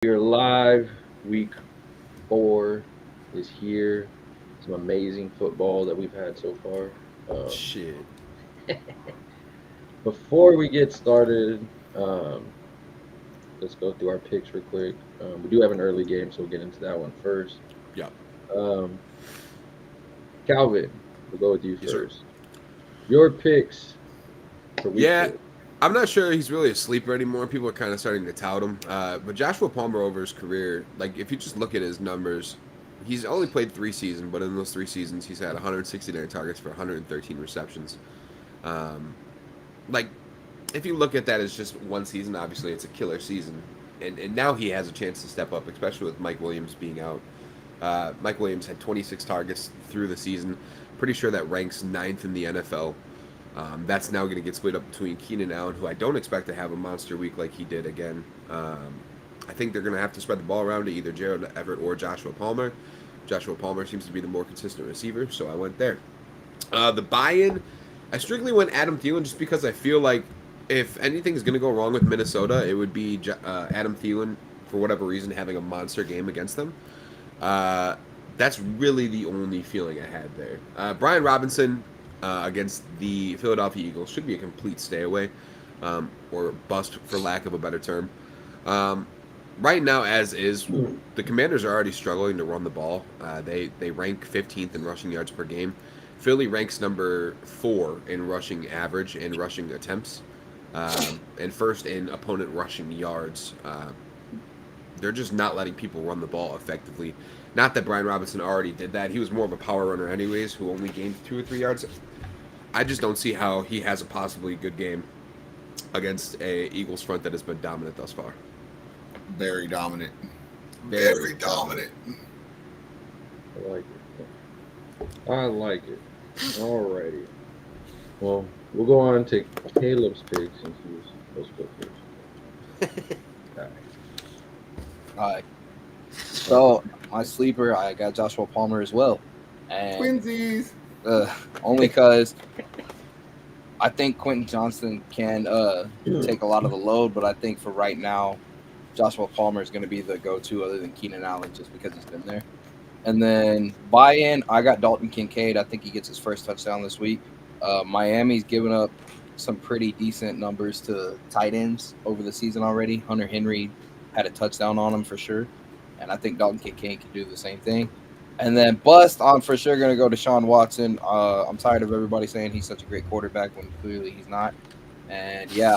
We are live. Week 4 is here. Some amazing football that we've had so far. Um, Shit. Before we get started, let's go through our picks real quick. We do have an early game, so we'll get into that one first. Yeah. Um, Calvin, we'll go with you Yes, sir. first. Your picks for week Yeah, 4. I'm not sure he's really a sleeper anymore. People are kind of starting to tout him. But Joshua Palmer over his career, like if you just look at his numbers, he's only played 3 seasons, but in those 3 seasons, he's had 169 targets for 113 receptions. Um, like if you look at that as just one season, obviously it's a killer season, and now he has a chance to step up, especially with Mike Williams being out. Mike Williams had 26 targets through the season. Pretty sure that ranks ninth in the NFL. That's now going to get split up between Keenan Allen, who I don't expect to have a monster week like he did again. I think they're going to have to spread the ball around to either Gerald Everett or Joshua Palmer. Joshua Palmer seems to be the more consistent receiver, so I went there. The buy-in, I strictly went Adam Thielen just because I feel like if anything's going to go wrong with Minnesota, it would be Adam Thielen, for whatever reason, having a monster game against them. Uh, that's really the only feeling I had there. Brian Robinson against the Philadelphia Eagles should be a complete stay away, or bust for lack of a better term. Um, right now, as is, the Commanders are already struggling to run the ball. They rank 15th in rushing yards per game. Philly ranks number 4 in rushing average and rushing attempts, and first in opponent rushing yards. They're just not letting people run the ball effectively. Not that Brian Robinson already did that. He was more of a power runner, anyways, who only gained 2 or 3 yards. I just don't see how he has a possibly good game against a Eagles front that has been dominant thus far. Very dominant. Very Very dominant. I like it. I like it. Alrighty. Well, we'll go on to Caleb's picks since he was supposed to go first. All right. All right. So my sleeper, I got Joshua Palmer as well, and Twinsies. only because I think Quentin Johnston can take a lot of the load, but I think for right now, Joshua Palmer is going to be the go-to other than Keenan Allen just because he's been there. And then buy-in, I got Dalton Kincaid. I think he gets his first touchdown this week. Miami's given up some pretty decent numbers to tight ends over the season already. Hunter Henry had a touchdown on him for sure. And I think Dalton Kincaid can do the same thing. And then bust, I'm for sure going to go to Deshaun Watson. I'm tired of everybody saying he's such a great quarterback when clearly he's not. And yeah,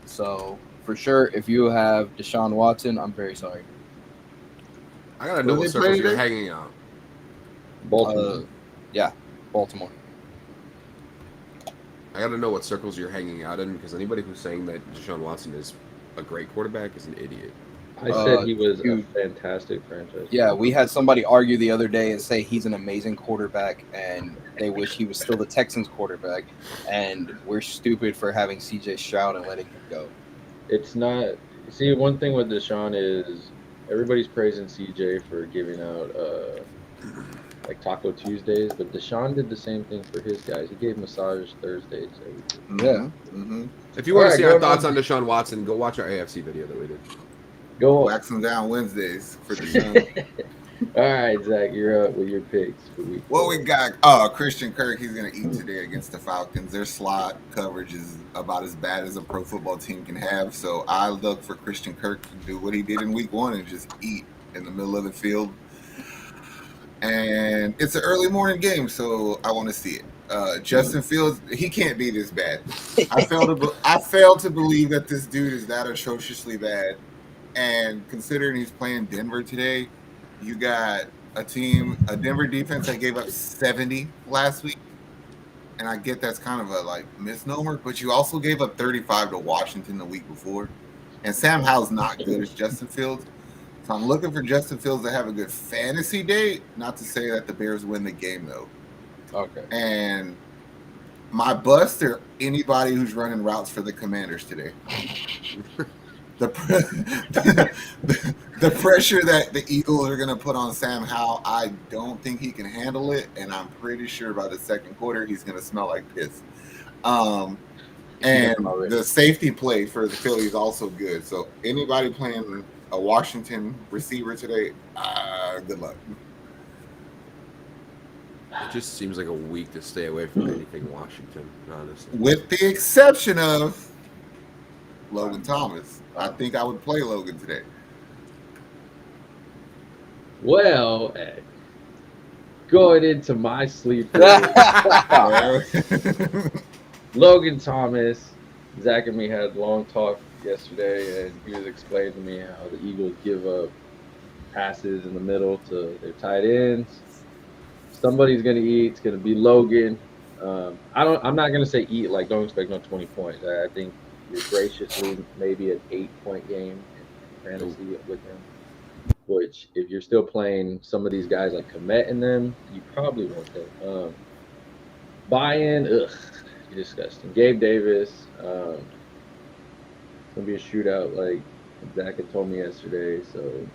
so for sure, if you have Deshaun Watson, I'm very sorry. I gotta know Who what they circles play you're today? hanging out. Baltimore. Yeah, Baltimore. I gotta know what circles you're hanging out in because anybody who's saying that Deshaun Watson is a great quarterback is an idiot. I said he was a dude. fantastic franchise. Yeah, we had somebody argue the other day and say he's an amazing quarterback, and they wish he was still the Texans quarterback, and we're stupid for having C.J. Stroud and letting him go. It's not. See, one thing with Deshaun is everybody's praising CJ for giving out like Taco Tuesdays, but Deshaun did the same thing for his guys. He gave massage Thursdays. Yeah. Mm-hmm. If you want to Alright, see go our thoughts on. on Deshaun Watson, go watch our AFC video that we did. Go on. Wax them down Wednesdays for the show. All right, Zach, you're up with your picks for week. What 4. we got? Christian Kirk. He's going to eat today against the Falcons. Their slot coverage is about as bad as a pro football team can have. So I look for Christian Kirk to do what he did in week 1 and just eat in the middle of the field. And it's an early morning game, so I want to see it. Justin Fields, he can't be this bad. I fail to believe that this dude is that atrociously bad. And considering he's playing Denver today, you got a Denver defense that gave up 70 last week. And I get that's kind of a misnomer, but you also gave up 35 to Washington the week before. And Sam Howell's not good as Justin Fields. So I'm looking for Justin Fields to have a good fantasy day. Not to say that the Bears win the game, though. Okay. And my bust are anybody who's running routes for the Commanders today. The pressure that the Eagles are going to put on Sam Howell, I don't think he can handle it. And I'm pretty sure by the second quarter, he's going to smell like piss. And the safety play for the Phillies is also good. So anybody playing a Washington receiver today. Good luck. It just seems like a week to stay away from anything Washington, honestly. With the exception of Logan Thomas. I think I would play Logan today. Well, going into my sleeper, Logan Thomas. Zach and me had a long talk yesterday, and he was explaining to me how the Eagles give up passes in the middle to their tight ends. Somebody's gonna eat. It's gonna be Logan. I'm not gonna say eat, like don't expect no 20 points. I think you're graciously maybe an 8-point game in fantasy with him. Which, if you're still playing some of these guys like Komet in them, you probably won't take. Buy-in, ugh, you're disgusting. Gabe Davis, it's gonna be a shootout, like Zach had told me yesterday. So,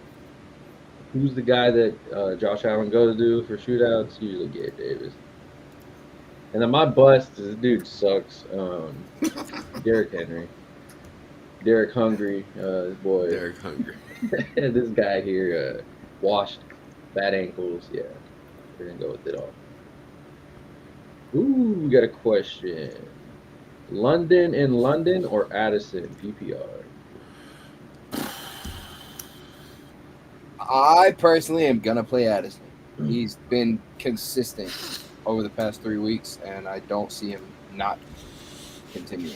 who's the guy that Josh Allen goes to for shootouts? Usually Gabe Davis. And then my bust, this dude sucks. Derrick Henry. Derrick Hungry, this boy. Derrick Hungry. This guy here, washed, bad ankles. Yeah, we're gonna go with it all. Ooh, we got a question. London in London or Addison PPR? I personally am gonna play Addison. He's been consistent over the past 3 weeks, and I don't see him not continuing.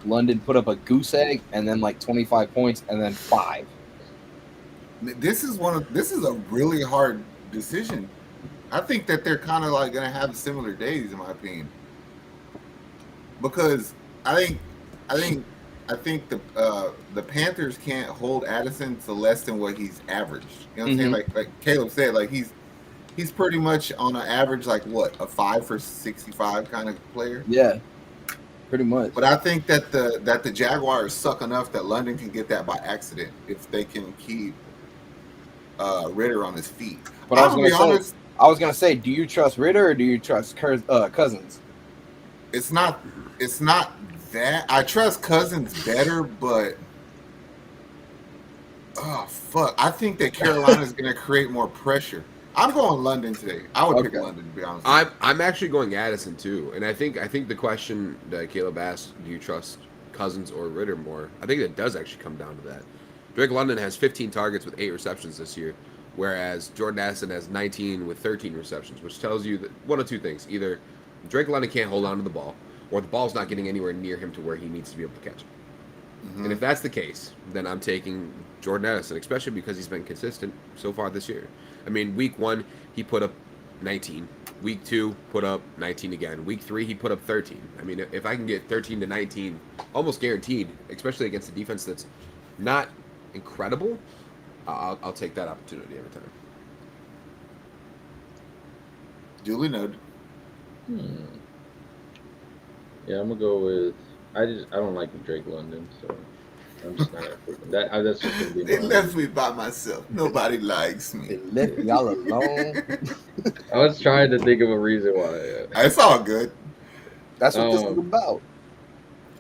London put up a goose egg and then like 25 points and then 5. This is a really hard decision. I think that they're kind of like gonna have similar days, in my opinion, because I think the Panthers can't hold Addison to less than what he's averaged. You know what I'm saying? Like Caleb said, like he's pretty much on an average like what, a 5 for 65 kind of player. Yeah, pretty much. But I think that the Jaguars suck enough that London can get that by accident if they can keep Ritter on his feet. But I was gonna say, do you trust Ritter or do you trust Cousins? It's not that I trust Cousins better, but oh fuck, I think that Carolina's gonna create more pressure. I'm going London today. I would pick London, to be honest. I'm actually going Addison too, and I think the question that Caleb asked, do you trust Cousins or Ritter more? I think it does actually come down to that. Drake London has 15 targets with 8 receptions this year, whereas Jordan Addison has 19 with 13 receptions, which tells you that one of two things: either Drake London can't hold on to the ball, or the ball's not getting anywhere near him to where he needs to be able to catch it. Mm-hmm. And if that's the case, then I'm taking Jordan Addison, especially because he's been consistent so far this year. I mean, week 1, he put up 19. Week 2, put up 19 again. Week 3, he put up 13. I mean, if I can get 13 to 19, almost guaranteed, especially against a defense that's not incredible, I'll take that opportunity every time. Duly noted. Yeah, I'm gonna go with. I don't like Drake London, so I'm just not that. That's just gonna be. They left me by myself. Nobody likes me. They left y'all alone. I was trying to think of a reason why. It's all good. That's what this is about.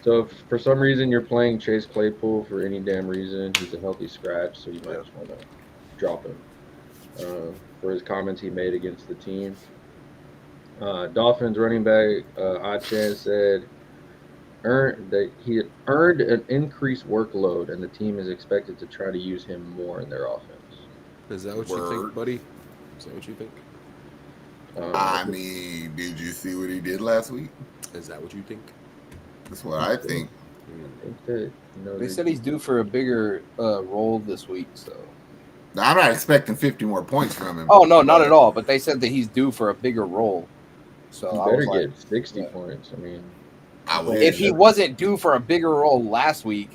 So if for some reason you're playing Chase Claypool for any damn reason, he's a healthy scratch, so you might just want to drop him for his comments he made against the team. Dolphins running back Achan said he had earned an increased workload, and the team is expected to try to use him more in their offense. Is that what you think, buddy? Is that what you think? I mean, did you see what he did last week? Is that what you think? That's what I think. I think that, they said he's due for a bigger role this week, so. I'm not expecting 50 more points from him. Oh, no, not at all. But they said that he's due for a bigger role. So he better get 60 points. I mean, if he wasn't due for a bigger role last week,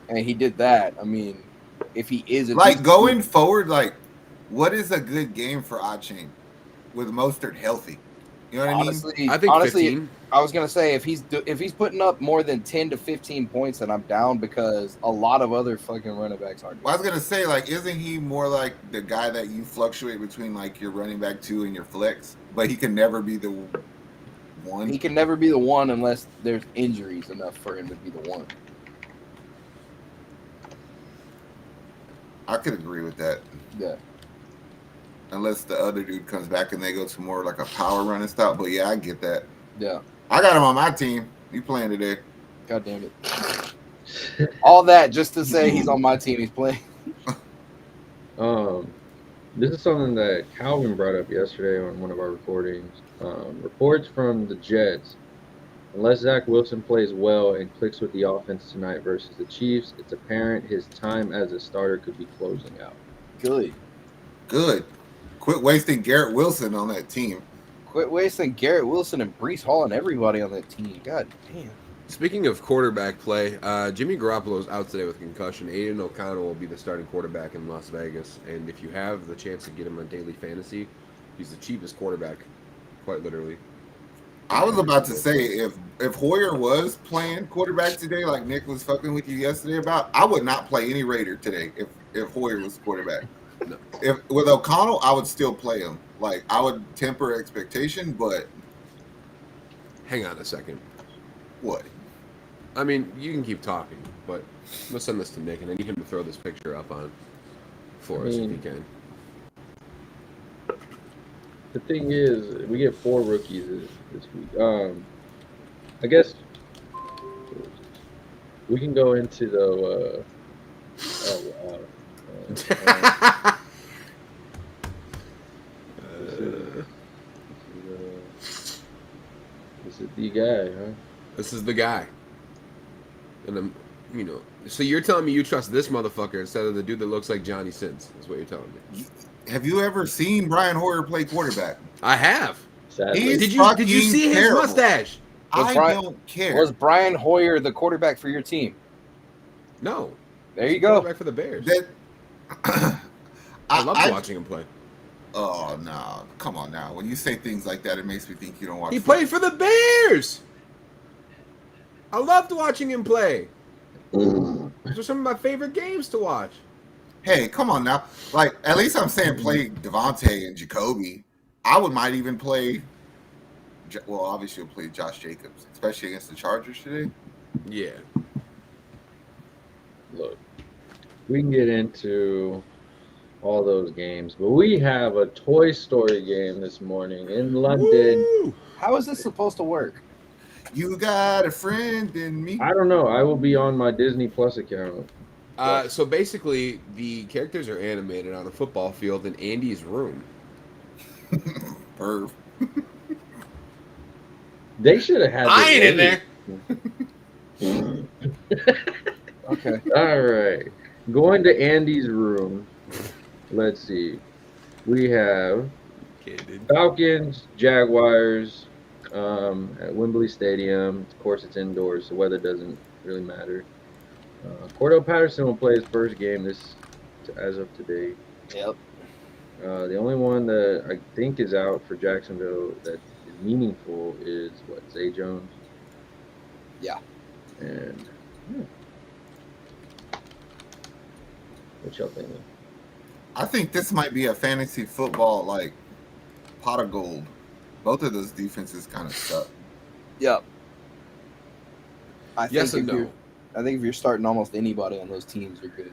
and he did that, I mean, if he is like going forward, like what is a good game for Achan with Mostert healthy? You know what I mean? I think 15. I was gonna say if he's putting up more than 10 to 15 points, then I'm down because a lot of other fucking running backs aren't. Well, I was gonna say, like, isn't he more like the guy that you fluctuate between like your running back 2 and your flex, but he can never be the one. He can never be the one unless there's injuries enough for him to be the one. I could agree with that. Yeah. Unless the other dude comes back and they go to more like a power running style. But yeah, I get that. Yeah. I got him on my team. You playing today? God damn it. All that just to say he's on my team. He's playing. This is something that Calvin brought up yesterday on one of our recordings. Reports from the Jets. Unless Zach Wilson plays well and clicks with the offense tonight versus the Chiefs, it's apparent his time as a starter could be closing out. Good. Good. Quit wasting Garrett Wilson on that team. Quit wasting Garrett Wilson and Breece Hall and everybody on that team. God damn. Speaking of quarterback play, Jimmy Garoppolo's out today with concussion. Aiden O'Connell will be the starting quarterback in Las Vegas. And if you have the chance to get him on daily fantasy, he's the cheapest quarterback, quite literally. I was about to say, if Hoyer was playing quarterback today, like Nick was fucking with you yesterday about, I would not play any Raider today if Hoyer was quarterback. No. If with O'Connell, I would still play him. Like, I would temper expectation, but Hang on a second. what? I mean, you can keep talking, but let's send this to Nick, and I need him to throw this picture up on for us if he can. The thing is, we get 4 rookies this week. I guess we can go into the. This is the guy, huh? This is the guy. And I'm, so you're telling me you trust this motherfucker instead of the dude that looks like Johnny Sins, is what you're telling me. Have you ever seen Brian Hoyer play quarterback? I have. Sadly. He's Did you see his terrible. mustache? Don't care. Was Brian Hoyer the quarterback for your team? No. There you go. Quarterback for the Bears. That, I love watching him play. Oh no! Come on now. When you say things like that, it makes me think you don't watch. He football. played for the Bears. I loved watching him play. Those are some of my favorite games to watch. Hey, come on now. Like, at least I'm saying play Devontae and Jacoby. Might even play. Well, obviously, you'll play Josh Jacobs, especially against the Chargers today. Yeah. Look, we can get into all those games, but we have a Toy Story game this morning in London. Woo! How is this supposed to work? You got a friend in me. I don't know. I will be on my Disney Plus account. So basically, the characters are animated on a football field in Andy's room. Perv. They should have had. I ain't in there. Okay. All right. Going to Andy's room. Let's see. We have Falcons, Jaguars at Wembley Stadium. Of course, it's indoors, so weather doesn't really matter. Cordell Patterson will play his first game as of today. Yep. The only one that I think is out for Jacksonville that is meaningful is Zay Jones. Yeah. And what y'all thinking? I think this might be a fantasy football like pot of gold. Both of those defenses kind of suck. Yep. Yes and no. I think if you're starting almost anybody on those teams, you're good.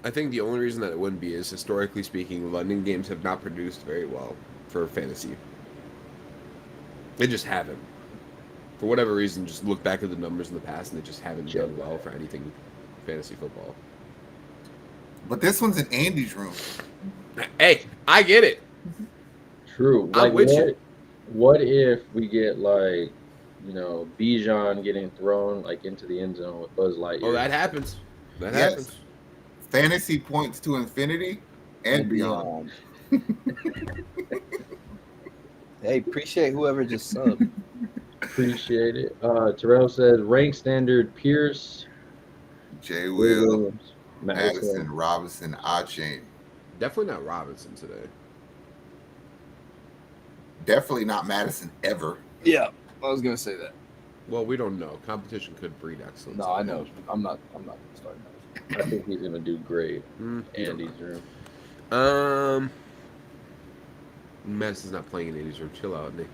I think the only reason that it wouldn't be is, historically speaking, London games have not produced very well for fantasy. They just haven't. For whatever reason, just look back at the numbers in the past, and they just haven't done well for anything fantasy football. But this one's in Andy's room. Hey, I get it. True. I'm with you. What if we get Bijan getting thrown into the end zone with Buzz Lightyear? Oh, that happens. That Yes. happens. Fantasy points to infinity and beyond. Hey, appreciate whoever just subbed. Appreciate it. Terrell says rank standard Pierce, Jay Will, Williams, Madison, Robinson, Achane. Definitely not Robinson today. Definitely not Madison ever. Yeah, I was gonna say that. Well, we don't know. Competition could breed excellence. No, I know. I'm not starting that. I think he's gonna do great. Andy's room. Madison's not playing in Andy's room. Chill out, Nick.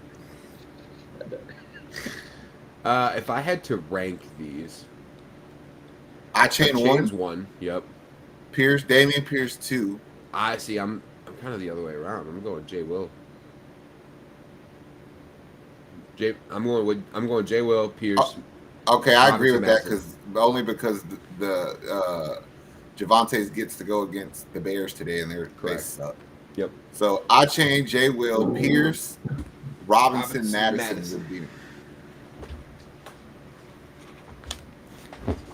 If I had to rank these, Achane Achane's one. one. Yep. Pierce, Damian Pierce 2. I see. I'm kind of the other way around. I'm going Jay Will. I'm going Jay Will, Pierce. Okay, I agree Robinson, with that Madison. because the Javonte gets to go against the Bears today, and they Correct. suck. Yep. So I changed Jay Will, Pierce, Robinson, Madison. Would be.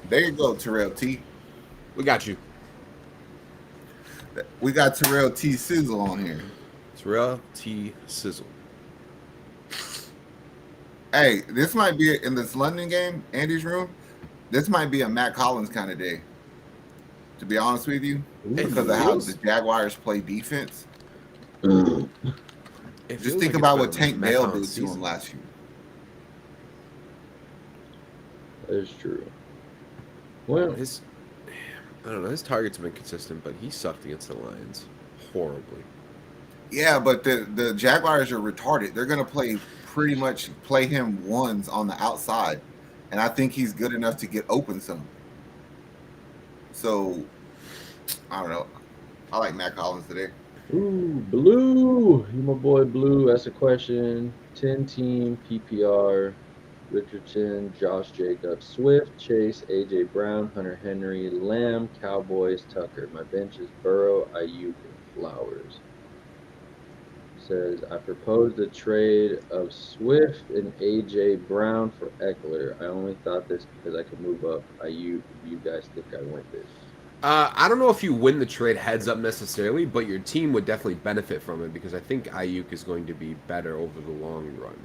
There you go, Terrell T. We got you. We got Terrell T. Sizzle on here. Terrell T. Sizzle. Hey, this might be in this London game, Andy's room. This might be a Matt Collins kind of day. To be honest with you, because of how the Jaguars play defense. Just think about what Tank Dell did to him last year. That is true. Well, I don't know. His targets have been consistent, but he sucked against the Lions horribly. Yeah, but the Jaguars are retarded. They're going to pretty much play him ones on the outside, and I think he's good enough to get open some. So, I don't know. I like Matt Collins today. ooh, Blue. You my boy Blue. That's a question. 10-team PPR. Richardson, Josh Jacobs, Swift, Chase, AJ Brown, Hunter Henry, Lamb, Cowboys, Tucker. My bench is Burrow, Ayuk, and Flowers. Says I proposed a trade of Swift and AJ Brown for Eckler. I only thought this because I could move up Ayuk. Do you guys think I went this? I don't know if you win the trade heads up necessarily, but your team would definitely benefit from it because I think Ayuk is going to be better over the long run.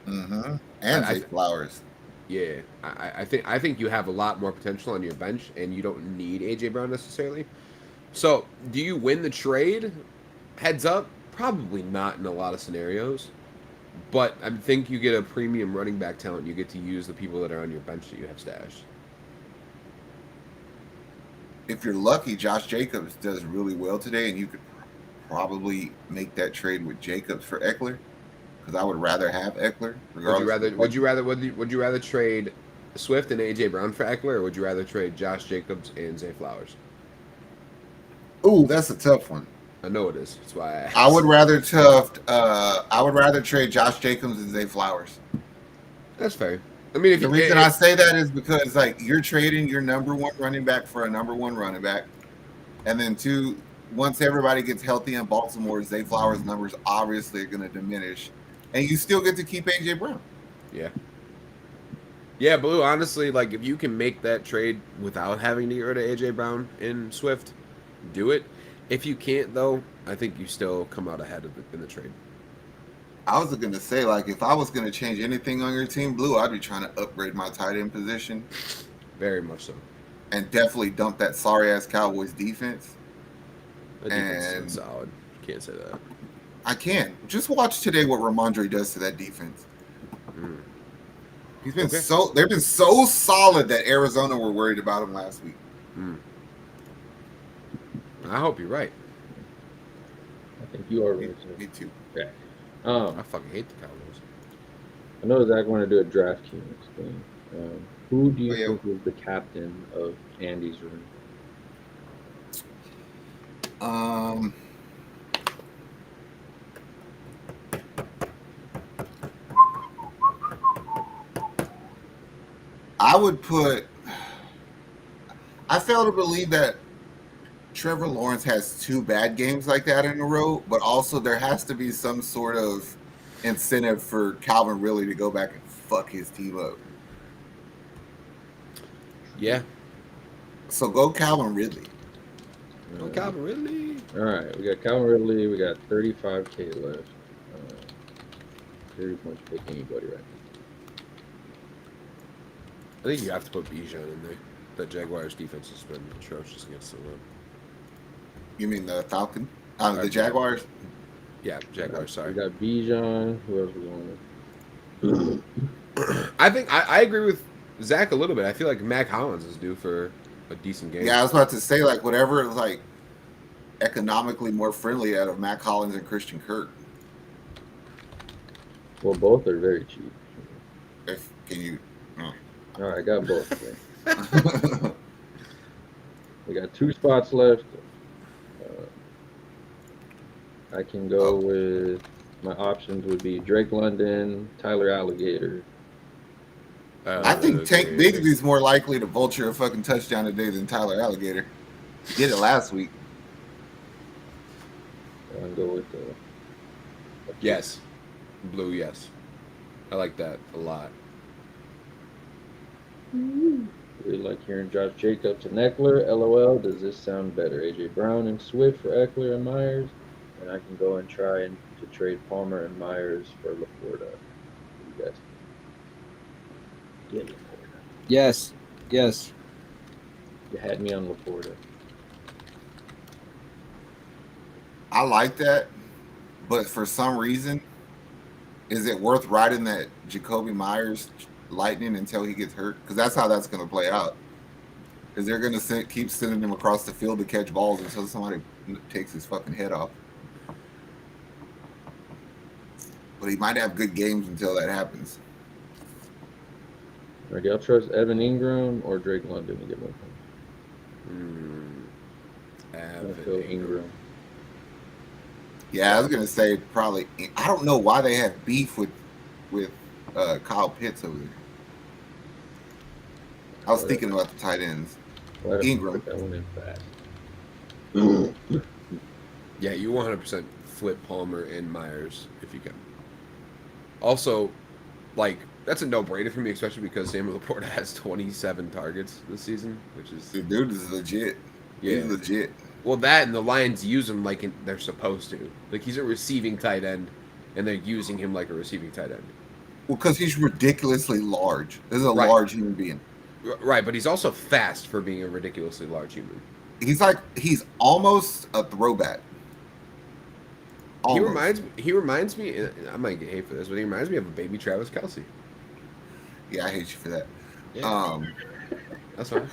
Mm-hmm. And Zay Flowers. Yeah, I think you have a lot more potential on your bench, and you don't need AJ Brown necessarily. So, do you win the trade heads up? Probably not in a lot of scenarios, but I think you get a premium running back talent. You get to use the people that are on your bench that you have stashed. If you're lucky, Josh Jacobs does really well today, and you could probably make that trade with Jacobs for Eckler. Because I would rather have Eckler. Would you rather trade Swift and AJ Brown for Eckler, or would you rather trade Josh Jacobs and Zay Flowers? Ooh, that's a tough one. I know it is. That's why I asked. I would rather trade Josh Jacobs and Zay Flowers. That's fair. I mean, the reason I say that is because you're trading your number one running back for a number one running back, and then once everybody gets healthy in Baltimore, Zay Flowers' numbers obviously are going to diminish. And you still get to keep AJ Brown. Yeah. Yeah, Blue, honestly, if you can make that trade without having to get rid of AJ Brown in Swift, do it. If you can't, though, I think you still come out ahead in the trade. I was going to say, if I was going to change anything on your team, Blue, I'd be trying to upgrade my tight end position. Very much so. And definitely dump that sorry-ass Cowboys defense. That defense is solid. Can't say that. I can. Just watch today what Ramondre does to that defense. He's been they've been so solid that Arizona were worried about him last week. I hope you're right. I think you are right. Me too. Okay. I fucking hate the Cowboys. I know Zach want to do a DraftKings thing. Who do you think is the captain of Andy's room? I fail to believe that Trevor Lawrence has 2 bad games like that in a row, but also there has to be some sort of incentive for Calvin Ridley to go back and fuck his team up. Yeah. So go Calvin Ridley. Go Calvin Ridley. All right, we got Calvin Ridley. We got 35K left. Pretty much pick anybody right now. I think you have to put Bijan in there. The Jaguars' defense has been atrocious against the run. You mean the Falcon? The Jaguars? Yeah, Jaguars, sorry. We got Bijan. Who else we going with? I think I agree with Zach a little bit. I feel like Matt Collins is due for a decent game. Yeah, I was about to say, whatever is, economically more friendly out of Matt Collins and Christian Kirk. Well, both are very cheap. Can you... All right, I got both. We got 2 spots left. I can go with my options would be Drake London, Tyler Alligator. I think Tank Bigsy's more likely to vulture a fucking touchdown today than Tyler Alligator. He did it last week. I can go with the Yes. Blue, yes. I like that a lot. We like hearing Josh Jacobs and Eckler. LOL. Does this sound better? AJ Brown and Swift for Eckler and Myers, and I can go and try and to trade Palmer and Myers for LaPorta. You guys. Yeah, LaPorta. Yes. Yes. You had me on LaPorta. I like that, but for some reason, is it worth riding that Jacoby Myers lightning until he gets hurt? Because that's how that's going to play out. Because they're going to keep sending him across the field to catch balls until somebody takes his fucking head off. But he might have good games until that happens. All right, y'all trust Evan Ingram or Drake London to get more points? Evan Ingram. Yeah, I was going to say probably. I don't know why they have beef with Kyle Pitts over there. I was thinking about the tight ends. Ingram. That one in fast. Yeah, you 100% flip Palmer and Myers if you can. Also, like, that's a no-brainer for me, especially because Samuel Laporta has 27 targets this season, which is... The dude is legit. Yeah. He's legit. Well, that and the Lions use him like they're supposed to. Like, he's a receiving tight end, and they're using him like a receiving tight end. Well, because he's ridiculously large. This is a large human being. Right, but he's also fast for being a ridiculously large human. He's almost a throwback. Almost. He reminds me, I might get hate for this, but he reminds me of a baby Travis Kelce. Yeah, I hate you for that. Yeah. That's fine.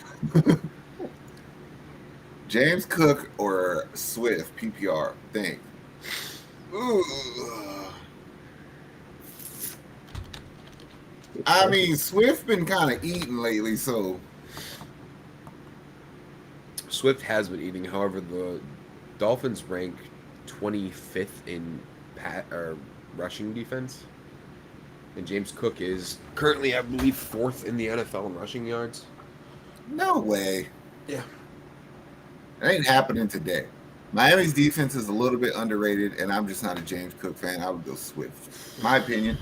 James Cook or Swift, PPR, think. Ooh. I mean, Swift been kind of eating lately, so. Swift has been eating. However, the Dolphins rank 25th in rushing defense, and James Cook is currently, I believe, 4th in the NFL in rushing yards. No way. Yeah. It ain't happening today. Miami's defense is a little bit underrated, and I'm just not a James Cook fan. I would go Swift. My opinion.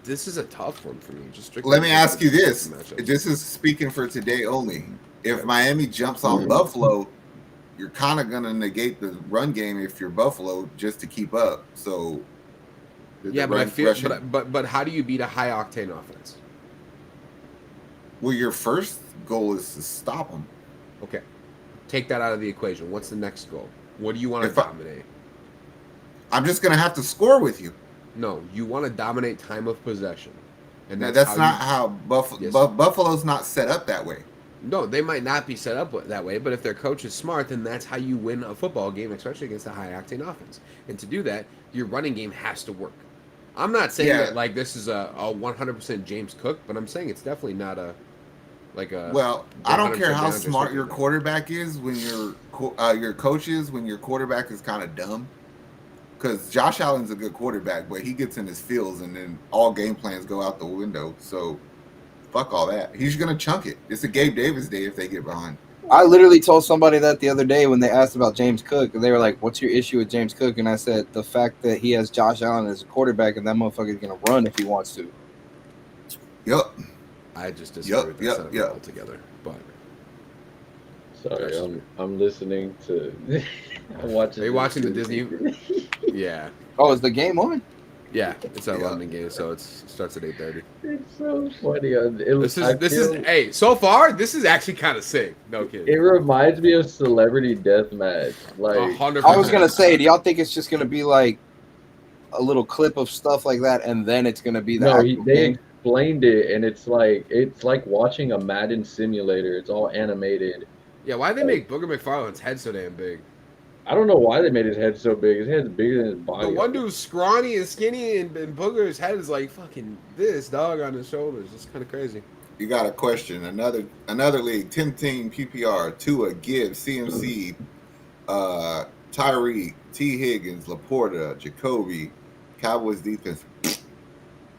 This is a tough one for me. Let me ask you this. This is speaking for today only. If Miami jumps on Buffalo, you're kind of going to negate the run game if you're Buffalo just to keep up. So, yeah, but I feel, but how do you beat a high octane offense? Well, your first goal is to stop them. Okay, take that out of the equation. What's the next goal? What do you want to dominate? I'm just going to have to score with you. No, you want to dominate time of possession, and that's not how Buffalo's not set up that way. No, they might not be set up that way, but if their coach is smart, then that's how you win a football game, especially against a high-octane offense. And to do that, your running game has to work. I'm not saying that like this is a 100% James Cook, but I'm saying it's definitely not a Well, I don't care how smart your quarterback is when your coach is when your quarterback is kind of dumb. Because Josh Allen's a good quarterback, but he gets in his feels, and then all game plans go out the window. So, fuck all that. He's going to chunk it. It's a Gabe Davis day if they get behind. I literally told somebody that the other day when they asked about James Cook, and they were like, what's your issue with James Cook? And I said, the fact that he has Josh Allen as a quarterback, and that motherfucker's going to run if he wants to. Yep. I just disagree with that sentiment altogether. But sorry, I'm listening to. I'm watching. Are you watching the Disney? Yeah. Oh, is the game on? Yeah, it's a London game, so it starts at 8:30. It's so funny. Hey, so far this is actually kind of sick. No kidding. It reminds me of Celebrity Deathmatch. Like 100%. I was gonna say, do y'all think it's just gonna be like a little clip of stuff like that, and then it's gonna be the they explained it, and it's like watching a Madden simulator. It's all animated. Yeah, why did they make Booger McFarland's head so damn big? I don't know why they made his head so big. His head's bigger than his body. The one dude's scrawny and skinny, and Booger's head is like fucking this dog on his shoulders. It's kind of crazy. You got a question. Another league. 10-team PPR. Tua, Gibbs, CMC, Tyree, T. Higgins, Laporta, Jacoby, Cowboys defense,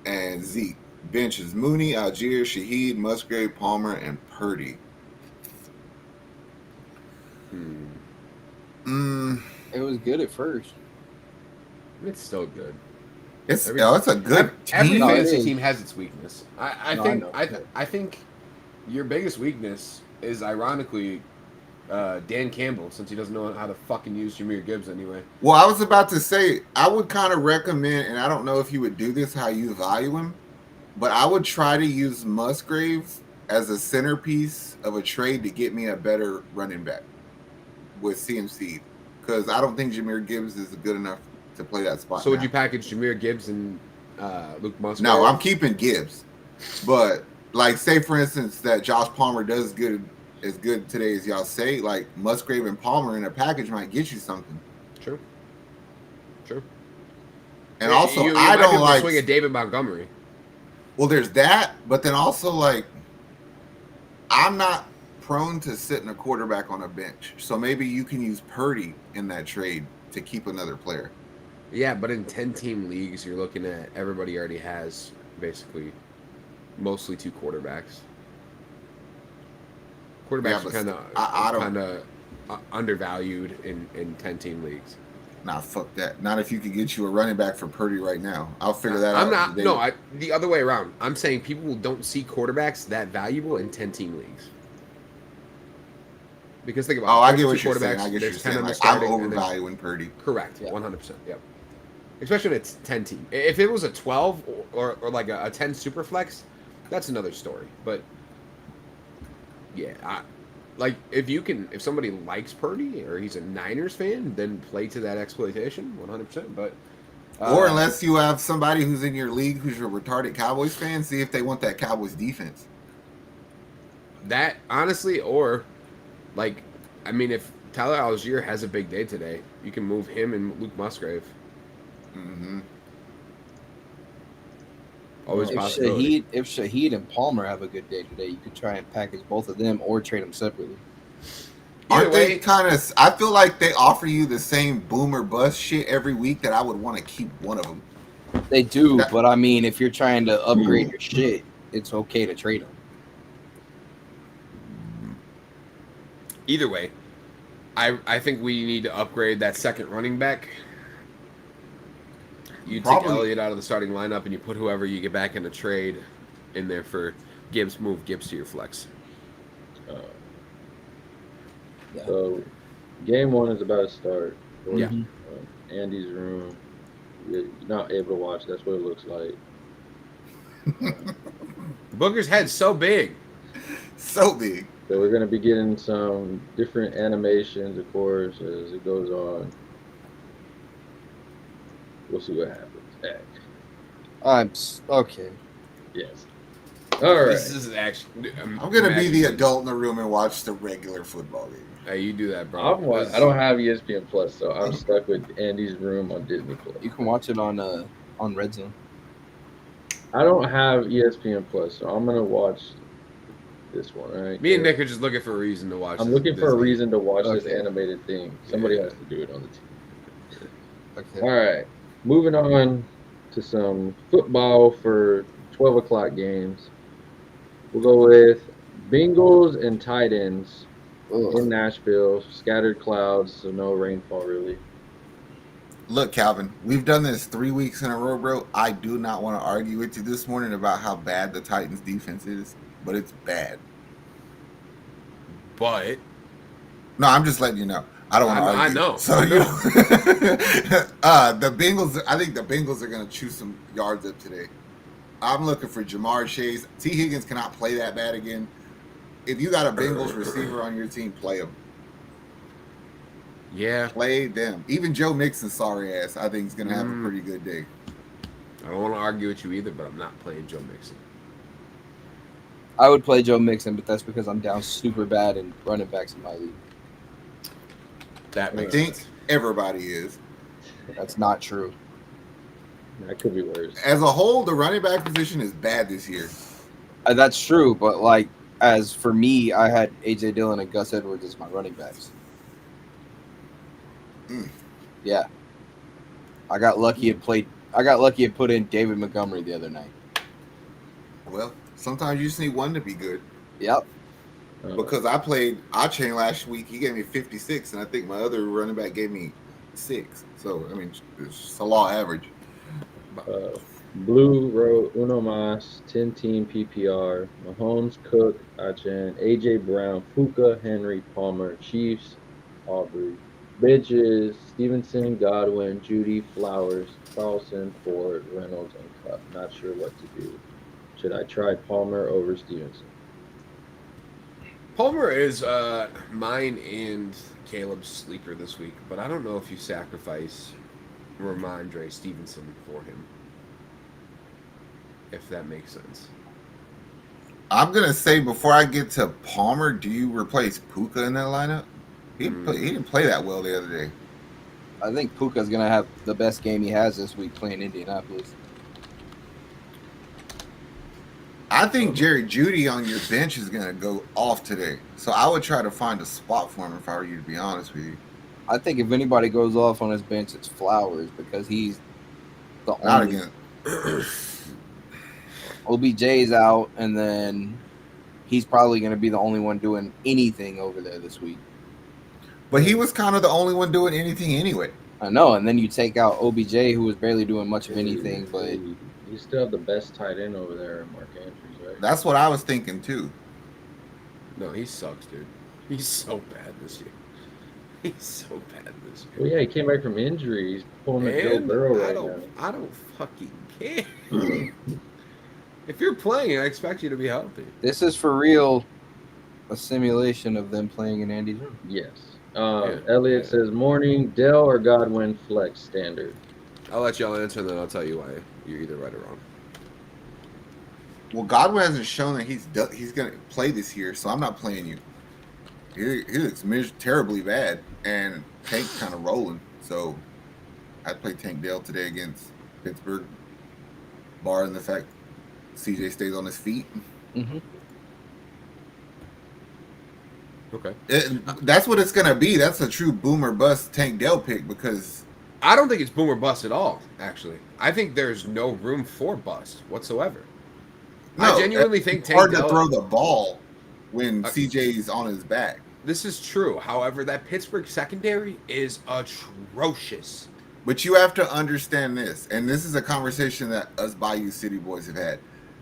and Zeke. Benches: Mooney, Algier, Shaheed, Musgrave, Palmer, and Purdy. It was good at first. It's still good. It's a good Every team. fantasy it is. team has its weakness. I No, think I know. I think your biggest weakness is ironically Dan Campbell, since he doesn't know how to fucking use Jahmyr Gibbs anyway. Well, I was about to say, I would kind of recommend, and I don't know if you would do this, how you value him, but I would try to use Musgrave as a centerpiece of a trade to get me a better running back with CMC, because I don't think Jahmyr Gibbs is good enough to play that spot. So would now. you package Jahmyr Gibbs and Luke Musgrave? No, I'm keeping Gibbs, but like, say for instance that Josh Palmer does as good today as y'all say, like Musgrave and Palmer in a package might get you something. True. And Yeah, also, you I might be don't able to like. swing at David Montgomery. Well, there's that, but then also like, I'm not prone to sitting a quarterback on a bench, so maybe you can use Purdy in that trade to keep another player. Yeah, but in 10-team leagues, you're looking at everybody already has basically mostly two quarterbacks. Quarterbacks but are I don't- kind of undervalued in 10-team leagues. Nah, fuck that. Not if you could get you a running back for Purdy right now. I'll figure that out. I'm not. No, the other way around. I'm saying people don't see quarterbacks that valuable in 10-team leagues. Because think about it. Oh, I There's get what two you're saying. quarterbacks, I get what you're there's 10 saying. on the Like, I'm starting, and there's- overvaluing Purdy. Correct. Yeah. 100%. Yep. Especially when it's 10-team. If it was a 12 or like a 10 super flex, that's another story. But yeah, like if somebody likes Purdy or he's a Niners fan, then play to that exploitation 100%. But Or unless you have somebody who's in your league who's a retarded Cowboys fan, see if they want that Cowboys defense. that honestly, or like, I mean, if Tyler Algier has a big day today, you can move him and Luke Musgrave. Mm-hmm. Always If possibility. Shaheed and Palmer have a good day today, you could try and package both of them or trade them separately. Either Aren't they way, kind of? I feel like they offer you the same boom or bust shit every week that I would want to keep one of them. They do, but I mean, if you're trying to upgrade your shit, it's okay to trade them. either way, I think we need to upgrade that second running back. You take Probably. Elliott out of the starting lineup and you put whoever you get back in a trade in there for Gibbs. Move Gibbs to your flex. Yeah. So, game one is about to start. Yeah. Andy's room. You're not able to watch. That's what it looks like. Booker's head's so big. So big. So we're gonna be getting some different animations, of course, as it goes on. We'll see what happens. Okay. Yes. All right. This is actually. I'm gonna be the adult in the room and watch the regular football game. Hey, you do that, bro. I don't have ESPN Plus, so I'm stuck with Andy's room on Disney Plus. You can watch it on Red Zone. I don't have ESPN Plus, so I'm gonna watch this one. All right. Me and Nick are just looking for a reason to watch. I'm this looking for a Disney. reason to watch this Okay. animated thing. Somebody Yeah. has to do it on the team. Okay. All right. Moving on to some football for 12 o'clock games. We'll go with Bengals and tight ends in Nashville. Scattered clouds, so no rainfall really. Look, Calvin, we've done this 3 weeks in a row, bro. I do not want to argue with you this morning about how bad the Titans defense is, but it's bad. But No, I'm just letting you know. I don't want to I argue. know. So I the Bengals. I think the Bengals are going to chew some yards up today. I'm looking for Jamar Chase. T. Higgins cannot play that bad again. If you got a Bengals receiver on your team, play them. yeah, Play them. Even Joe Mixon's sorry ass, I think, is going to have a pretty good day. I don't want to argue with you either, but I'm not playing Joe Mixon. I would play Joe Mixon, but that's because I'm down super bad in running backs in my league. That I makes think sense. everybody is. That's not true. That could be worse. As a whole, the running back position is bad this year. That's true, but like as for me, I had AJ Dillon and Gus Edwards as my running backs. Mm. Yeah, I got lucky and played. I got lucky and put in David Montgomery the other night. Well, sometimes you just need one to be good. Yep. Because I played Achain last week, he gave me 56, and I think my other running back gave me 6. So I mean, it's just a law average. Blue wrote Uno Mas, 10-team PPR, Mahomes, Cook, Achan, AJ Brown, Fuka, Henry, Palmer, Chiefs, Aubrey, Bridges, Stevenson, Godwin, Judy, Flowers, Carlson, Ford, Reynolds, and Cup. Not sure what to do. Should I try Palmer over Stevenson? Palmer is mine and Caleb's sleeper this week, but I don't know if you sacrifice Ramondre Stevenson for him. If that makes sense. I'm gonna say before I get to Palmer, do you replace Puka in that lineup? He didn't play that well the other day. I think Puka's gonna have the best game he has this week playing Indianapolis. I think Jerry Jeudy on your bench is gonna go off today, so I would try to find a spot for him if I were you. To be honest with you, I think if anybody goes off on his bench, it's Flowers because he's the not only. again. OBJ's out, and then he's probably going to be the only one doing anything over there this week. But he was kind of the only one doing anything anyway. I know, and then you take out OBJ, who was barely doing much of anything, but You still have the best tight end over there, Mark Andrews, right? That's what I was thinking too. No, he sucks, dude. He's so bad this year. He's so bad this year. Well, yeah, he came back from injury. He's pulling a Joe Burrow right now. I don't fucking care. If you're playing, I expect you to be healthy. this is for real a simulation of them playing in Andy's room. Yes. Elliot says, morning, Dell or Godwin flex standard? I'll let y'all answer, and then I'll tell you why you're either right or wrong. Well, Godwin hasn't shown that he's going to play this year, so I'm not playing you. He looks terribly bad, and Tank kind of rolling. So I'd play Tank Dell today against Pittsburgh, barring the fact CJ stays on his feet. Mm-hmm. Okay. That's what it's going to be. That's a true boomer bust Tank Dell pick because I don't think it's boom or bust at all, actually. I think there's no room for bust whatsoever. I genuinely think it's hard Tank to Dell, throw the ball when CJ's on his back. This is true. However, that Pittsburgh secondary is atrocious. But you have to understand this, and this is a conversation that us Bayou City boys have had.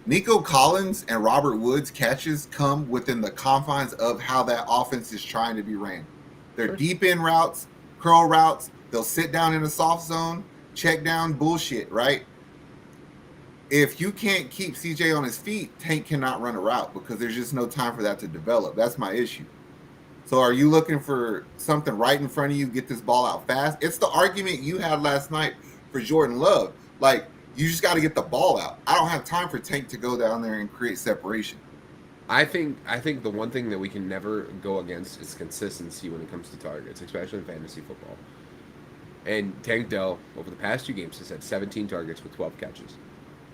Nico Collins and Robert Woods catches come within the confines of how that offense is trying to be ran. They're deep in routes, curl routes. They'll sit down in a soft zone, check down bullshit, right? If you can't keep CJ on his feet, Tank cannot run a route because there's just no time for that to develop. That's my issue. So are you looking for something right in front of you, get this ball out fast? It's the argument you had last night for Jordan Love. Like, you just got to get the ball out. I don't have time for Tank to go down there and create separation. I think the one thing that we can never go against is consistency when it comes to targets, especially in fantasy football. And Tank Dell, over the past 2 games, has had 17 targets with 12 catches,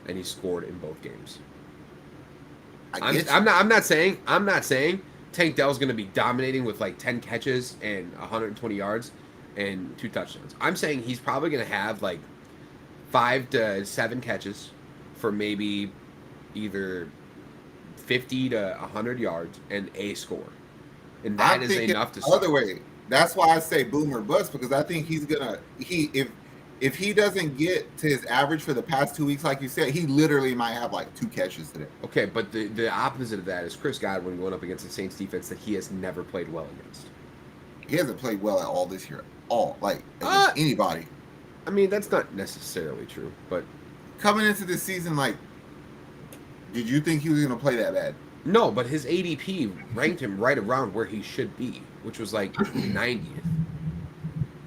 and he scored in both games. I'm not saying Tank Dell's going to be dominating with like 10 catches and 120 yards and 2 touchdowns. I'm saying he's probably going to have like 5 to 7 catches for maybe either 50 to 100 yards and a score. And that is enough to start. Other way. That's why I say boom or bust, because I think he's gonna if he doesn't get to his average for the past 2 weeks, like you said, he literally might have like 2 catches today. Okay, but the opposite of that is Chris Godwin going up against the Saints defense that he has never played well against. He hasn't played well at all this year. Against anybody. I mean, that's not necessarily true, but coming into this season, like, did you think he was going to play that bad? No, but his ADP ranked him right around where he should be, which was like 90th.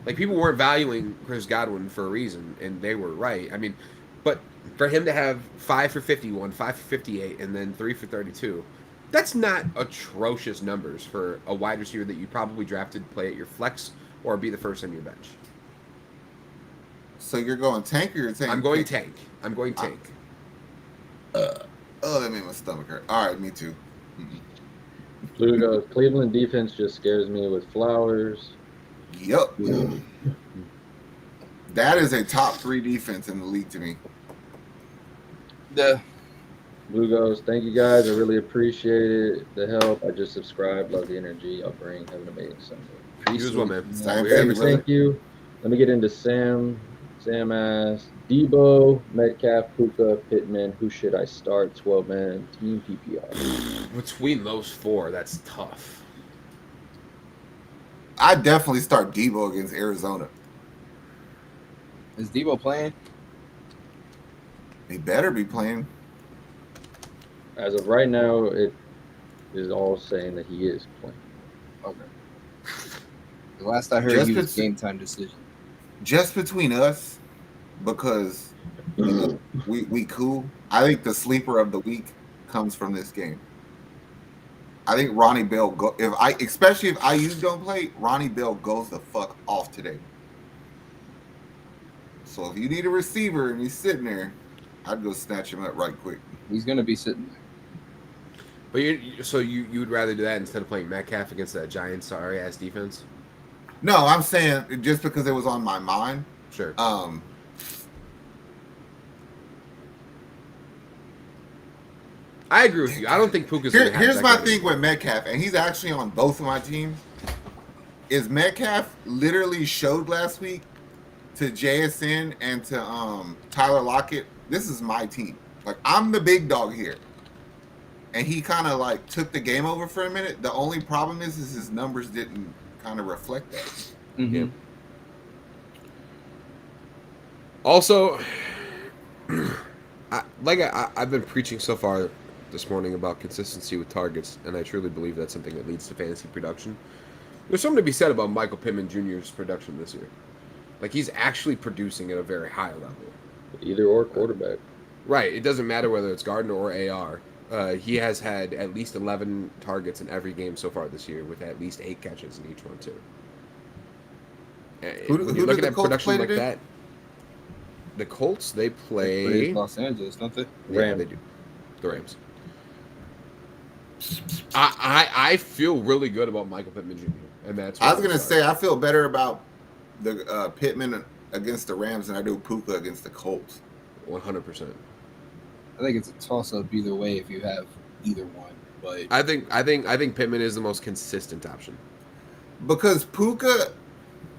Like, people weren't valuing Chris Godwin for a reason, and they were right. I mean, but for him to have 5 for 51, 5 for 58, and then 3 for 32, that's not atrocious numbers for a wide receiver that you probably drafted to play at your flex or be the first on your bench. So you're going Tank or you're saying I'm going Tank. Oh, that made my stomach hurt. All right, me too. Blue goes, Cleveland defense just scares me with Flowers. Yup. That is a top 3 defense in the league to me. The Blue goes, thank you guys. I really appreciate the help. I just subscribed. Love the energy y'all bring. Have an amazing Sunday. You as well, man. Same We're thing, every brother. Thank you. Let me get into Sam. Sam asks, Debo, Metcalf, Puka, Pittman. Who should I start? 12-man team PPR. Between those 4, that's tough. I definitely start Debo against Arizona. is Debo playing? He better be playing. As of right now, it is all saying that he is playing. Okay. The last I heard, Just he was it's- game time decision. Just between us, because we cool. I think the sleeper of the week comes from this game. I think Ronnie Bell especially if IU don't play, Ronnie Bell goes the fuck off today. So if you need a receiver and he's sitting there, I'd go snatch him up right quick. He's gonna be sitting there. But you would rather do that instead of playing Metcalf against that giant sorry ass defense? No, I'm saying just because it was on my mind. Sure. I agree with you. I don't think Puka's gonna have Here's that my kind of- thing with Metcalf, and he's actually on both of my teams. Is Metcalf literally showed last week to JSN and to Tyler Lockett, this is my team. Like, I'm the big dog here. And he kind of like took the game over for a minute. The only problem is his numbers didn't kind of reflect that. Mm-hmm. Yeah. Also, I've been preaching so far this morning about consistency with targets, and I truly believe that's something that leads to fantasy production. There's something to be said about Michael Pittman Jr.'s production this year. Like, he's actually producing at a very high level. Either or quarterback. Right. It doesn't matter whether it's Gardner or AR. He has had at least 11 targets in every game so far this year, with at least 8 catches in each one too. Who When did you're looking the at Colts production play like today? that, the Colts they They play. Los Angeles, don't they? Yeah, Rams. they do. The Rams. I feel really good about Michael Pittman Jr. and that's. I was going to say, I feel better about the Pittman against the Rams than I do Puka against the Colts. 100%. I think it's a toss-up either way if you have either one. But I think Pittman is the most consistent option. Because Puka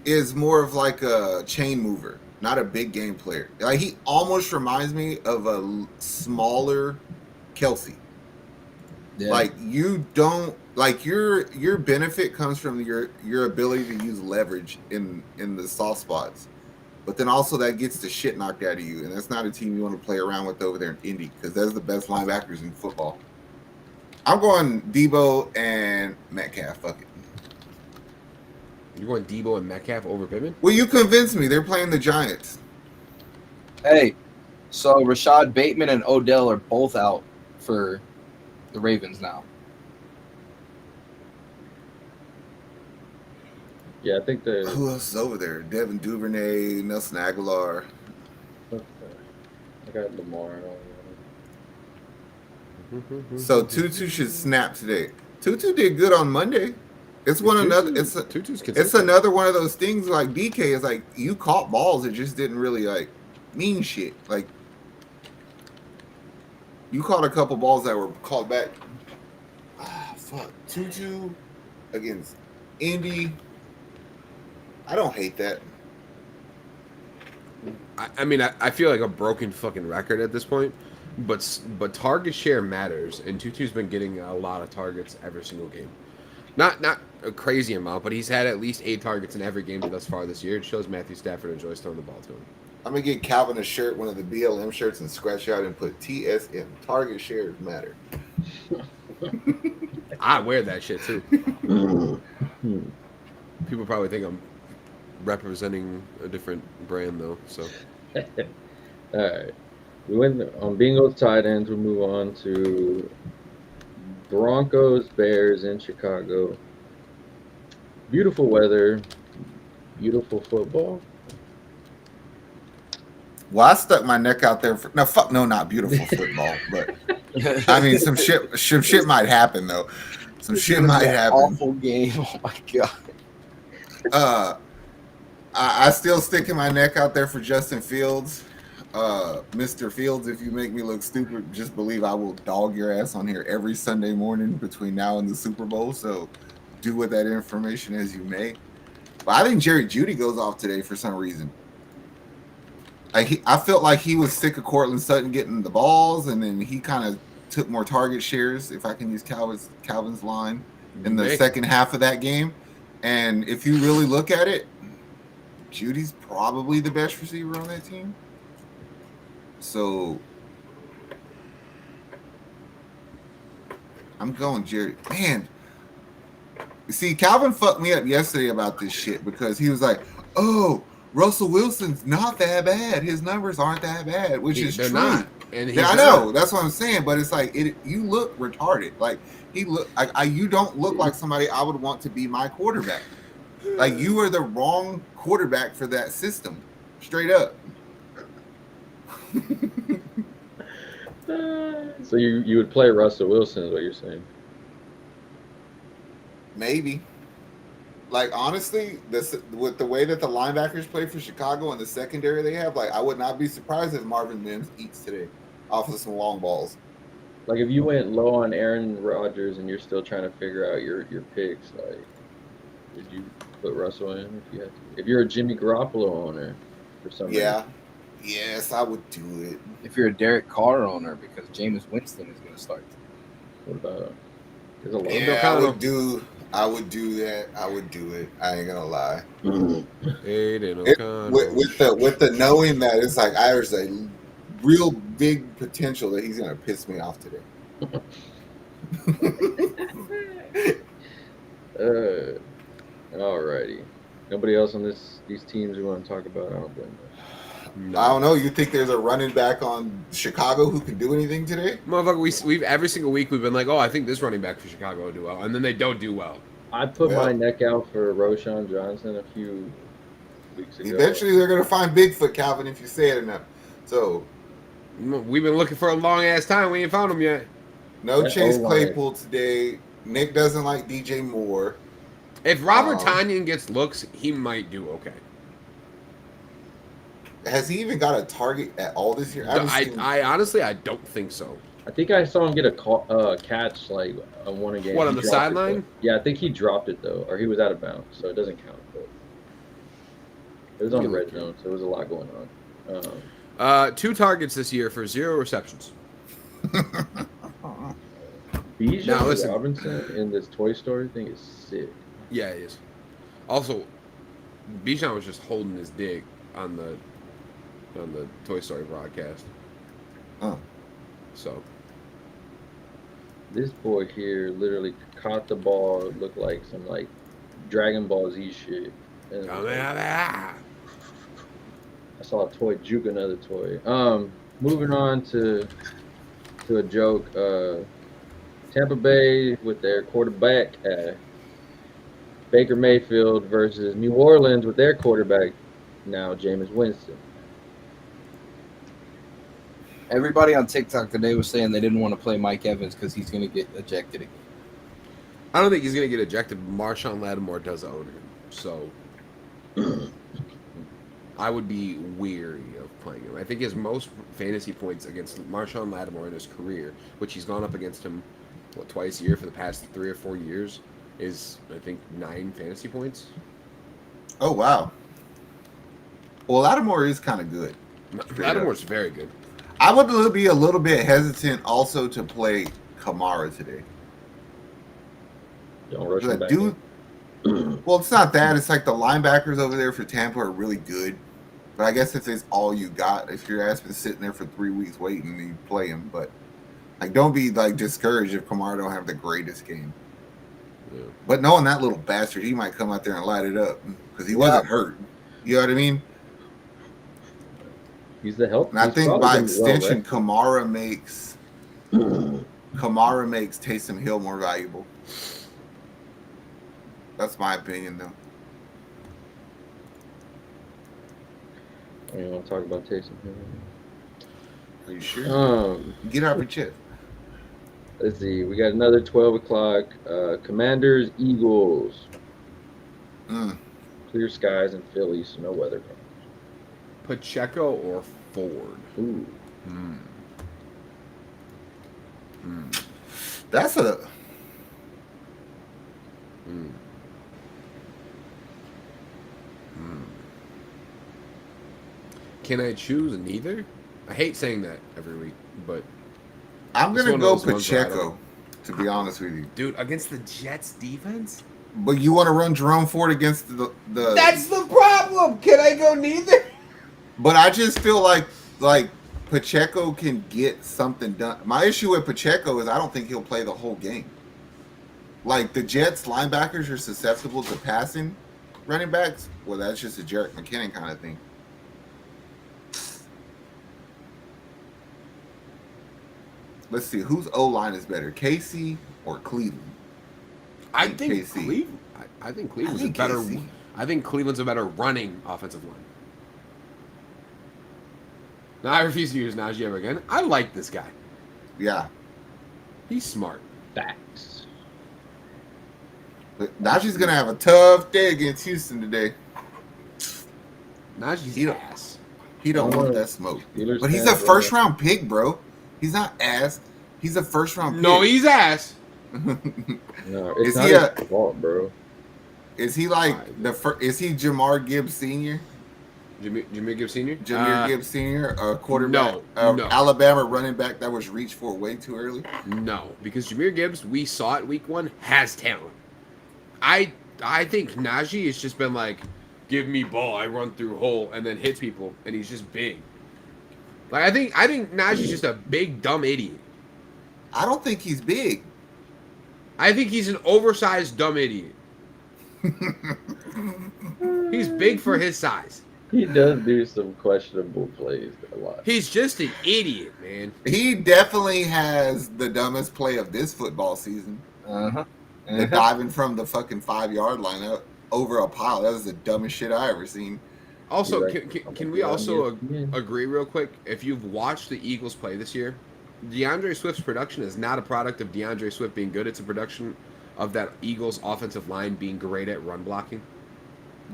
is more of like a chain mover, not a big game player. Like, he almost reminds me of a smaller Kelsey. yeah, Like, you don't like your benefit comes from your ability to use leverage in the soft spots. But then also that gets the shit knocked out of you, and that's not a team you want to play around with over there in Indy, because those are the best linebackers in football. I'm going Debo and Metcalf. Fuck it. You're going Debo and Metcalf over Pittman? Well, you convinced me. They're playing the Giants. hey, so Rashad Bateman and Odell are both out for the Ravens now. Yeah, I think the Who else is over there? Devin Duvernay, Nelson Aguilar. I got Lamar and all So Tutu should snap today. Tutu did good on Monday. It's one another. It's Tutu's it's consistent. another one of those things. Like, DK is like, you caught balls, it just didn't really like mean shit. Like, you caught a couple balls that were called back. Fuck. Tutu against Indy. I don't hate that. I mean, I feel like a broken fucking record at this point, but target share matters, and Tutu's been getting a lot of targets every single game. Not a crazy amount, but he's had at least 8 targets in every game thus far this year. It shows Matthew Stafford enjoys throwing the ball to him. I'm gonna get Calvin a shirt, one of the BLM shirts, and scratch out and put TSM. Target shares matter. I wear that shit too. that. People probably think I'm representing a different brand though. So All right. We went on Bengals tight ends. We'll move on to Broncos, Bears in Chicago. Beautiful weather, beautiful football. Well, I stuck my neck out there for no, not beautiful football, but I mean, some shit might happen though. Some This shit is might an happen. Awful game. Oh my god. I still sticking my neck out there for Justin Fields. Mr. Fields, if you make me look stupid, just believe I will dog your ass on here every Sunday morning between now and the Super Bowl. So do with that information as you may. But I think Jerry Jeudy goes off today for some reason. I felt like he was sick of Cortland Sutton getting the balls, and then he kind of took more target shares, if I can use Calvin's line, in the second half of that game. And if you really look at it, Judy's probably the best receiver on that team. So I'm going Jerry. Man, see, Calvin fucked me up yesterday about this shit because he was like, "Oh, Russell Wilson's not that bad. His numbers aren't that bad," which is true. Not. And I know that's what I'm saying, but it's like you look retarded. Like you don't look like somebody I would want to be my quarterback. Like you are the wrong quarterback for that system, straight up. So you would play Russell Wilson is what you're saying? Maybe. Like honestly, with the way that the linebackers play for Chicago and the secondary they have, like I would not be surprised if Marvin Mims eats today off of some long balls. Like if you went low on Aaron Rodgers and you're still trying to figure out your picks, like would you put Russell in if you had to? If you're a Jimmy Garoppolo owner for some reason. Yes, I would do it. If you're a Derek Carr owner, because Jameis Winston is going to start. What about? There's a lot. Yeah, I would do that. I would do it. I ain't gonna lie. With the knowing that it's like there's a real big potential that he's gonna piss me off today. Alrighty. Nobody else on these teams we want to talk about? I don't blame them. No. I don't know. You think there's a running back on Chicago who can do anything today? Motherfucker, we've every single week we've been like, oh, I think this running back for Chicago will do well, and then they don't do well. I put my neck out for Roschon Johnson a few weeks ago. Eventually, they're gonna find Bigfoot, Calvin, if you say it enough. So we've been looking for a long ass time. We ain't found him yet. No Chase Claypool today. Nick doesn't like DJ Moore. If Robert Tonyan gets looks, he might do okay. Has he even got a target at all this year? I honestly, I don't think so. I think I saw him get a catch like one game. What, on the sideline? Yeah, I think he dropped it though, or he was out of bounds, so it doesn't count. But it was on the red zone, so there was a lot going on. 2 targets this year for 0 receptions. Bijan Robinson in this Toy Story thing is sick. Yeah, he is. Also, Bijan was just holding his dick on the Toy Story broadcast. Oh. So. This boy here literally caught the ball. It looked like some like Dragon Ball Z shit. And I saw a toy juke another toy. Moving on to a joke. Tampa Bay with their quarterback Baker Mayfield versus New Orleans with their quarterback now Jameis Winston. Everybody on TikTok today was saying they didn't want to play Mike Evans because he's going to get ejected again. I don't think he's going to get ejected. Marshawn Lattimore does own him, so I would be weary of playing him. I think his most fantasy points against Marshawn Lattimore in his career, which he's gone up against him twice a year for the past 3 or 4 years, is I think 9 fantasy points. Oh wow! Well, Lattimore is kind of good. Lattimore's very good. I would be a little bit hesitant also to play Kamara today. Don't rush him back in. Well, it's not that. It's like the linebackers over there for Tampa are really good. But I guess if it's all you got, if your ass been sitting there for 3 weeks waiting, you play him. But like, don't be like discouraged if Kamara don't have the greatest game. Yeah. But knowing that little bastard, he might come out there and light it up because he wasn't hurt. You know what I mean? He's the help. And I think by extension, Kamara makes Taysom Hill more valuable. That's my opinion, though. You want to talk about Taysom Hill? Are you sure? Get out of your chest. Let's see. We got another 12 o'clock. Commanders, Eagles. Mm. Clear skies in Philly, so no weather problems. Pacheco or Ford? Ooh. Hmm. Hmm. That's a. Hmm. Hmm. Can I choose neither? I hate saying that every week, but I'm It's gonna one of go those ones where I Pacheco. To be honest with you, dude, against the Jets defense, but you want to run Jerome Ford against the. that's the problem. Can I go neither? But I just feel like Pacheco can get something done. My issue with Pacheco is I don't think he'll play the whole game. Like the Jets linebackers are susceptible to passing running backs. Well, that's just a Jarek McKinnon kind of thing. Let's see whose O line is better, Casey or Cleveland. I And think KC. Cleveland. I think Cleveland's think a better. KC. I think Cleveland's a better running offensive line. Now I refuse to use Najee ever again. I like this guy. Yeah, He's smart. Facts. but Najee's gonna have a tough day against Houston today. Najee's He don't- ass. He don't I want wanna- that smoke. Steelers But he's fans a wanna- first round pick, bro. He's not ass. He's a first round pick. No, he's ass. No, it's Is not he his fault, bro. Is he like the first? Is he Jamar Gibbs Sr.? Jameer Gibbs Sr. Jameer Gibbs Sr., a quarterback, No. Alabama running back that was reached for way too early. No, because Jameer Gibbs, we saw it week 1, has talent. I think Najee has just been like, give me ball, I run through hole, and then hits people, and he's just big. Like I think Najee's just a big dumb idiot. I don't think he's big. I think he's an oversized dumb idiot. He's big for his size. He does do some questionable plays a lot. He's just an idiot, man. He definitely has the dumbest play of this football season. Uh-huh. The diving from the fucking 5-yard line out over a pile. That was the dumbest shit I ever seen. Also, You're right. can we also Yeah. agree real quick? If you've watched the Eagles play this year, DeAndre Swift's production is not a product of DeAndre Swift being good. It's a production of that Eagles offensive line being great at run blocking.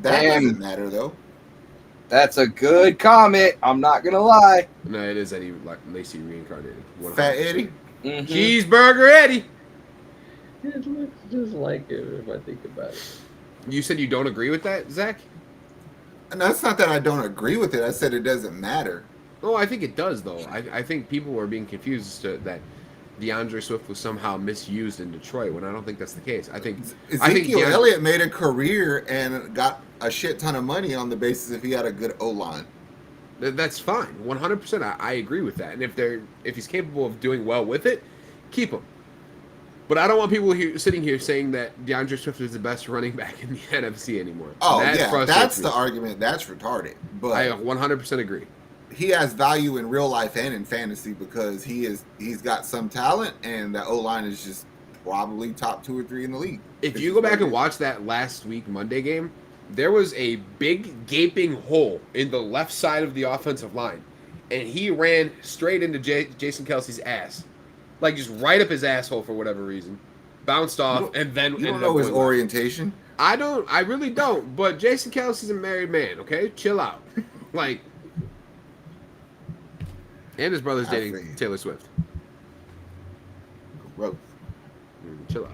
That Damn. doesn't matter though. That's a good comment. I'm not gonna lie. No, it is Eddie Lacy reincarnated. 100%. Fat Eddie. Mhm. Cheeseburger Eddie. It looks just like it if I think about it. You said you don't agree with that, Zach? And that's not that I don't agree with it. I said it doesn't matter. Oh, I think it does, though. I think people were being confused as to that DeAndre Swift was somehow misused in Detroit, when I don't think that's the case. I think Ezekiel DeAndre- Elliott made a career and got a shit ton of money on the basis if he had a good O line. That's fine. 100%. I agree with that. And if he's capable of doing well with it, keep him. But I don't want people sitting here saying that DeAndre Swift is the best running back in the NFC anymore. Oh That yeah, frustrates that's me. the argument. That's retarded. But I 100% agree. he has value in real life and in fantasy because he's got some talent and the O line is just probably top 2 or 3 in the league. If you go back and watch that last week Monday game, there was a big gaping hole in the left side of the offensive line, and he ran straight into Jason Kelsey's ass, like just right up his asshole for whatever reason, bounced off, and then You don't ended know up his going left. orientation. I really don't. But Jason Kelsey's a married man. Okay, chill out. Like, and his brother's I dating feel you. Taylor Swift. Gross. Chill out.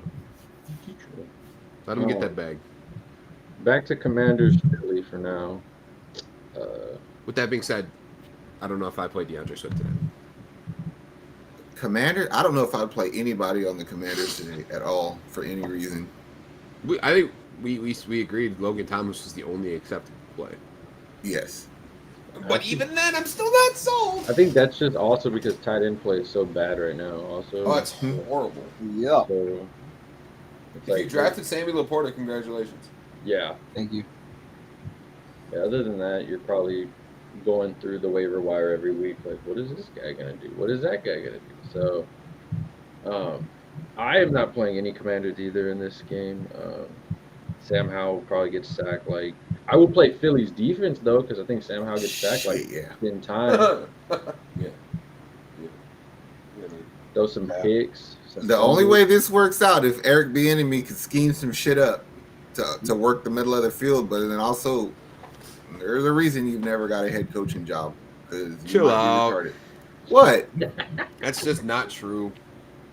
Let him get Oh. that bag. Back to Commanders Philly for now. With that being said, I don't know if I play DeAndre Swift today. Commander, I don't know if I'd play anybody on the Commanders today at all for any reason. I think we agreed Logan Thomas was the only acceptable play. Yes. But even then, I'm still not sold. I think that's just also because tight end play is so bad right now. Also, Oh, it's horrible. Yeah. so it's If you drafted Sammy Laporta, congratulations. yeah. Thank you. Yeah. Other than that, you're probably going through the waiver wire every week. Like, what is this guy gonna do? What is that guy gonna do? So, I am not playing any Commanders either in this game. Sam Howell will probably get sacked. Like, I will play Philly's defense though, because I think Sam Howell gets sacked like Shit, yeah. 10 times. Yeah. Throw some Yeah. picks. The only way this works out if Eric Bieniemy could scheme some shit up to work the middle of the field, but then also there's a reason you've never got a head coaching job because you Chill might out. be retarded. What? That's just not true.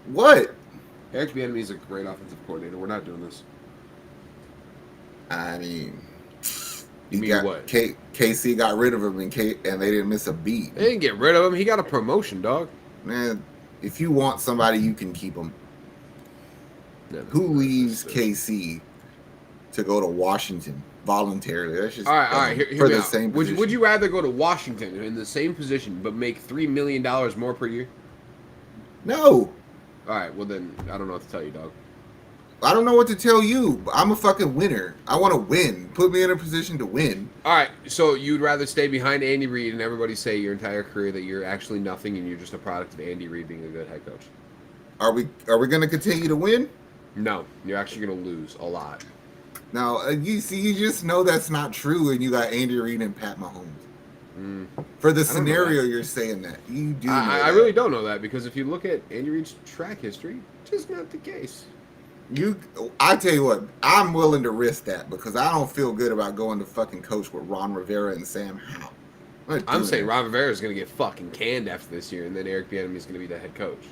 What? Eric Bieniemy is a great offensive coordinator. We're not doing this. I mean, You mean what? KC got rid of him and they didn't miss a beat. They didn't get rid of him. He got a promotion, dog. Man, if you want somebody, you can keep him. No, Who leaves KC to go to Washington voluntarily? That's just all right. Hear for me the out. same position. Would you rather go to Washington in the same position but make $3 million more per year? No. All right. Well, then I don't know what to tell you, dog. I don't know what to tell you. I'm a fucking winner. I want to win. Put me in a position to win. All right. So you'd rather stay behind Andy Reid and everybody say your entire career that you're actually nothing and you're just a product of Andy Reid being a good head coach? Are we going to continue to win? No, you're actually going to lose a lot. Now, you just know that's not true, and you got Andy Reid and Pat Mahomes. For the scenario, you're saying that. You do. I really don't know that because if you look at Andy Reid's track history, just not the case. I tell you what, I'm willing to risk that because I don't feel good about going to fucking coach with Ron Rivera and Sam Howell. I'm saying Ron Rivera is going to get fucking canned after this year, and then Eric Bieniemy is going to be the head coach.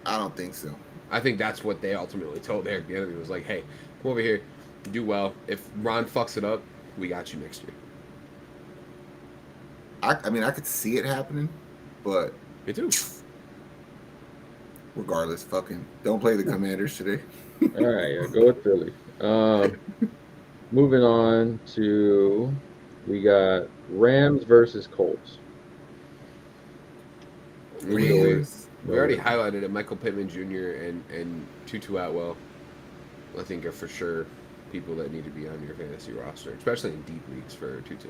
I don't think so. I think that's what they ultimately told Eric Bieniemy was like, hey, come over here, do well. If Ron fucks it up, we got you next year. I mean, I could see it happening, but Me too. regardless, fucking don't play the Commanders today. All right, yeah, go with Philly. Moving on to, we got Rams versus Colts. We already highlighted it. Michael Pittman Jr. and Tutu Atwell, I think, are for sure people that need to be on your fantasy roster, especially in deep leagues for Tutu.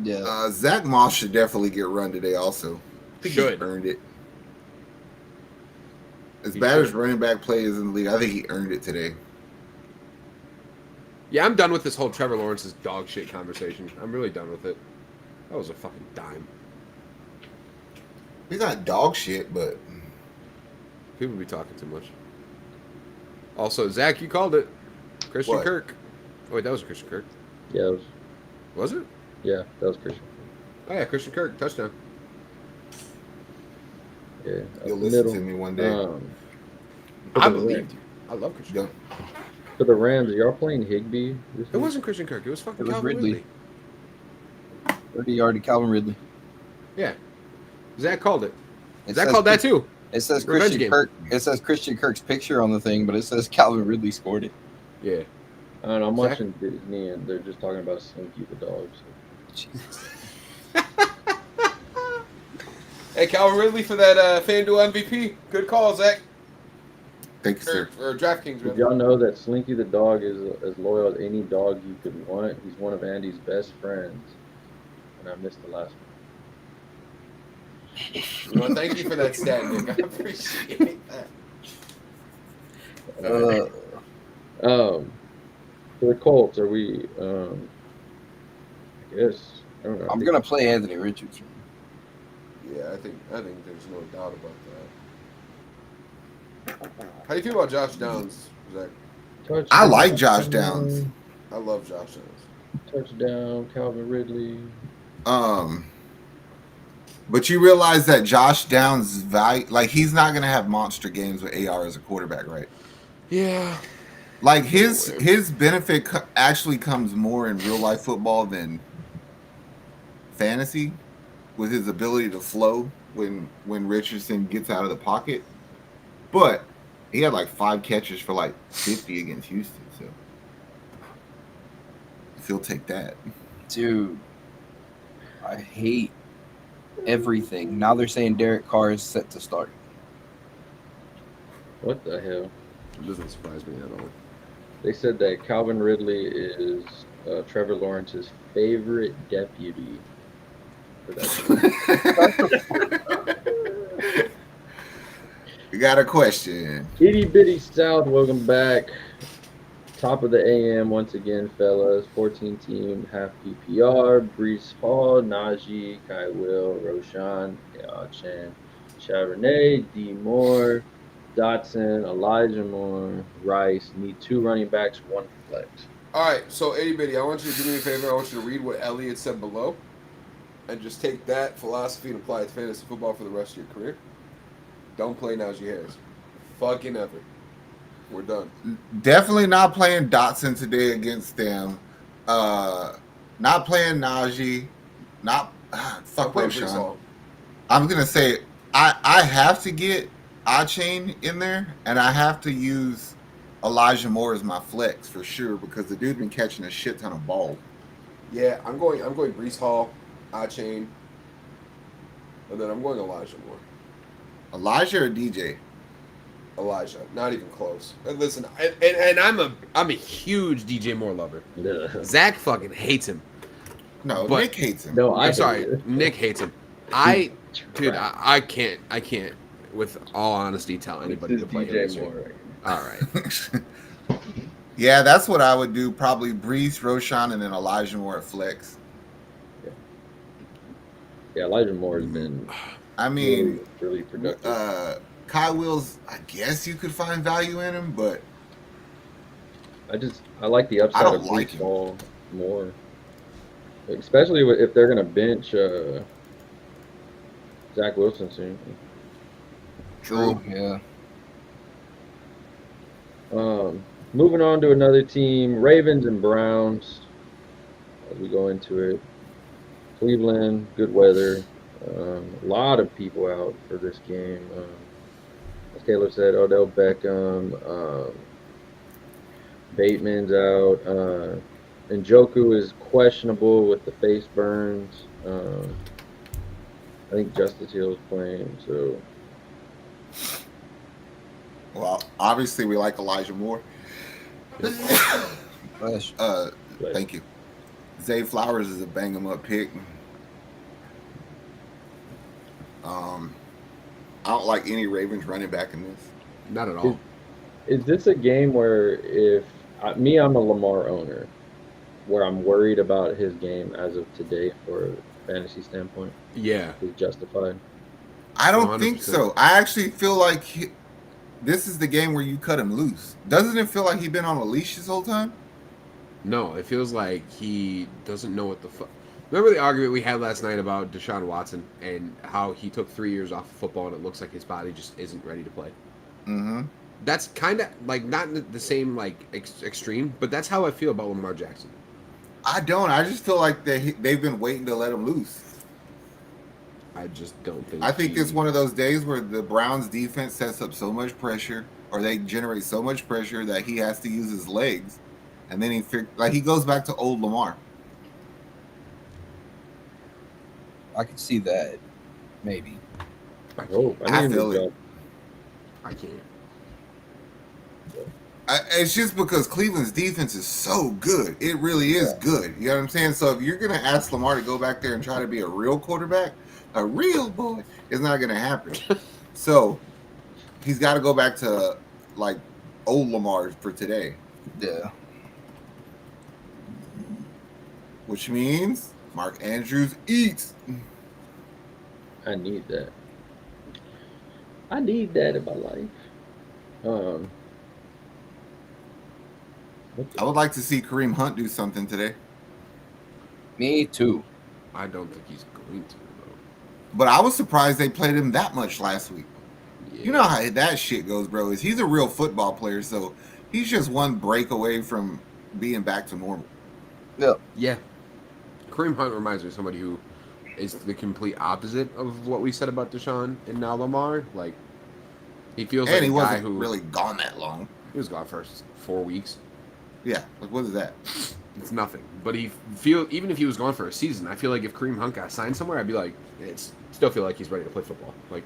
Yeah. Zach Moss should definitely get run today also. I think Should. he earned it. As bad as running back play is in the league, I think he earned it today. Yeah, I'm done with this whole Trevor Lawrence's dog shit conversation. I'm really done with it. That was a fucking dime. He's not dog shit, but People be talking too much. Also, Zach, you called it. Christian What? Kirk. Oh, wait, that was Christian Kirk. Yeah, Was it? that was Christian. Oh, yeah, Christian Kirk. Touchdown. Yeah, you'll listen to me one day. For I the believed you. I love Christian Yeah. Kirk. For the Rams, y'all playing Higbee this It week? wasn't Christian Kirk. It was fucking It was Calvin Ridley. Ridley. 30-yard Calvin Ridley. Yeah. Zach called it. It Zach says called that too. It says Revenge Christian game. Kirk. It says Christian Kirk's picture on the thing, but it says Calvin Ridley scored it. Yeah. I don't know, I'm Zach- watching Disney, and they're just talking about Slinky the dog. So. Hey, Calvin Ridley for that FanDuel MVP. Good call, Zach. Thank you, sir. Or DraftKings. Did y'all know that Slinky the dog is as loyal as any dog you could want? He's one of Andy's best friends. And I missed the last one. Well, thank you for that stat, Nick. I appreciate that. For the Colts, are we? I guess I don't know. I'm gonna play Anthony Richardson. Yeah, I think there's no doubt about that. How do you feel about Josh Downs, Zach? I like Josh Downs. I love Josh Downs. Touchdown, Calvin Ridley. But you realize that Josh Downs' value, like he's not gonna have monster games with AR as a quarterback, right? Yeah. Like his benefit actually comes more in real life football than fantasy, with his ability to flow when Richardson gets out of the pocket. But he had like 5 catches for like 50 against Houston, so if he'll take that. Dude, I hate everything. Now they're saying Derek Carr is set to start. What the hell? It doesn't surprise me at all. They said that Calvin Ridley is Trevor Lawrence's favorite deputy. For that We got a question. Itty bitty South, welcome back. Top of the AM once again, fellas. 14 team, half PPR. Brees Hall, Najee, Kai Will, Roshan, Chen, Charbonnet, D Moore, Dotson, Elijah Moore, Rice. Need 2 running backs, 1 flex. All right, so itty bitty, I want you to do me a favor. I want you to read what Elliot said below, and just take that philosophy and apply it to fantasy football for the rest of your career. Don't play Najee Harris. Fucking ever. We're done. Definitely not playing Dotson today against them. Not playing Najee. Not fuck Don't play Brees Roshan. Hall. I'm gonna say I have to get Chain in there, and I have to use Elijah Moore as my flex for sure because the dude's been catching a shit ton of balls. Yeah, I'm going Brees Hall, Chain, and then I'm going Elijah Moore. Elijah or DJ? Elijah, not even close. And listen, and I'm a huge DJ Moore lover. Ugh. Zach fucking hates him. No, But- Nick hates him. No, I'm sorry, Nick hates him. Dude, I can't, with all honesty, tell anybody to play him this DJ week. Moore. All right. Yeah, that's what I would do. Probably Brees, Roshan, and then Elijah Moore at flex. Yeah, Elijah Moore has been I mean, really productive. Kyle Wills, I guess you could find value in him, but I like the upside don't of like Brees him. Hall more, especially if they're gonna bench Zach Wilson soon. true. Yeah. Moving on to another team, Ravens and Browns. As we go into it, Cleveland, good weather. A lot of people out for this game. As Taylor said, Odell Beckham, Bateman's out. Njoku is questionable with the face burns. I think Justice Hill is playing, so Well, obviously we like Elijah Moore. Flash. but Thank you. Zay Flowers is a bang 'em up pick. I don't like any Ravens running back in this. Not at all. is this a game where if I'm a Lamar owner, where I'm worried about his game as of today for a fantasy standpoint? Yeah. Is justified? I don't think 100%. so. I actually feel like this is the game where you cut him loose. Doesn't it feel like he's been on a leash this whole time? No, it feels like he doesn't know what the fuck. Remember the argument we had last night about Deshaun Watson and how he took 3 years off of football and it looks like his body just isn't ready to play? Mm-hmm. That's kind of like not the same like extreme, but that's how I feel about Lamar Jackson. I don't. I just feel like they've been waiting to let him loose. I just don't think. I think it's one of those days where the Browns defense sets up so much pressure, or they generate so much pressure that he has to use his legs, and then he goes back to old Lamar. I could see that. Maybe. Oh, I need him feel to it. jump. I can't. It's just because Cleveland's defense is so good. It really is good. You know what I'm saying? So if you're going to ask Lamar to go back there and try to be a real quarterback, a real boy, it's not going to happen. So he's got to go back to like old Lamar for today, Yeah. which means Mark Andrews eats. I need that. I need that in my life. I would like to see Kareem Hunt do something today, Me too. I don't think he's going to though. but I was surprised they played him that much last week. Yeah. You know how that shit goes, bro. Is he's a real football player, so he's just one break away from being back to normal. Yeah. Kareem Hunt reminds me of somebody who is the complete opposite of what we said about Deshaun and now Lamar. Like, he feels And like he a guy wasn't who really gone that long. he was gone for 4 weeks. Yeah, like what is that? It's nothing. But even if he was gone for a season, I feel like if Kareem Hunt got signed somewhere, I'd be like, still feel like he's ready to play football. Like,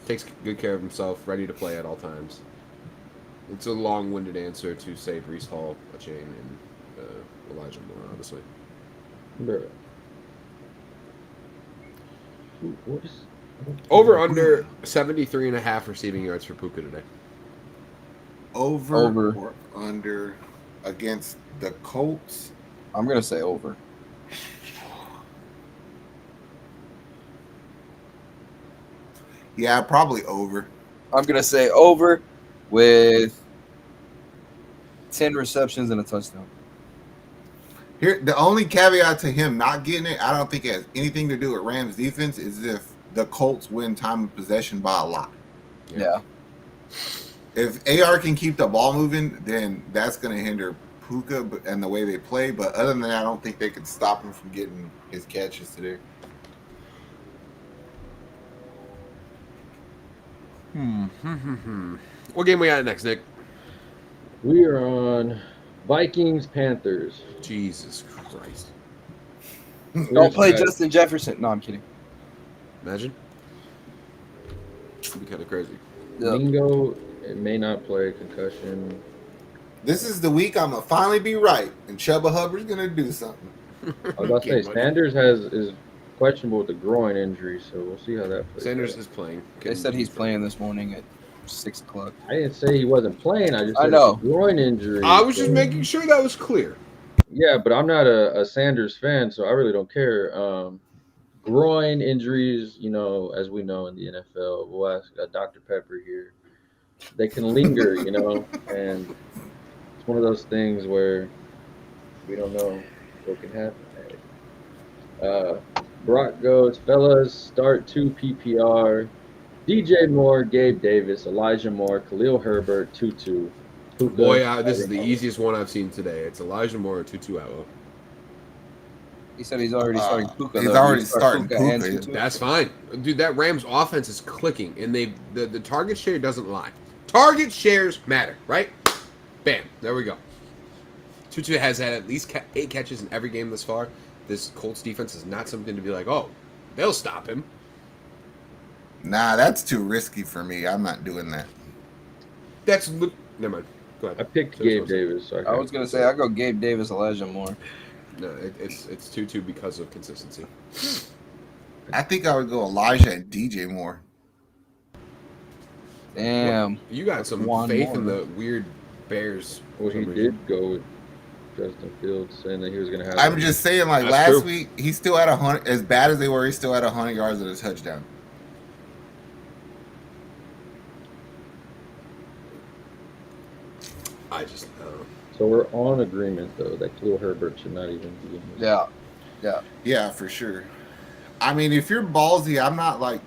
takes good care of himself, ready to play at all times. It's a long-winded answer to say Brees Hall, Chain, and Elijah Moore, honestly. Bro. What is Over under 73.5 receiving yards for Puka today. Over or under against the Colts? I'm gonna say over. Yeah, probably over. I'm gonna say over with 10 receptions and a touchdown. Here, the only caveat to him not getting it, I don't think it has anything to do with Rams defense, is if the Colts win time of possession by a lot. Yeah. If AR can keep the ball moving, then that's going to hinder Puka and the way they play. But other than that, I don't think they can stop him from getting his catches today. What game we got next, Nick? We are on Vikings Panthers. Jesus Christ. Don't play Justin Jefferson. No, I'm kidding. Imagine. It'd be kind of crazy. Yeah. Mingo, it may not play, concussion. This is the week I'm going to finally be right, and Chuba Hubbard's going to do something. I was about to say, Sanders is questionable with the groin injury, so we'll see how that plays. Sanders is playing. They said he's playing this morning at 6 o'clock. I didn't say he wasn't playing. I just said know. it's a groin injury. I was just making sure that was clear. Yeah, but I'm not a Sanders fan, so I really don't care. Groin injuries, as we know in the NFL, we'll ask Dr. Pepper here. They can linger, and it's one of those things where we don't know what can happen. Brock goes, fellas, start 2 PPR. DJ Moore, Gabe Davis, Elijah Moore, Khalil Herbert, 2-2. Boy, this is the easiest one I've seen today. It's Elijah Moore, 2-2 out. He said he's already starting Puka. He's already starting Puka. That's fine. Dude, that Rams offense is clicking, and the target share doesn't lie. Target shares matter, right? Bam. There we go. Tutu has had at least 8 catches in every game thus far. This Colts defense is not something to be like, oh, they'll stop him. Nah, that's too risky for me. I'm not doing that. Never mind. Go ahead. I picked Gabe Davis. So I was going to say, I go Gabe Davis, Elijah Moore. No, it's 2-2 because of consistency. I think I would go Elijah and DJ Moore. Damn. You got some faith in the weird Bears. Well, he did go with Justin Fields, saying that he was going to have. I'm just saying, like That's last true. week, he still had 100. As bad as they were, he still had 100 yards and a touchdown. I just So we're on agreement though that Khalil Herbert should not even be in this. Yeah, for sure. I mean, if you're ballsy, I'm not like.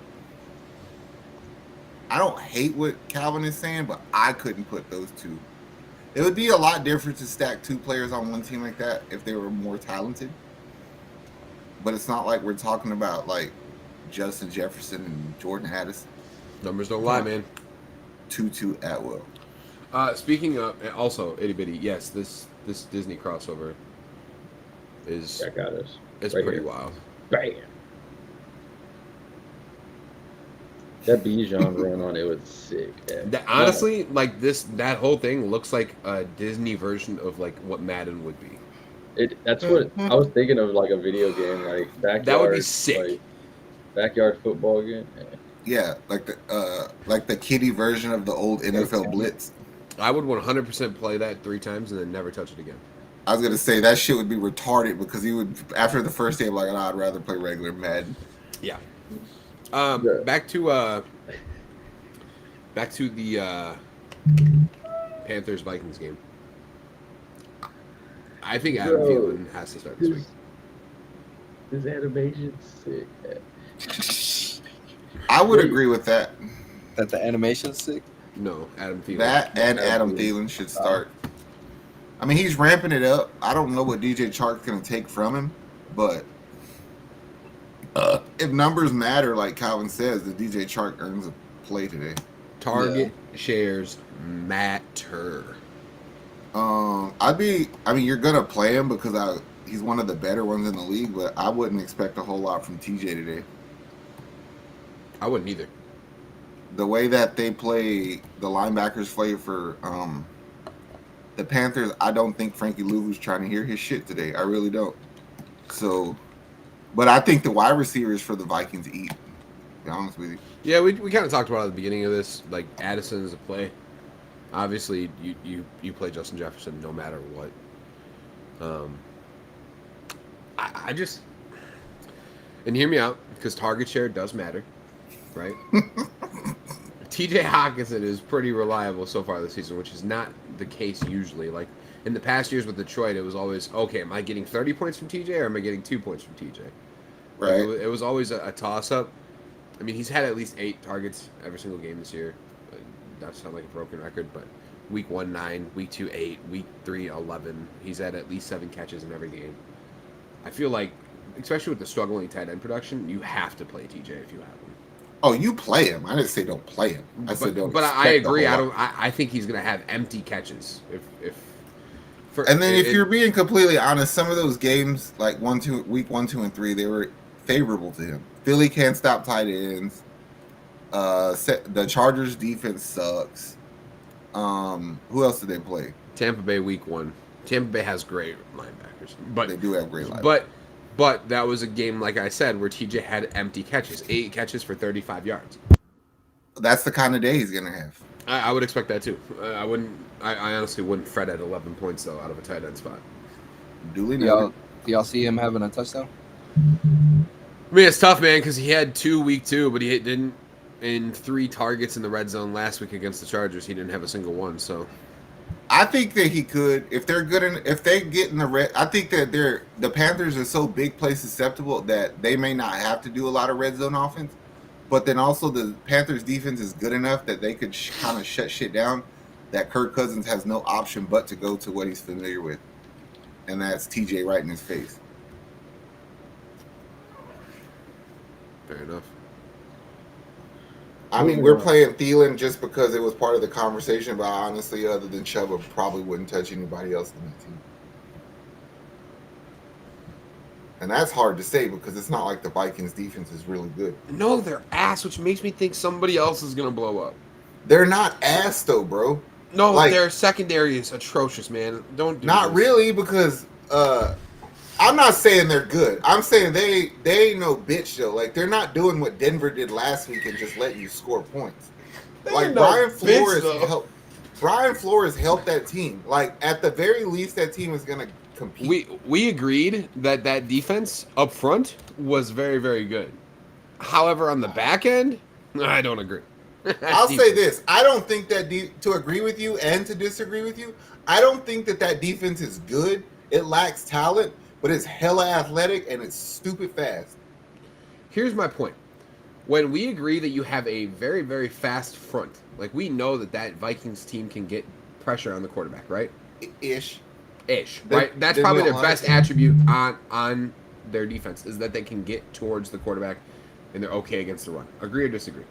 I don't hate what Calvin is saying, but I couldn't put those two. It would be a lot different to stack 2 players on one team like that if they were more talented. But it's not like we're talking about like Justin Jefferson and Jordan Addison. numbers don't lie, man. 2-2 at will. Speaking of, also itty bitty, yes, this Disney crossover is That got us. it's right pretty here. wild. Bam. That Bijan run on it was sick. Yeah. Honestly, like that whole thing looks like a Disney version of like what Madden would be. That's what I was thinking of, like a video game, like backyard. That would be sick. Like, backyard football game. Yeah, like the kiddie version of the old NFL Blitz. I would 100% play that 3 times and then never touch it again. I was gonna say that shit would be retarded because he would after the first day like, I'd rather play regular Madden. Yeah. Yeah. Back to the Panthers Vikings game. I think Adam Thielen has to start this week. His animation's sick. I would agree with that. That the animation's sick? No, Adam Thielen. That and Adam Thielen should start. I mean, he's ramping it up. I don't know what DJ Chark's going to take from him, but if numbers matter, like Calvin says, the DJ Chark earns a play today. Target shares matter. You're going to play him because he's one of the better ones in the league, but I wouldn't expect a whole lot from TJ today. I wouldn't either. The way that they play, the linebackers play for the Panthers, I don't think Frankie Louvu's trying to hear his shit today. I really don't. So, but I think the wide receivers for the Vikings eat. To be honest with you. Yeah, we kind of talked about it at the beginning of this. Like Addison is a play. Obviously, you play Justin Jefferson no matter what. I just, and hear me out because target share does matter, right? TJ Hawkinson is pretty reliable so far this season, which is not the case usually. Like in the past years with Detroit, it was always, okay, am I getting 30 points from TJ or am I getting 2 points from TJ? Right. Like, it was always a toss-up. I mean, he's had at least 8 targets every single game this year. Not to sound like a broken record, but week 1, 9, week 2, 8, week 3, 11. He's had at least 7 catches in every game. I feel like, especially with the struggling tight end production, you have to play TJ if you have him. Oh, you play him. I didn't say don't play him. I said don't. But expect I agree. a I whole don't. lot. I think he's gonna have empty catches. And then if you're being completely honest, some of those games, like week 1, 2, and 3, they were favorable to him. Philly can't stop tight ends. The Chargers defense sucks. Who else did they play? Tampa Bay week 1. Tampa Bay has great linebackers, but They do have great linebackers. But that was a game, like I said, where TJ had empty catches, 8 catches for 35 yards. That's the kind of day he's gonna have. I would expect that too. I wouldn't. I honestly wouldn't fret at 11 points though out of a tight end spot. Duly noted. Do y'all see him having a touchdown? I mean, it's tough, man, because he had 2 week 2, but he didn't. In 3 targets in the red zone last week against the Chargers, he didn't have a single one. So I think that he could, if they're good, if they get in the red. I think that the Panthers are so big play susceptible that they may not have to do a lot of red zone offense. But then also the Panthers defense is good enough that they could kind of shut shit down. That Kirk Cousins has no option but to go to what he's familiar with, and that's TJ right in his face. fair enough. I mean, we're playing Thielen just because it was part of the conversation, but honestly, other than Chubb, I probably wouldn't touch anybody else in the team. And that's hard to say because it's not like the Vikings defense is really good. No, they're ass, which makes me think somebody else is gonna blow up. They're not ass though, bro. No, Like- their secondary is atrocious, man. Don't do Not this. really, because I'm not saying they're good. I'm saying they ain't no bitch though. Like they're not doing what Denver did last week and just letting you score points. They Like ain't no Brian bitch, Flores though. helped. Brian Flores helped that team. Like at the very least, that team is gonna compete. We agreed that defense up front was very, very good. However, on the back end, I don't agree. I'll say this: I don't think that to agree with you and to disagree with you, I don't think that defense is good. It lacks talent, but it's hella athletic and it's stupid fast. Here's my point. When we agree that you have a very, very fast front, like we know that Vikings team can get pressure on the quarterback, right? Ish. Right? That's they probably don't their like best it. attribute on their defense is that they can get towards the quarterback and they're okay against the run. Agree or disagree?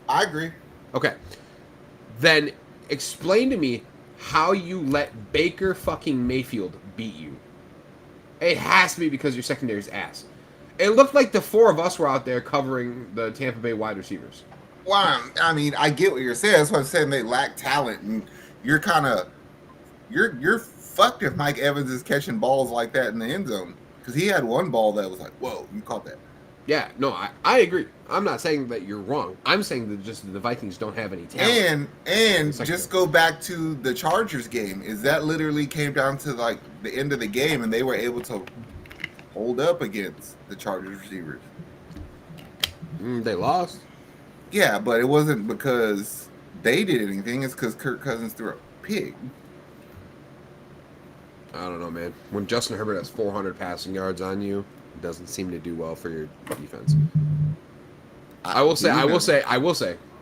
I agree. Okay. Then explain to me how you let Baker fucking Mayfield beat you. It has to be because your secondary's ass. It looked like the 4 of us were out there covering the Tampa Bay wide receivers. Well, I mean, I get what you're saying. That's what I'm saying. They lack talent, and you're kind of you're fucked if Mike Evans is catching balls like that in the end zone because he had one ball that was like, "Whoa, you caught that." Yeah, no, I agree. I'm not saying that you're wrong. I'm saying that just the Vikings don't have any talent. And just go back to the Chargers game. Is that literally came down to like the end of the game, and they were able to hold up against the Chargers receivers. They lost. Yeah, but it wasn't because they did anything. It's because Kirk Cousins threw a pig. I don't know, man. When Justin Herbert has 400 passing yards on you, it doesn't seem to do well for your defense. I will say,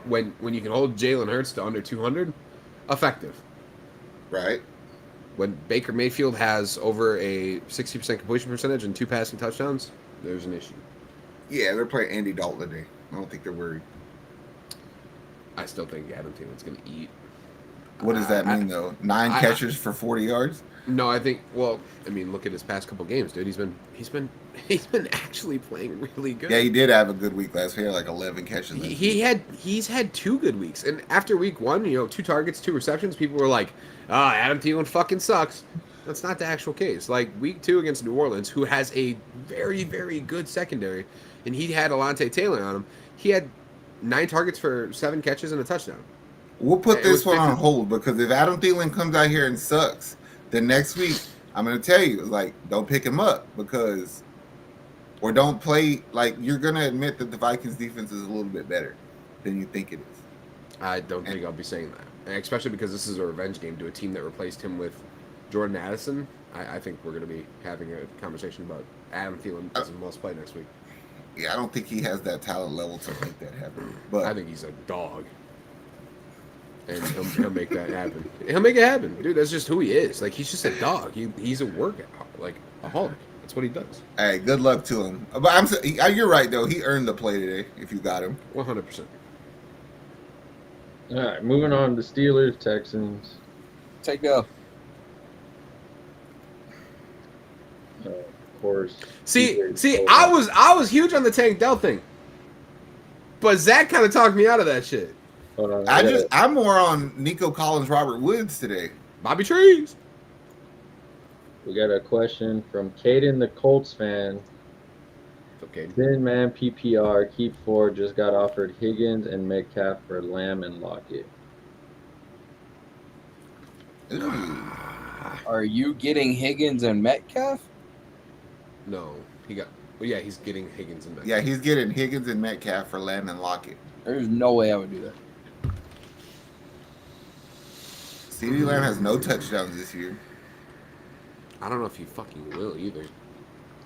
when you can hold Jalen Hurts to under 200, effective. Right. When Baker Mayfield has over a 60% completion percentage and 2 passing touchdowns, there's an issue. Yeah, they're playing Andy Dalton today. I don't think they're worried. I still think Adam Thielen's going to eat. What does that mean, though? 9 catches for 40 yards? No, I think. Well, I mean, look at his past couple games, dude. He's been actually playing really good. Yeah, he did have a good week last week. He had like 11 catches. He's had 2 good weeks, and after week 1, 2 targets, 2 receptions, people were like, Adam Thielen fucking sucks. That's not the actual case. Like week 2 against New Orleans, who has a very, very good secondary, and he had Alontae Taylor on him. He had 9 targets for 7 catches and a touchdown. We'll put this one 50. on hold because if Adam Thielen comes out here and sucks, then next week I'm going to tell you, like, don't pick him up because, or don't play, like, you're going to admit that the Vikings defense is a little bit better than you think it is. I don't think I'll be saying that, and especially because this is a revenge game to a team that replaced him with Jordan Addison. I think we're going to be having a conversation about Adam Thielen as a must play next week. Yeah, I don't think he has that talent level to make that happen. But I think he's a dog, and he'll make that happen. He'll make it happen, dude. That's just who he is. Like he's just a dog. He's a workout, like a hog. That's what he does. hey, good luck to him. But you're right though. He earned the play today. If you got him, 100%. All right, moving on to Steelers, Texans. Take go. Of course. See, I was huge on the Tank Dell thing, but Zach kind of talked me out of that shit. Hold on, I'm more on Nico Collins, Robert Woods today. Bobby Trees. we got a question from Caden, the Colts fan. Okay. 10-man PPR, keep 4, just got offered Higgins and Metcalf for Lamb and Lockett. Ooh. Are you getting Higgins and Metcalf? No, he got. Well, yeah, he's getting Higgins and Metcalf. Yeah, he's getting Higgins and Metcalf for Lamb and Lockett. There's no way I would do that. CeeDee Lamb has no touchdowns this year. I don't know if he fucking will either.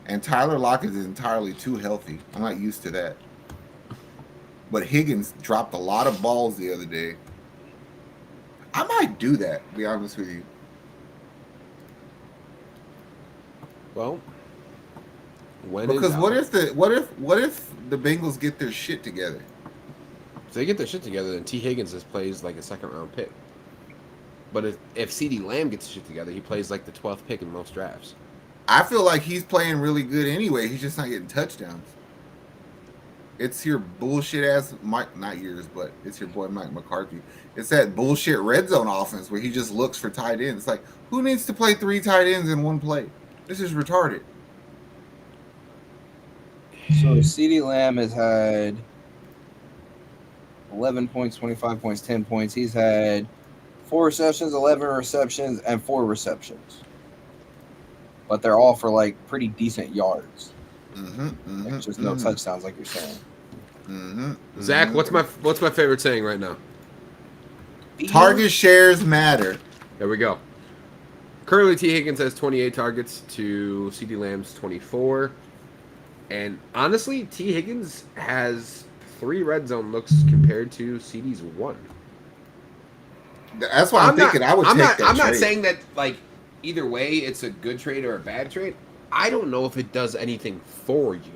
And Tyler Lockett is entirely too healthy. I'm not used to that. But Higgins dropped a lot of balls the other day. I might do that, to be honest with you. Well, because what if the Bengals get their shit together? If they get their shit together, then T. Higgins just plays like a second-round pick. But if CeeDee Lamb gets his shit together, he plays like the 12th pick in most drafts. I feel like he's playing really good anyway. He's just not getting touchdowns. It's your bullshit ass Mike, not yours, but it's your boy Mike McCarthy. It's that bullshit red zone offense where he just looks for tight ends. It's like, who needs to play 3 tight ends in one play? This is retarded. So CeeDee Lamb has had 11 points, 25 points, 10 points. He's had 4 receptions, 11 receptions, and 4 receptions. But they're all for like pretty decent yards. Like just no touchdowns, like you're saying. Zach, what's my favorite saying right now? Target shares matter. There we go. Currently, T. Higgins has 28 targets to CeeDee Lamb's 24. And honestly, T. Higgins has 3 red zone looks compared to CeeDee's 1. That's why I'm thinking I would take that trade. I'm not saying that, like, either way it's a good trade or a bad trade. I don't know if it does anything for you.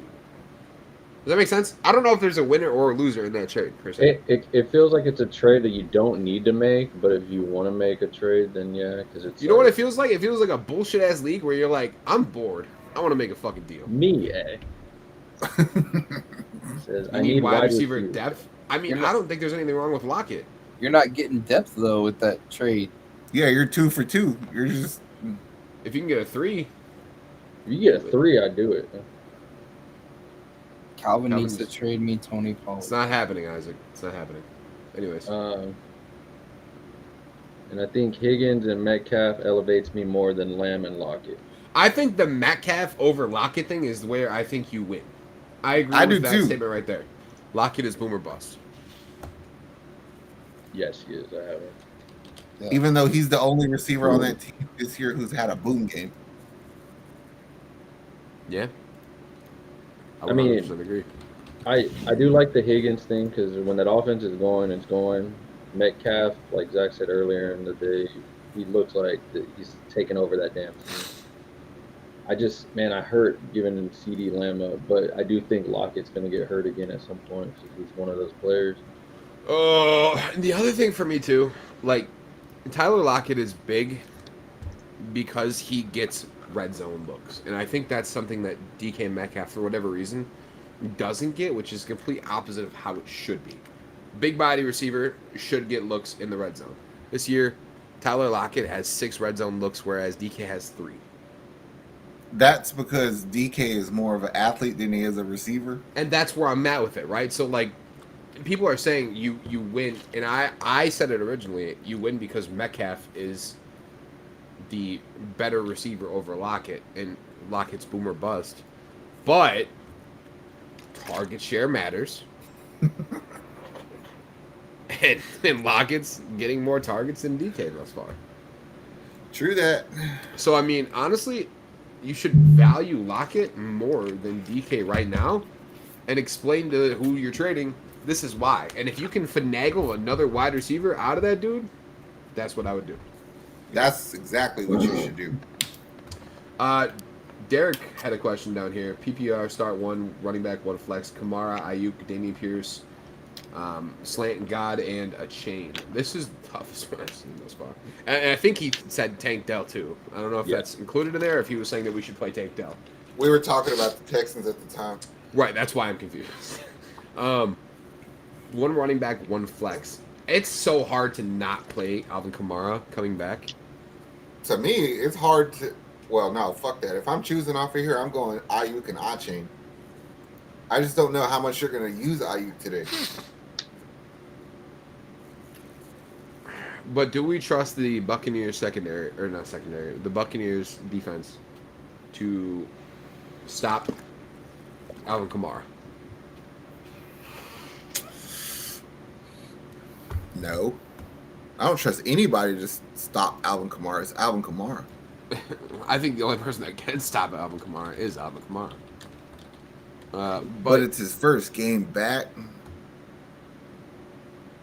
Does that make sense? I don't know if there's a winner or a loser in that trade, per se. It feels like it's a trade that you don't need to make, but if you want to make a trade, then yeah, because it's. You know what it feels like? It feels like a bullshit ass league where you're like, I'm bored. I want to make a fucking deal. Me, eh? Says, I need wide receiver depth. I mean, I don't think there's anything wrong with Lockett. You're not getting depth though with that trade. Yeah, you're 2 for 2. You're just. If you can get a 3. If you get a 3, I'd do it. Calvin needs to trade me Tony Pollard. It's not happening, Isaac. It's not happening. Anyways. And I think Higgins and Metcalf elevates me more than Lamb and Lockett. I think the Metcalf over Lockett thing is where I think you win. I agree with that statement right there. Lockett is boomer bust. Yes, he is. I have it. Yeah. Even though he's the only receiver on that team this year who's had a boom game. Yeah. I mean, agree. I do like the Higgins thing because when that offense is going, it's going. Metcalf, like Zach said earlier in the day, he looks like he's taking over that damn team. I hurt giving CeeDee Lamb up, but I do think Lockett's going to get hurt again at some point. He's one of those players. Oh, the other thing for me too, like Tyler Lockett is big because he gets red zone looks, and I think that's something that DK Metcalf, for whatever reason, doesn't get, which is complete opposite of how it should be. Big body receiver should get looks in the red zone. This year, Tyler Lockett has 6 red zone looks, whereas DK has 3. That's because DK is more of an athlete than he is a receiver. And that's where I'm at with it, right? So, like, people are saying you win, and I said it originally, you win because Metcalf is the better receiver over Lockett, and Lockett's boomer bust. But target share matters. And Lockett's getting more targets than DK thus far. True that. So, I mean, honestly, you should value Lockett more than DK right now and explain to who you're trading, this is why. And if you can finagle another wide receiver out of that dude, that's what I would do. That's exactly what you should do. Derek had a question down here. PPR, start 1, running back, 1 flex, Kamara, Ayuk, Dameon Pierce, Slant and God, and a chain. This is the toughest one I've seen thus far. And I think he said Tank Dell, too. I don't know if that's included in there or if he was saying that we should play Tank Dell. We were talking about the Texans at the time. Right, that's why I'm confused. 1 running back, 1 flex. It's so hard to not play Alvin Kamara coming back. To me, it's hard to... Well, no, fuck that. If I'm choosing off of here, I'm going Ayuk and A-Chain. I just don't know how much you're going to use Ayuk today. But do we trust the Buccaneers secondary, or not secondary, the Buccaneers defense to stop Alvin Kamara? No. I don't trust anybody to just stop Alvin Kamara. It's Alvin Kamara. I think the only person that can stop Alvin Kamara is Alvin Kamara. But it's his first game back.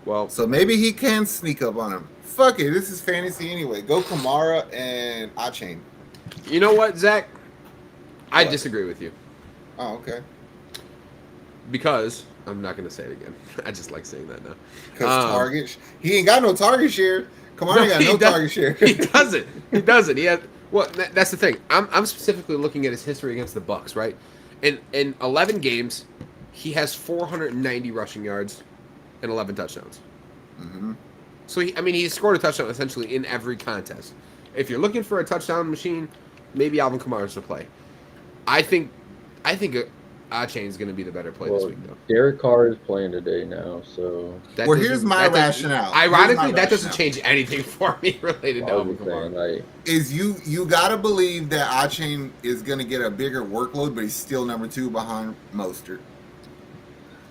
Well, So maybe he can sneak up on him. Fuck it. This is fantasy anyway. Go Kamara and A-Chain. you know what, Zach? I What? disagree with you. Oh, okay. Because, I'm not going to say it again. I just like saying that now. Because target... He ain't got no target share. Kamara ain't got no target share. He doesn't. He doesn't. He has... Well, that's the thing. I'm specifically looking at his history against the Bucs, right? In 11 games, he has 490 rushing yards and 11 touchdowns. Mm-hmm. So, he scored a touchdown essentially in every contest. If you're looking for a touchdown machine, maybe Alvin Kamara's the play. I think A-Chain is going to be the better play this week, though. Derek Carr is playing today now, so... Well, here's my rationale. Ironically, that doesn't change anything for me related to Alvin Kamara. Is you got to believe that A-Chain is going to get a bigger workload, but he's still number 2 behind Mostert.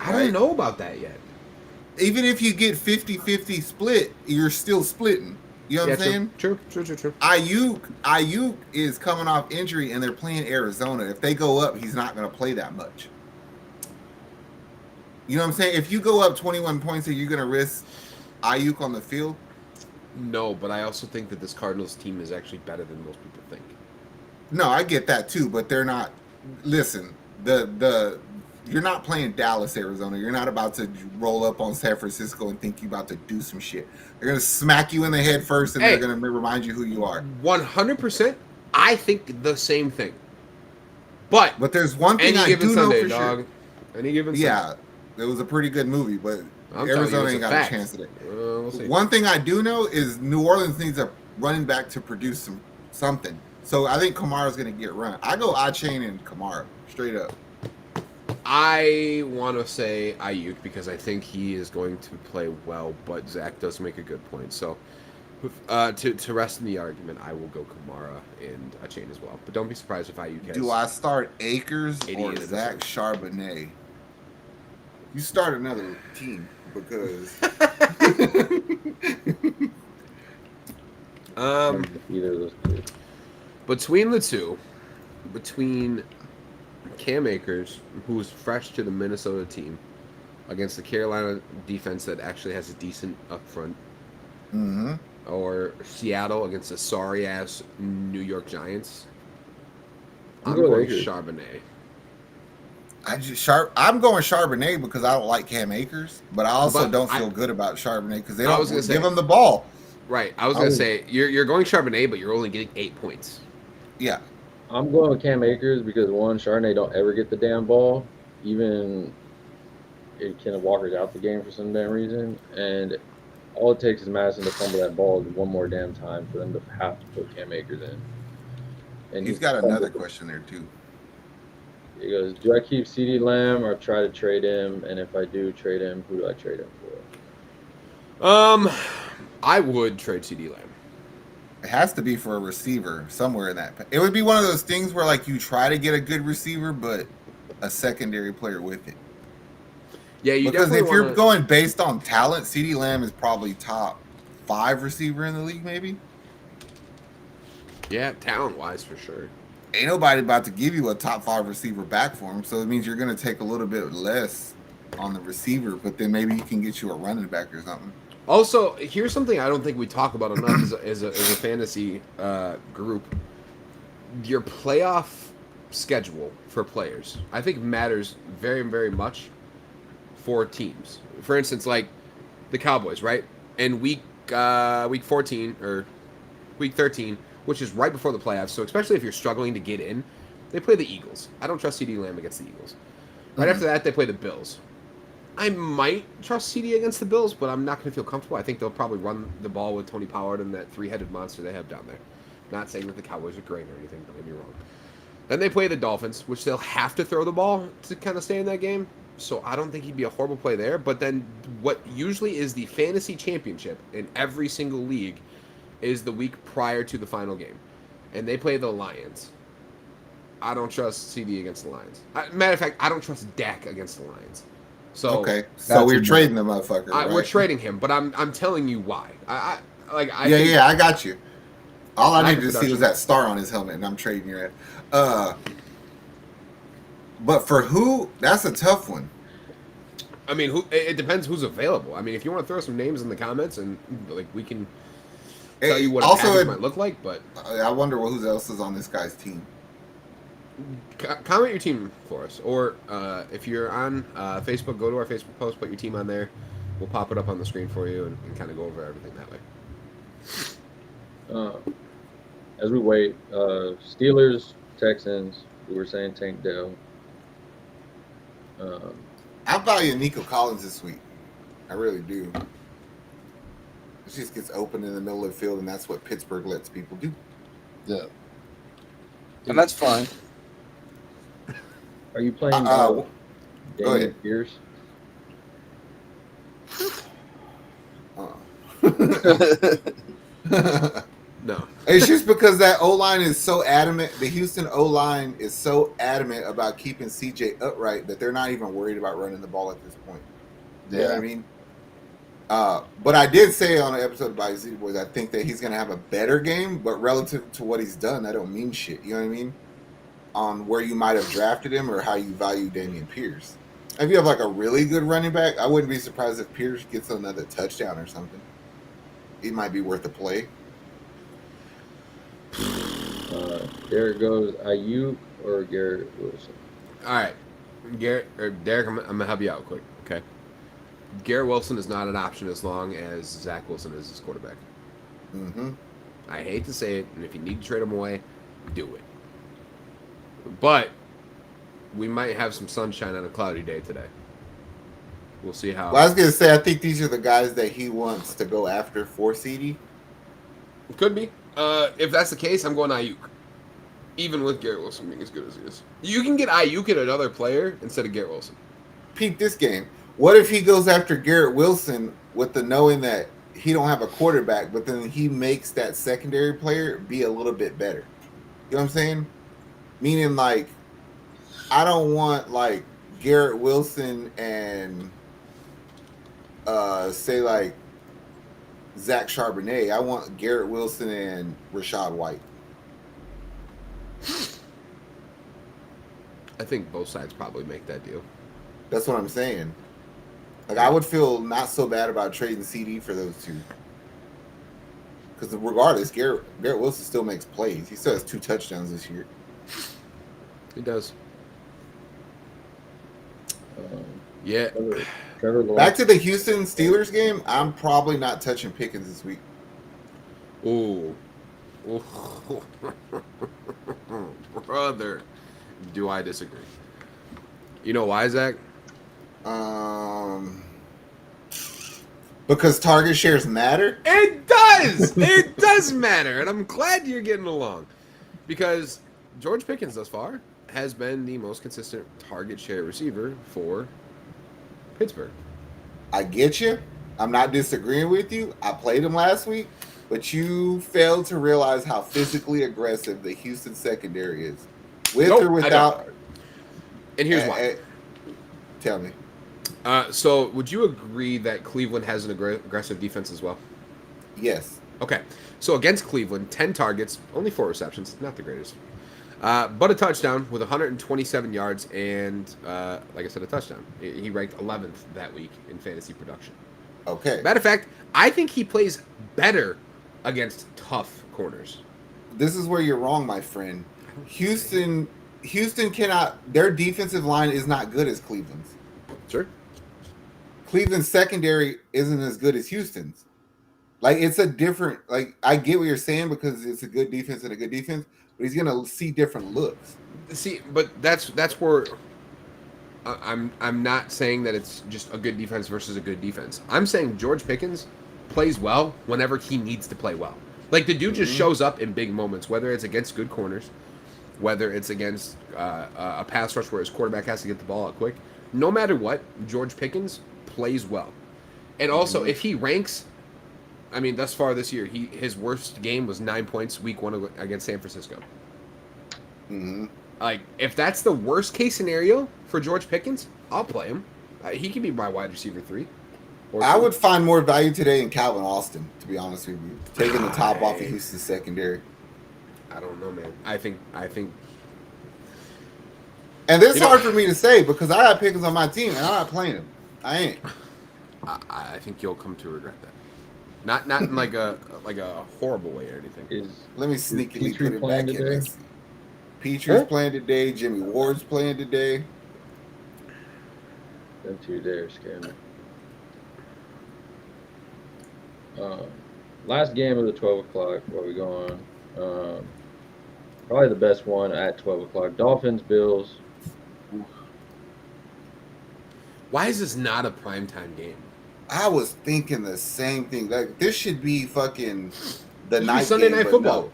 I don't know about that yet. Even if you get 50-50 split, you're still splitting. You know what I'm saying? True. Ayuk is coming off injury, and they're playing Arizona. If they go up, he's not going to play that much. You know what I'm saying? If you go up 21 points, are you going to risk Ayuk on the field? No, but I also think that this Cardinals team is actually better than most people think. No, I get that too, but they're not. Listen, you're not playing Dallas, Arizona. You're not about to roll up on San Francisco and think you're about to do some shit. They're going to smack you in the head first, and they're going to remind you who you are. 100%. I think the same thing. But there's one thing I do know for sure. Any given Sunday. Yeah, it was a pretty good movie, but Arizona ain't got a chance today. We'll see. One thing I do know is New Orleans needs a running back to produce something. So I think Kamara's going to get run. I go A-Chain and Kamara, straight up. I want to say Ayuk because I think he is going to play well, but Zach does make a good point. So to rest in the argument, I will go Kamara and A-Chain as well. But don't be surprised if Ayuk has... Do I start Akers or 80 Zach Charbonnet? You start another team because... Either of those two. Between the two, between Cam Akers, who's fresh to the Minnesota team, against the Carolina defense that actually has a decent up front, or Seattle against the sorry-ass New York Giants, I'm going Charbonnet. I'm going Charbonnet because I don't like Cam Akers, but I also don't feel good about Charbonnet because they don't give him the ball. Right. I was going to say, you're going Charbonnet, but you're only getting 8 points. Yeah. I'm going with Cam Akers because, one, Charbonnet don't ever get the damn ball, even if Kenneth Walker's out the game for some damn reason. And all it takes is Madison to fumble that ball one more damn time for them to have to put Cam Akers in. And he's got another question there, too. He goes, do I keep CeeDee Lamb or try to trade him? And if I do trade him, who do I trade him for? I would trade CeeDee Lamb. It has to be for a receiver somewhere in that. It would be one of those things where, like, you try to get a good receiver, but a secondary player with it. Yeah, you Because definitely if you're wanna, going based on talent, CeeDee Lamb is probably top 5 receiver in the league, maybe. yeah, talent-wise for sure. Ain't nobody about to give you a top 5 receiver back for him, so it means you're going to take a little bit less on the receiver, but then maybe you can get you a running back or something. Also, here's something I don't think we talk about enough as a fantasy group. Your playoff schedule for players, I think, matters very, very much for teams. For instance, like the Cowboys, right? And week 14 or week 13, which is right before the playoffs. So especially if you're struggling to get in, they play the Eagles. I don't trust CeeDee Lamb against the Eagles. Right after that, they play the Bills. I might trust CD against the Bills, but I'm not going to feel comfortable. I think they'll probably run the ball with Tony Pollard and that three-headed monster they have down there. Not saying that the Cowboys are great or anything, don't get me wrong. Then they play the Dolphins, which they'll have to throw the ball to kind of stay in that game. So I don't think he'd be a horrible play there. But then what usually is the fantasy championship in every single league is the week prior to the final game. And they play the Lions. I don't trust CD against the Lions. Matter of fact, I don't trust Dak against the Lions. So okay, so we're trading the motherfucker. Right? We're trading him, but I'm telling you why. I got you. All I needed to see was production. that star on his helmet, and I'm trading your head. But for who? That's a tough one. I mean, it depends who's available. I mean, if you want to throw some names in the comments, and like we can tell you what Also, it might look like, but I wonder who else is on this guy's team. comment your team for us, or if you're on Facebook, go to our Facebook post, put your team on there. We'll pop it up on the screen for you and kind of go over everything that way. As we wait, Steelers, Texans. We were saying Tank Dell. I value Nico Collins this week. I really do. It just gets open in the middle of the field, and that's what Pittsburgh lets people do. Yeah. And that's fine. Are you playing Damian Pierce? No. It's just because that O-line is so adamant. The Houston O-line is so adamant about keeping CJ upright that they're not even worried about running the ball at this point. You know what I mean? But I did say on an episode by Z Boys, I think that he's going to have a better game, but relative to what he's done, that don't mean shit. You know what I mean? On where you might have drafted him or how you value Damian Pierce. If you have like a really good running back, I wouldn't be surprised if Pierce gets another touchdown or something. He might be worth a play. There goes Ayuk or Garrett Wilson. All right, Garrett or Derek, I'm gonna help you out quick. Okay, Garrett Wilson is not an option as long as Zach Wilson is his quarterback. Mm-hmm. I hate to say it, and if you need to trade him away, do it. But we might have some sunshine on a cloudy day today. We'll see how. Well, I was going to say, I think these are the guys that he wants to go after for CD. Could be. If that's the case, I'm going Ayuk. Even with Garrett Wilson being as good as he is. You can get Ayuk at another player instead of Garrett Wilson. Peep this game. What if he goes after Garrett Wilson with the knowing that he don't have a quarterback, but then he makes that secondary player be a little bit better? You know what I'm saying? Meaning, like, I don't want, like, Garrett Wilson and, say, like, Zach Charbonnet. I want Garrett Wilson and Rashad White. I think both sides probably make that deal. That's what I'm saying. Like, I would feel not so bad about trading CD for those two. Because regardless, Garrett Wilson still makes plays. He still has 2 touchdowns this year. He does. Yeah. Trevor Lawrence. Back to the Houston Steelers game, I'm probably not touching Pickens this week. Ooh. Brother, do I disagree? You know why, Zach? Because target shares matter? It does! It does matter, and I'm glad you're getting along. Because George Pickens thus far has been the most consistent target share receiver for Pittsburgh. I get you. I'm not disagreeing with you. I played him last week, but you failed to realize how physically aggressive the Houston secondary is. With or without. And here's why. Tell me. So would you agree that Cleveland has an aggressive defense as well? Yes. Okay. So against Cleveland, 10 targets, only 4 receptions, not the greatest. But a touchdown with 127 yards and, like I said, a touchdown. He ranked 11th that week in fantasy production. Okay. Matter of fact, I think he plays better against tough corners. This is where you're wrong, my friend. Houston cannot. Their defensive line is not good as Cleveland's. Sure. Cleveland's secondary isn't as good as Houston's. Like, it's a different. Like, I get what you're saying because it's a good defense and a good defense, but he's gonna see different looks. See, but that's where I'm not saying that it's just a good defense versus a good defense. I'm saying George Pickens plays well whenever he needs to play well. Like, the dude just shows up in big moments, whether it's against good corners, whether it's against a pass rush where his quarterback has to get the ball out quick. No matter what, George Pickens plays well. And also, if he ranks, I mean, thus far this year, his worst game was 9 points week 1 against San Francisco. Mm-hmm. Like, if that's the worst case scenario for George Pickens, I'll play him. He can be my wide receiver 3. I would find more value today in Calvin Austin, to be honest with you. Taking the top off of Houston's secondary. I don't know, man. I think. And this is hard for me to say because I got Pickens on my team and I'm not playing him. I ain't. I think you'll come to regret that. Not in like a horrible way or anything. Let me sneakily Petrie put it playing back today? in. Petrie's playing today. Jimmy Ward's playing today. Them 2 there scare me. Last game of the 12 o'clock while we go on. Probably the best one at 12 o'clock. Dolphins, Bills. Why is this not a primetime game? I was thinking the same thing. Like, this should be fucking the night Sunday game, Night but Football. no.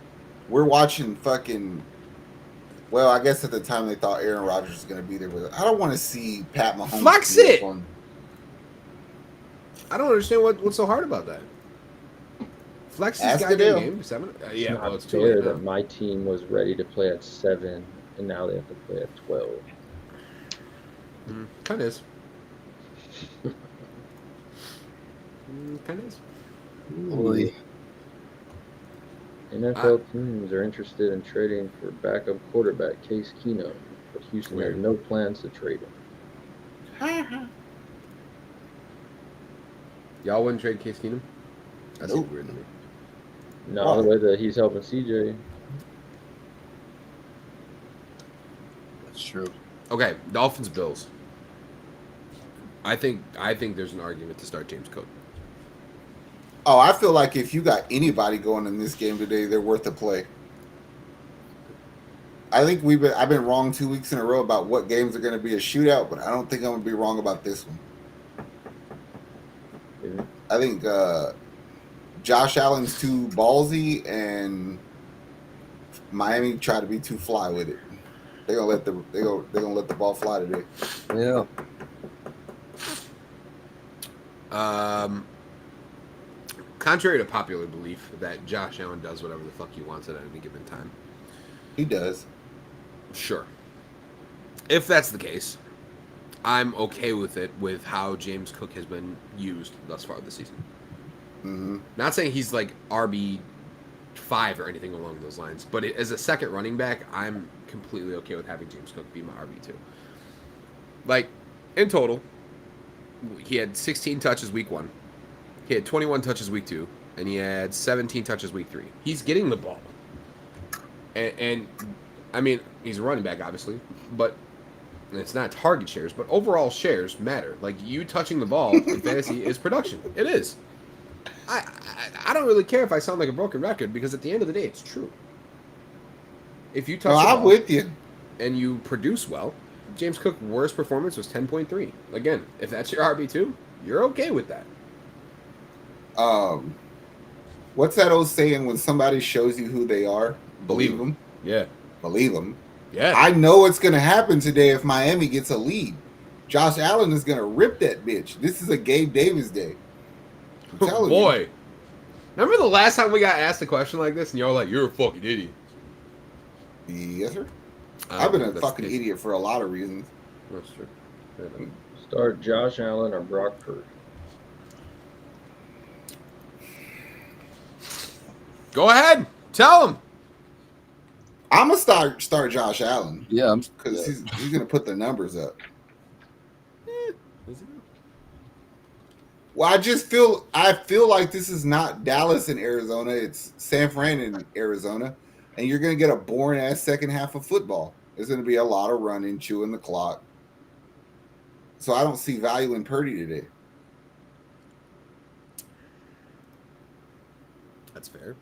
We're watching fucking. Well, I guess at the time they thought Aaron Rodgers was going to be there, but I don't want to see Pat Mahomes. Flex do it! on- I don't understand what's so hard about that. Flex this Ask goddamn Adele. game. 7? It's Well, not it's too fair late now. that my team was ready to play at 7, and now they have to play at 12. Kind of is. Kind of is. Boy. NFL teams are interested in trading for backup quarterback Case Keenum, but Houston has no plans to trade him. Y'all wouldn't trade Case Keenum? That's Nope. weird to me. No, the way that he's helping CJ. That's true. Okay, Dolphins Bills. I think there's an argument to start James Cook. Oh, I feel like if you got anybody going in this game today, they're worth a play. I think I've been wrong 2 weeks in a row about what games are going to be a shootout, but I don't think I'm going to be wrong about this one. Yeah. I think Josh Allen's too ballsy and Miami tried to be too fly with it. They're gonna let the ball fly today. Yeah. Contrary to popular belief that Josh Allen does whatever the fuck he wants at any given time. He does. Sure. If that's the case, I'm okay with it with how James Cook has been used thus far this season. Mm-hmm. Not saying he's like RB5 or anything along those lines, but as a second running back, I'm completely okay with having James Cook be my RB2. Like, in total, he had 16 touches week 1. He had 21 touches week 2, and he had 17 touches week 3. He's getting the ball. And I mean, he's a running back, obviously, but it's not target shares, but overall shares matter. Like, you touching the ball in fantasy is production. It is. I don't really care if I sound like a broken record because at the end of the day, it's true. If you touch the I'm ball with you. and you produce well, James Cook's worst performance was 10.3. Again, if that's your RB2, you're okay with that. What's that old saying? When somebody shows you who they are, believe them. Yeah. Believe them. Yeah. I know what's going to happen today if Miami gets a lead. Josh Allen is going to rip that bitch. This is a Gabe Davis day. I'm telling Boy. you. Remember the last time we got asked a question like this and y'all were like, you're a fucking idiot. Yes, sir. I I've been don't a think fucking that's the case. idiot for a lot of reasons. That's true. Yeah, no. Start Josh Allen or Brock Purdy. Go ahead. Tell him. I'm gonna start Josh Allen Yeah, because he's gonna put the numbers up. Well, I feel like this is not Dallas in Arizona. It's San Fran in Arizona, and you're gonna get a boring ass second half of football. There's gonna be a lot of running, chewing the clock. So I don't see value in Purdy today. That's fair.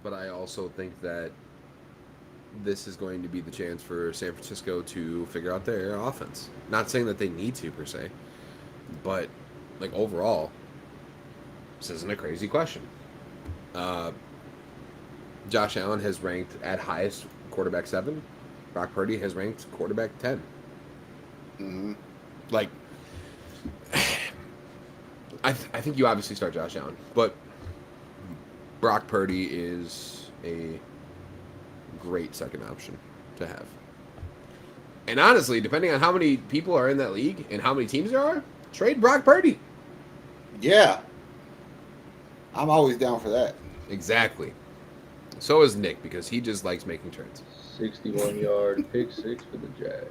But I also think that this is going to be the chance for San Francisco to figure out their offense. Not saying that they need to per se, but like overall, this isn't a crazy question. Josh Allen has ranked at highest quarterback 7. Brock Purdy has ranked quarterback 10. Mm-hmm. Like, I think you obviously start Josh Allen, but Brock Purdy is a great second option to have. And honestly, depending on how many people are in that league and how many teams there are, trade Brock Purdy. Yeah, I'm always down for that. Exactly. So is Nick, because he just likes making trades. 61-yard pick six for the Jag.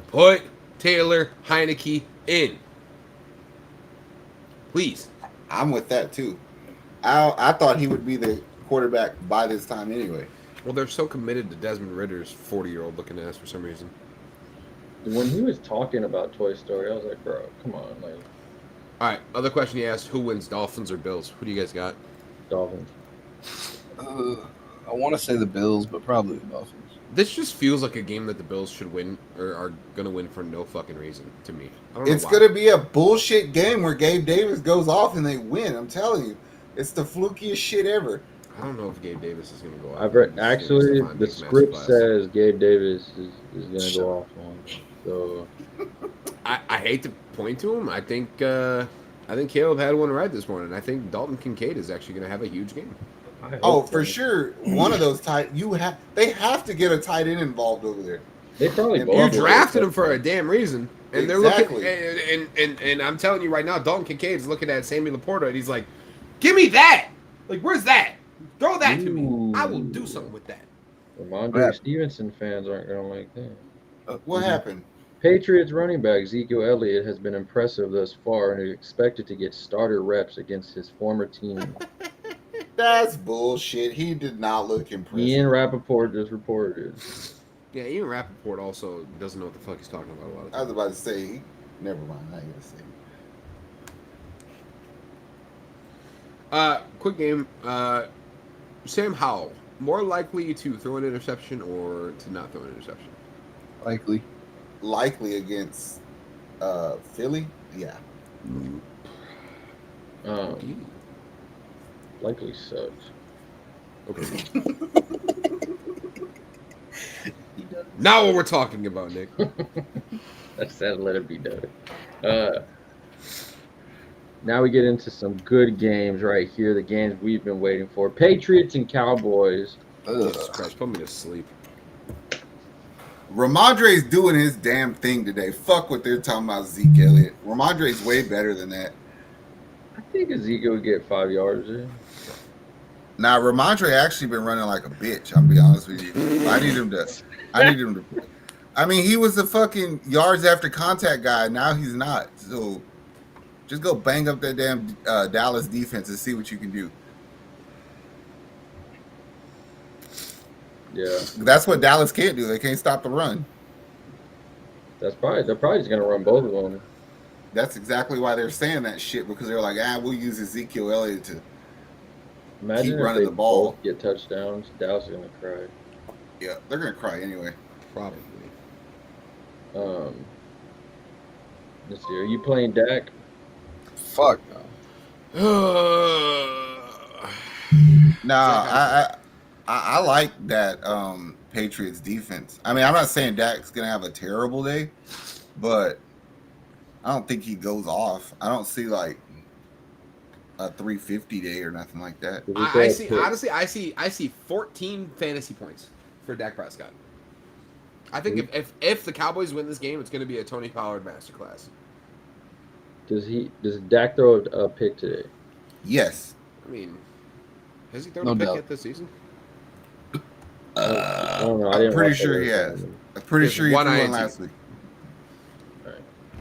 Put Taylor Heineke in. Please. I'm with that too. I thought he would be the quarterback by this time anyway. Well, they're so committed to Desmond Ritter's 40-year-old looking ass for some reason. When he was talking about Toy Story, I was like, bro, come on. Like, All right, other question he asked, who wins, Dolphins or Bills? Who do you guys got? Dolphins. I want to say the Bills, but probably the Dolphins. This just feels like a game that the Bills should win or are going to win for no fucking reason to me. I don't know It's why. going to be a bullshit game where Gabe Davis goes off and they win. I'm telling you. It's the flukiest shit ever. I don't know if Gabe Davis is going to go off. I've read, actually, the script says Gabe Davis is going to go off on. So I hate to point to him. I think Caleb had one right this morning. I think Dalton Kincaid is actually going to have a huge game. Oh, for sure. One of those they have to get a tight end involved over there. They probably You You both drafted him for a damn reason, and they're looking. Exactly. And I'm telling you right now, Dalton Kincaid's looking at Sammy Laporta, and he's like, "Give me that! Like, where's that? Throw that to me. I will do something with that." Ramondre Stevenson fans aren't going to like that. What happened? Patriots running back Ezekiel Elliott has been impressive thus far and is expected to get starter reps against his former team. That's bullshit. He did not look impressive. Ian Rappaport just reported. Yeah, even Rappaport also doesn't know what the fuck he's talking about a lot of I was times. about to say, never mind. I ain't gonna say. Quick game. Sam Howell, more likely to throw an interception or to not throw an interception? Likely. Likely against Philly. Yeah. Likely sucks. Okay. Now what we're talking about, Nick. I said let it be done. Now we get into some good games right here. The games we've been waiting for. Patriots and Cowboys. Jesus Christ, put me to sleep. Ramondre's doing his damn thing today. Fuck what they're talking about Zeke Elliott. Ramondre's way better than that. I think Ezekiel would get 5 yards there. Now Ramondre actually been running like a bitch. I'll be honest with you. I need him to. I mean, he was the fucking yards after contact guy. Now he's not. So just go bang up that damn Dallas defense and see what you can do. Yeah, That's what Dallas can't do. They can't stop the run. they're probably just gonna run both of them. That's exactly why they're saying that shit, because they're like, we'll use Ezekiel Elliott to Imagine keep if running they the ball. both get touchdowns. Dallas is gonna cry. Yeah, they're gonna cry anyway. Probably. Let's see. Are you playing Dak? Fuck. Nah, I like that Patriots defense. I mean, I'm not saying Dak's gonna have a terrible day, but I don't think he goes off. I don't see like a 350 day or nothing like that. I see 14 fantasy points for Dak Prescott. I think if the Cowboys win this game, it's going to be a Tony Pollard masterclass. Does Dak throw a pick today? Yes. I mean, has he thrown No a pick doubt. yet this season? I don't know. I I'm didn't pretty watch sure that he last has. time. I'm pretty Yes, sure he one threw one INT. last week.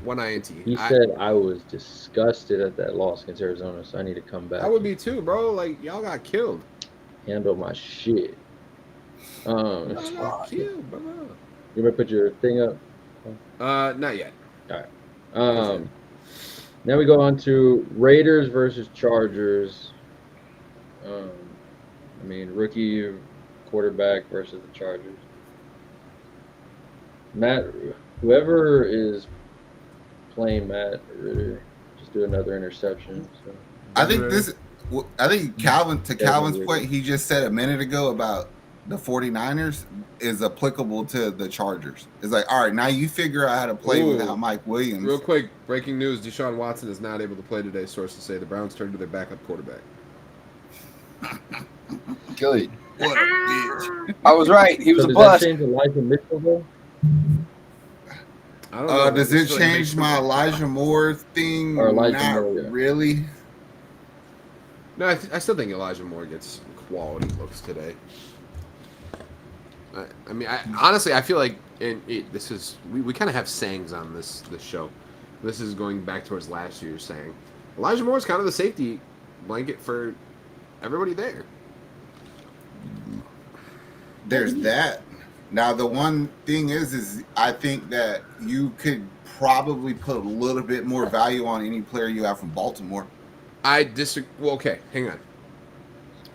One INT. He said I was disgusted at that loss against Arizona, so I need to come back. I would be too, bro. Like, y'all got killed. Handle my shit. Y'all got killed, bro. You want to put your thing up? Not yet. Now we go on to Raiders versus Chargers. I mean, rookie quarterback versus the Chargers. Matt, whoever is playing Matt Ritter, just do another interception. So. I think Calvin, to Calvin's Ritter. point, he just said a minute ago about the 49ers is applicable to the Chargers. It's like, all right, now you figure out how to play Ooh. without Mike Williams. Real quick, breaking news: Deshaun Watson is not able to play today. Sources say the Browns turned to their backup quarterback. Good. What a bitch. I was right. He was So a does that bust. change Elijah Mitchell though? I don't know. Does it It's really change big my for me. Elijah Moore thing? Or Elijah Not Moore, yeah. really. No, I still think Elijah Moore gets quality looks today. I mean, honestly, I feel like this is we kind of have sayings on this show. This is going back towards last year's saying. Elijah Moore is kind of the safety blanket for everybody there. There's that. Now the one thing is I think that you could probably put a little bit more value on any player you have from Baltimore. I disagree. Well, okay, hang on.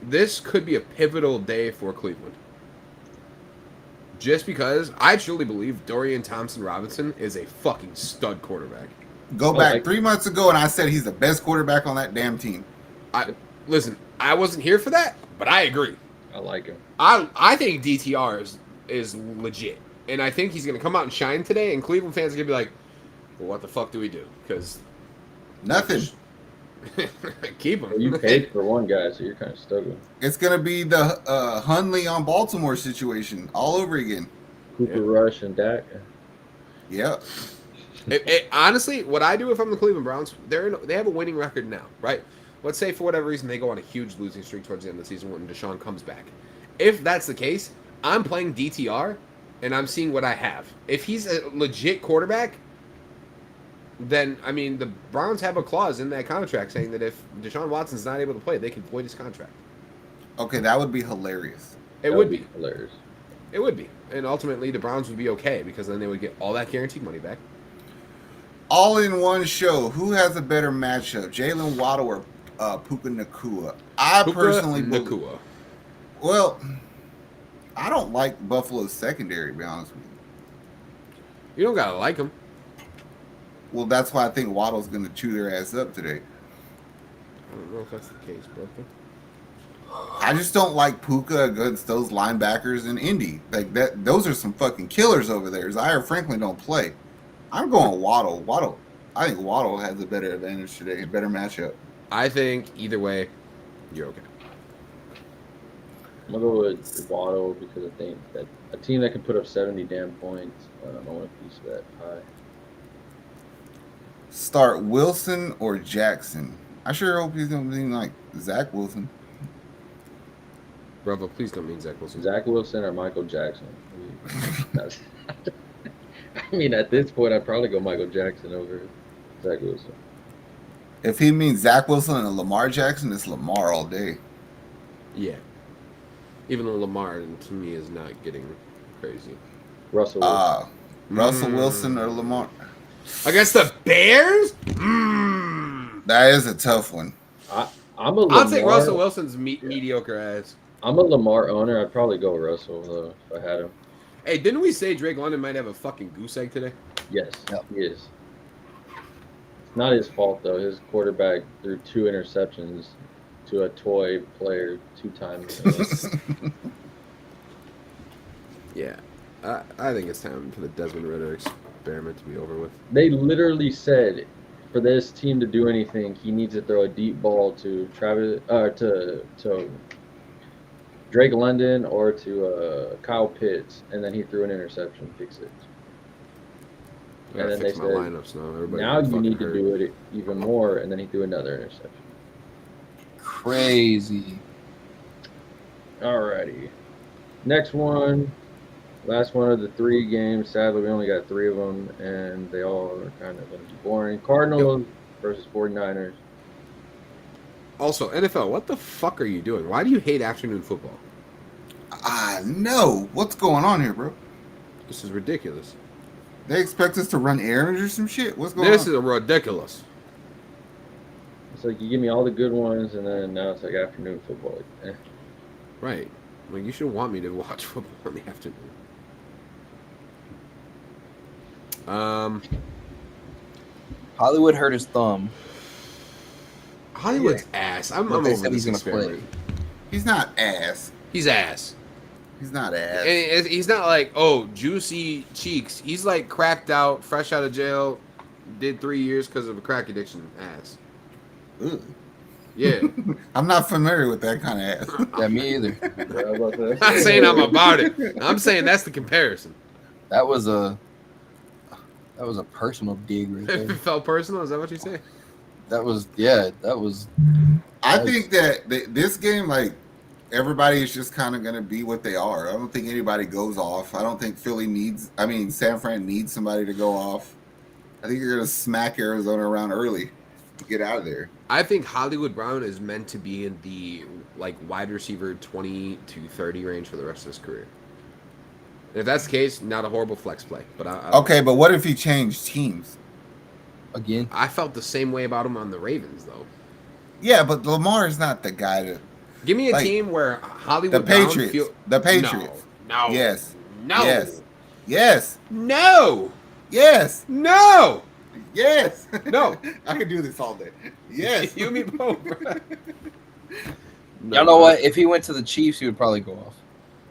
This could be a pivotal day for Cleveland. Just because I truly believe Dorian Thompson-Robinson is a fucking stud quarterback. Go back like- 3 months ago and I said he's the best quarterback on that damn team. Listen, I wasn't here for that, but I agree. I like him. I think DTR is legit, and I think he's going to come out and shine today. And Cleveland fans are going to be like, "Well, what the fuck do we do?" Because Nothing. keep him. Well, you paid for one guy, so you're kind of stuck with him. It's going to be the Hundley on Baltimore situation all over again. Cooper Rush and Dak. Yep. Honestly, what I do if I'm the Cleveland Browns, they have a winning record now, right? Let's say for whatever reason they go on a huge losing streak towards the end of the season when Deshaun comes back. If that's the case, I'm playing DTR and I'm seeing what I have. If he's a legit quarterback, then I mean the Browns have a clause in that contract saying that if Deshaun Watson's not able to play, they can void his contract. Okay, that would be hilarious. It That would be. hilarious. It would be. And ultimately the Browns would be okay because then they would get all that guaranteed money back. All in one show. Who has a better matchup, Jalen Waddle or Puka Nacua? I personally believe. Nacua. Well, I don't like Buffalo's secondary, to be honest with you. You don't gotta like him. Well, that's why I think Waddle's going to chew their ass up today. I don't know if that's the case, bro. I just don't like Puka against those linebackers in Indy. Like that, those are some fucking killers over there. Zaire Franklin don't play. I'm going Waddle. I think Waddle has a better advantage today, a better matchup. I think either way, you're okay. I'm gonna go with Waddle because I think that a team that can put up 70 damn points, I don't want a piece of that pie. Start Wilson or Jackson. I sure hope he's going to be like Zach Wilson. Bravo, please don't mean Zach Wilson. Zach Wilson or Michael Jackson. I mean, at this point, I'd probably go Michael Jackson over Zach Wilson. If he means Zach Wilson and Lamar Jackson, it's Lamar all day. Yeah. Even though Lamar, to me, is not getting crazy. Russell Wilson. Russell Wilson or Lamar. Against the Bears? That is a tough one. I'm a Lamar. I'll take Russell Wilson's mediocre ass. I'm a Lamar owner. I'd probably go Russell though if I had him. Hey, didn't we say Drake London might have a fucking goose egg today? Yes, Yep. he is. It's not his fault though. His quarterback threw 2 interceptions to a toy player 2 times. Yeah. I think it's time for the Desmond Ritter experiment to be over with. They literally said for this team to do anything, he needs to throw a deep ball to Travis to Drake London or to Kyle Pitts, and then he threw an interception, pick six. I gotta And then fix they my said, lineups now. Everybody now you fucking need to hurt. do it even more, and then he threw another interception. Crazy. Alrighty. Next one. Last one of the 3 games. Sadly, we only got 3 of them, and they all are kind of going to be boring. Cardinals versus 49ers. Also, NFL, what the fuck are you doing? Why do you hate afternoon football? I know. What's going on here, bro? This is ridiculous. They expect us to run errands or some shit? What's going This on? is ridiculous. It's like you give me all the good ones, and then now it's like afternoon football. Like, Right. Like, you should want me to watch football in the afternoon. Hollywood hurt his thumb. Hollywood's ass. I'm But they over said this he's gonna play. experiment. He's not ass. He's ass. He's not ass. And he's not like, oh, juicy cheeks. He's like cracked out, fresh out of jail, did 3 years because of a crack addiction ass. Ugh. Yeah. I'm not familiar with that kind of ass. Yeah, me either. yeah, how about that? I'm not saying I'm about it. I'm saying that's the comparison. That was a personal dig right If it there. felt personal, is that what you say? That was I think that this game, like, everybody is just kind of going to be what they are. I don't think anybody goes off. I don't think San Fran needs somebody to go off. I think you're going to smack Arizona around early to get out of there. I think Hollywood Brown is meant to be in the like wide receiver 20 to 30 range for the rest of his career. And if that's the case, not a horrible flex play. But Okay, but what if he changed teams? again. I felt the same way about him on the Ravens, though. Yeah, but Lamar is not the guy to. Give me a Like, team where Hollywood The Brown Patriots. The Patriots. No. Yes. No. Yes. Yes. No. Yes. No. Yes. No. I could do this all day. Yes. You and me both, bro. Y'all know what? If he went to the Chiefs, he would probably go off.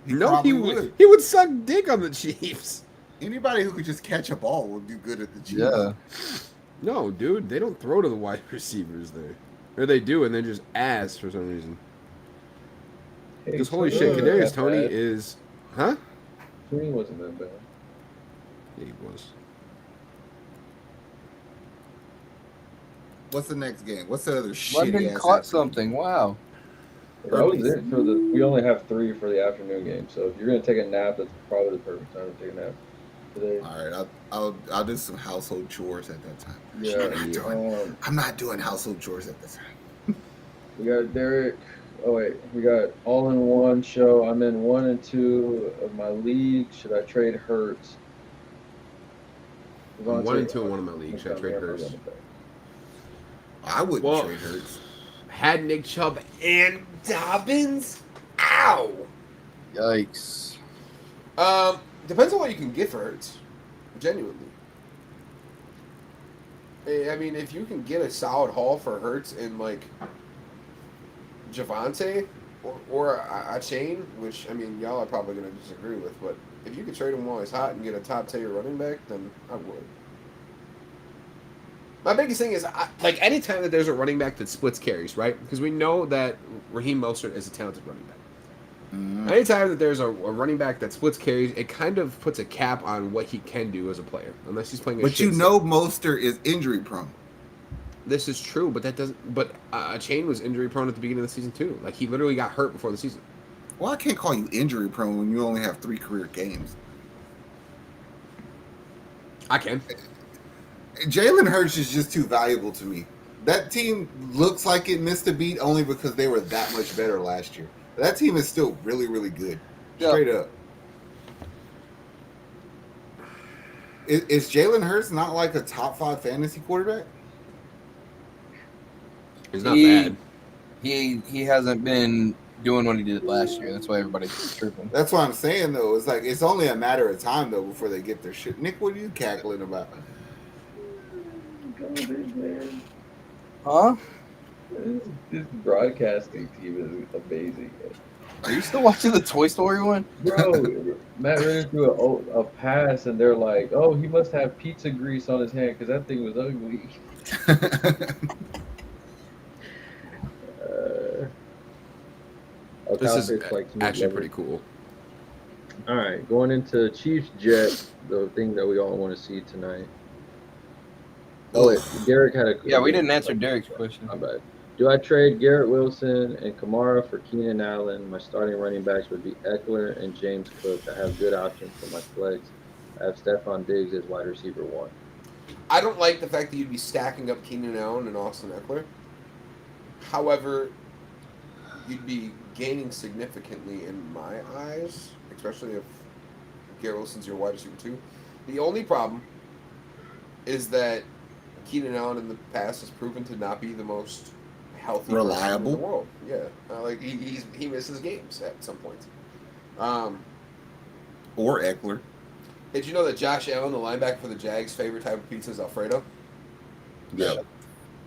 No, probably he would. He would suck dick on the Chiefs. Anybody who could just catch a ball would do good at the Chiefs. Yeah. No, dude, they don't throw to the wide receivers there. Or they do, and they're just ass for some reason. Hey, Because holy Tony shit, wasn't Kadarius that Toney bad. is, huh? Tony wasn't that bad. Yeah, he was. What's the next game? What's the other shitty London ass caught ass- something. Wow. That was it for the. We only have 3 for the afternoon game, so if you're gonna take a nap, that's probably the perfect time to take a nap today. All right, I'll do some household chores at that time. Yeah. I'm not doing household chores at this time. We got Derek. Oh wait, we got all in one show. I'm in 1 and 2 of my league. Should I trade Hurts? I'm 1 and 2 in one of my leagues. Should I trade Hurts? I wouldn't Well- trade Hurts. Had Nick Chubb and Dobbins? Ow! Yikes. Depends on what you can get for Hurts. Genuinely. I mean, if you can get a solid haul for Hurts and, like, Javante or a chain, which, I mean, y'all are probably going to disagree with, but if you could trade him while he's hot and get a top tier running back, then I would. My biggest thing is, like, anytime that there's a running back that splits carries, right? Because we know that Raheem Mostert is a talented running back. Mm. Anytime that there's a running back that splits carries, it kind of puts a cap on what he can do as a player, unless he's playing. But you know, Mostert is injury prone. This is true, but that doesn't. But Chain was injury prone at the beginning of the season too. Like, he literally got hurt before the season. Well, I can't call you injury prone when you only have 3 career games. I can. Jalen Hurts is just too valuable to me. That team looks like it missed a beat only because they were that much better last year. That team is still really, really good. Yeah. Straight up. Is Jalen Hurts not like a top 5 fantasy quarterback? He's not bad. He hasn't been doing what he did last year. That's why everybody's tripping. That's what I'm saying, though. It's like it's only a matter of time, though, before they get their shit. Nick, what are you cackling about? Huh? This broadcasting team is amazing. Are you still watching the Toy Story one? Bro, Matt Renner threw a pass, and they're like, "Oh, he must have pizza grease on his hand because that thing was ugly." Oh, This Kyle is Pitts likes meat actually lovers. pretty cool. All right, going into Chiefs Jets, the thing that we all want to see tonight. Oh wait, Derek had a Yeah, we didn't answer Derek's question. My bad. Do I trade Garrett Wilson and Kamara for Keenan Allen? My starting running backs would be Eckler and James Cook. I have good options for my flex. I have Stephon Diggs as wide receiver 1. I don't like the fact that you'd be stacking up Keenan Allen and Austin Eckler. However, you'd be gaining significantly in my eyes, especially if Garrett Wilson's your wide receiver 2. The only problem is that Keenan Allen in the past has proven to not be the most healthy Reliable. in the world. Yeah, like he misses games at some point. Or Eckler. Did you know that Josh Allen, the linebacker for the Jags' favorite type of pizza is Alfredo? Yeah.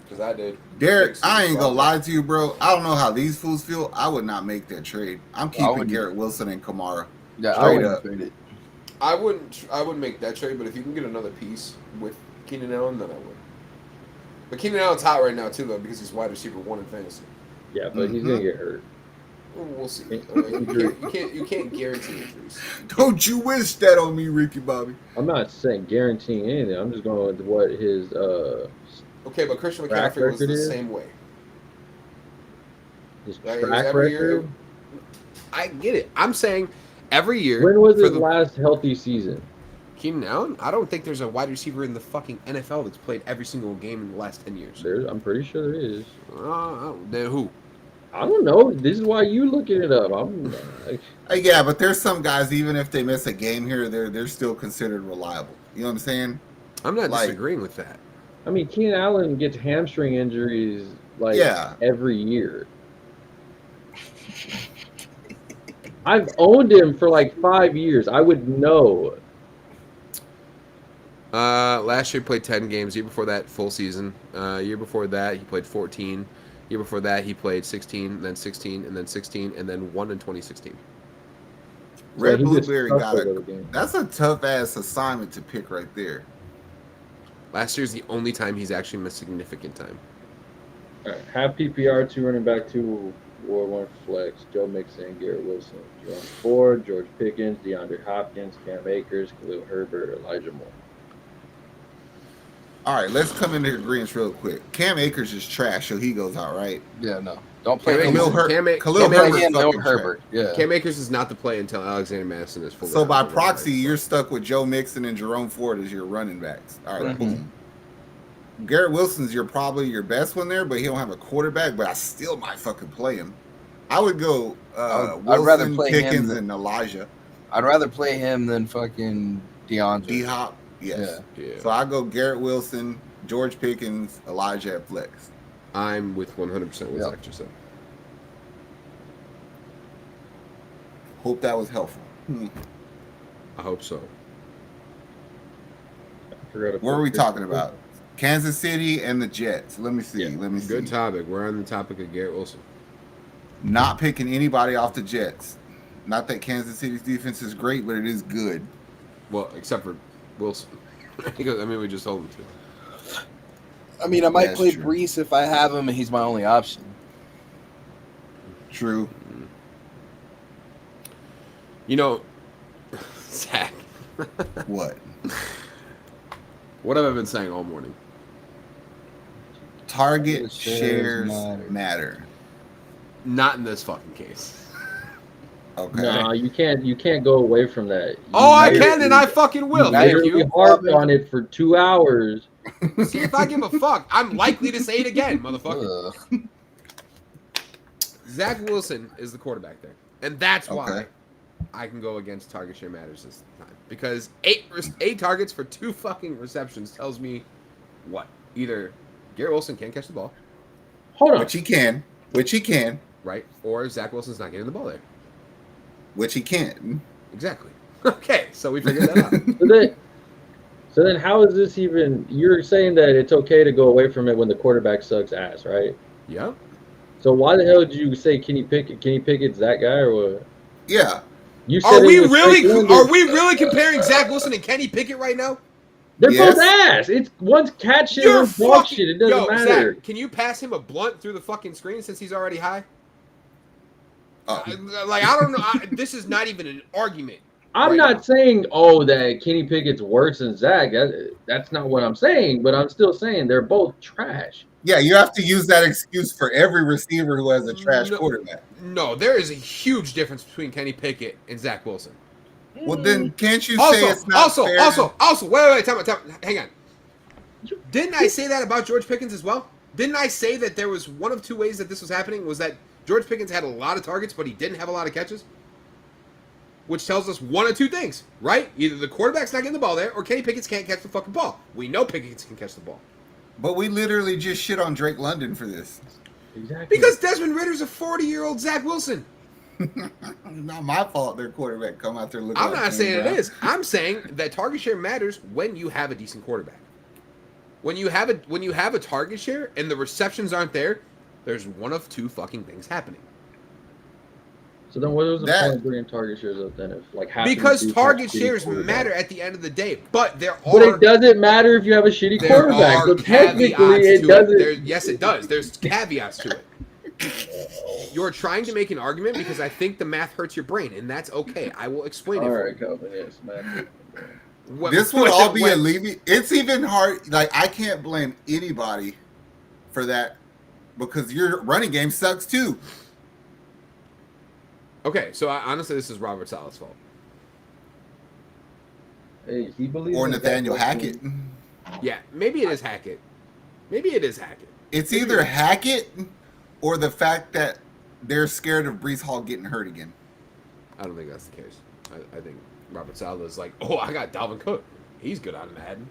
Because I did. Derek, I ain't gonna lie to you, bro. I don't know how these fools feel. I would not make that trade. I'm keeping Garrett Wilson and Kamara. Yeah, Straight I wouldn't up. trade it. I wouldn't make that trade, but if you can get another piece with Keenan Allen, then I would. But Keenan Allen's hot right now too, though, because he's wide receiver 1 in fantasy. Yeah, but he's gonna get hurt. We'll see. You can't guarantee injuries. Don't you wish that on me, Ricky Bobby? I'm not saying guaranteeing anything. I'm just going with what his Okay, but Christian track McCaffrey was the record is? same way. track every year. record. I get it. I'm saying every year. When was for his last healthy season? Keenan Allen? I don't think there's a wide receiver in the fucking NFL that's played every single game in the last 10 years. I'm pretty sure there is. Then who? I don't know. This is why you looking it up. I'm like, Yeah, but there's some guys, even if they miss a game here, they're still considered reliable. You know what I'm saying? I'm not Like- disagreeing with that. I mean, Keenan Allen gets hamstring injuries every year. I've owned him for like 5 years. I would know. Last year he played 10 games. Year before that, full season. Year before that, he played 14. Year before that, he played 16, then 16, and then 16, and then 1 in 2016. Red he gets Blueberry tough got over the a. game. That's a tough ass assignment to pick right there. Last year's the only time he's actually missed significant time. All right, have PPR 2 running back 2 or 1 flex. Joe Mixon, Garrett Wilson, Jerome Ford, George Pickens, DeAndre Hopkins, Cam Akers, Khalil Herbert, Elijah Moore. All right, let's come into agreement real quick. Cam Akers is trash, so he goes out, right? Yeah, no. Don't play Cam him. Khalil Akers- Cam- Khalil Cam Herbert's Again, fucking no Herbert. Yeah. Cam Akers is not the play until Alexander Madison is fully. So by healthy. proxy, you're stuck with Joe Mixon and Jerome Ford as your running backs. All right, Mhm. boom. Garrett Wilson's probably your best one there, but he don't have a quarterback. But I still might fucking play him. I would go I'd rather Wilson, play him Pickens, than- and Elijah. I'd rather play him than fucking DeAndre. D Hop, yes. Yeah, So I go Garrett Wilson, George Pickens, Elijah at flex. I'm with 100% with Yep. Zach just said. Hope that was helpful. I hope so. I forgot to What put are we this- talking about? Kansas City and the Jets. Let me see. Yeah, Let me see. Good topic. We're on the topic of Garrett Wilson. Not picking anybody off the Jets. Not that Kansas City's defense is great, but it is good. Well, except for Wilson. Because, I mean, we just told him to. I mean, I might That's play true. Brees if I have him, and he's my only option. True. You know, Zach, What? what have I been saying all morning? Target Shares shares matter. matter. Not in this fucking case. Okay. No, you can't go away from that. Oh, I You can and I fucking will. you Thank literally you. harped on it for 2 hours. See if I give a fuck. I'm likely to say it again, motherfucker. Ugh. Zach Wilson is the quarterback there. And that's why Okay. I can go against target share matters this time. Because eight targets for 2 fucking receptions tells me what? Either Garrett Wilson can't catch the ball, Hold on. Which he can. Which he can. right? Or Zach Wilson's not getting the ball there. Which he can. Exactly. Okay, so we figured that out. So then how is this even? You're saying that it's okay to go away from it when the quarterback sucks ass, right? Yep. So why the hell did you say Kenny Pickett? Kenny Pickett's that guy or what? Yeah. You said Are it we was really Drake London. comparing Zach Wilson and Kenny Pickett right now? They're Yes. both ass. It's one's cat shit, You're one's dog fucking shit. It doesn't Yo, matter. Zach, can you pass him a blunt through the fucking screen since he's already high? Oh. I don't know. This is not even an argument. I'm right not now. saying, that Kenny Pickett's worse than Zach. That's not what I'm saying, but I'm still saying they're both trash. Yeah, you have to use that excuse for every receiver who has a trash quarterback. No, there is a huge difference between Kenny Pickett and Zach Wilson. Well, then can't you Also, say it's not fair? Wait, time out, hang on. Didn't I say that about George Pickens as well? Didn't I say that there was one of two ways that this was happening? Was that George Pickens had a lot of targets, but he didn't have a lot of catches? Which tells us one of two things, right? Either the quarterback's not getting the ball there, or Kenny Pickett can't catch the fucking ball. We know Pickett can catch the ball. But we literally just shit on Drake London for this. Exactly. Because Desmond Ritter's a 40-year-old Zach Wilson. Not my fault their quarterback come out there looking I'm like not James saying Brown. it is. I'm saying that target share matters when you have a decent quarterback. When you have a target share and the receptions aren't there, there's one of two fucking things happening. So then what was the point of bringing target shares up then? If like half Because target shares matter at the end of the day, but But it doesn't matter if you have a shitty quarterback. So technically, it doesn't. Yes, it does. There's caveats to it. You're trying to make an argument because I think the math hurts your brain, and that's okay. I will explain it. All for right, you. Calvin. Yes, man. This would all be alleviated. It's even hard. Like, I can't blame anybody for that because your running game sucks too. Okay, so honestly, this is Robert Saleh's fault. Hey, he believes. Or Nathaniel Hackett. Yeah, maybe it is Hackett. It's either Hackett or the fact that they're scared of Breece Hall getting hurt again. I don't think that's the case. I think Robert Saleh is like, oh, I got Dalvin Cook. He's good on Madden.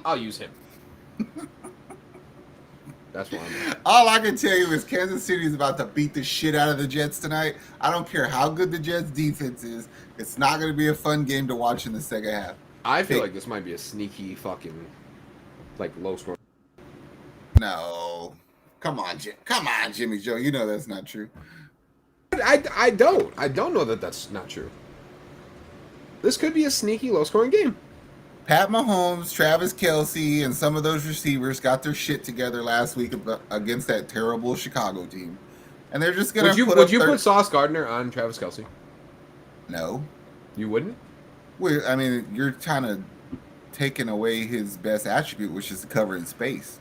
I'll use him. That's why I'm at. All I can tell you is Kansas City is about to beat the shit out of the Jets tonight. I don't care how good the Jets defense is. It's not going to be a fun game to watch in the second half. I feel like this might be a sneaky fucking, like, low score. No. Come on, Jimmy Joe. You know that's not true. I don't know that that's not true. This could be a sneaky low-scoring game. Pat Mahomes, Travis Kelce, and some of those receivers got their shit together last week against that terrible Chicago team. And they're just going to Would you put Sauce Gardner on Travis Kelce? No. You wouldn't? Well, I mean, you're kind of taking away his best attribute, which is covering space.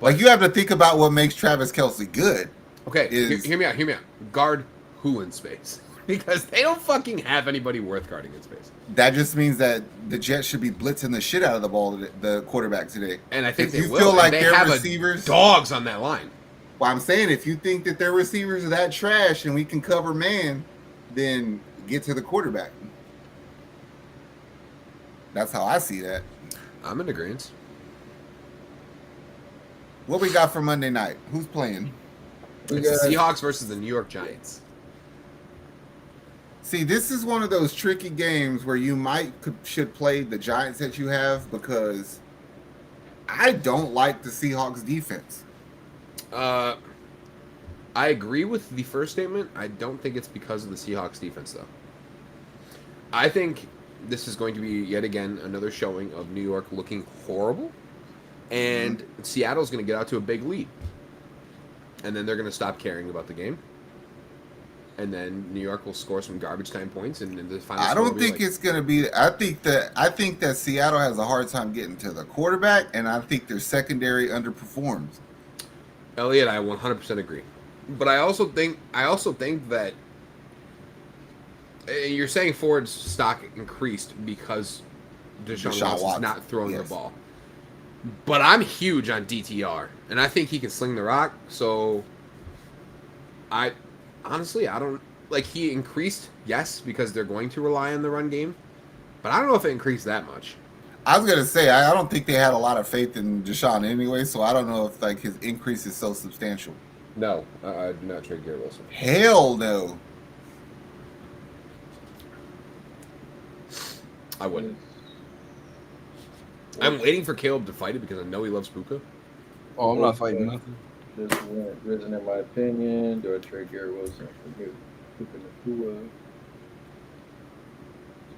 But, like, you have to think about what makes Travis Kelce good. Okay, hear me out. Guard who in space? Because they don't fucking have anybody worth guarding in space. That just means that the Jets should be blitzing the shit out of the ball, the quarterback today. And I think if they you will. feel like they their have receivers, dogs on that line. Well, I'm saying if you think that their receivers are that trash and we can cover man, then get to the quarterback. That's how I see that. I'm in agreement. What we got for Monday night? Who's playing? It's the Seahawks versus the New York Giants. See, this is one of those tricky games where you should play the Giants that you have because I don't like the Seahawks defense. I agree with the first statement. I don't think it's because of the Seahawks defense, though. I think this is going to be, yet again, another showing of New York looking horrible, and Seattle's going to get out to a big lead. And then they're going to stop caring about the game. And then New York will score some garbage time points, and the final. I don't think it's going to be. I think that Seattle has a hard time getting to the quarterback, and I think their secondary underperforms. Elliot, I 100% agree, but I also think that you're saying Ford's stock increased because Deshaun Watson's not throwing the ball. But I'm huge on DTR, and I think he can sling the rock. So, honestly, I don't like he increased, yes, because they're going to rely on the run game, but I don't know if it increased that much. I was gonna say I don't think they had a lot of faith in Deshaun anyway, so I don't know if like his increase is so substantial. No, I do not trade Garrett Wilson. Hell no. I wouldn't. I'm waiting for Caleb to fight it because I know he loves Puka. Oh, I'm not fighting nothing. Just risen in my opinion. Do I trade Garrett Wilson for Cooper Nakua?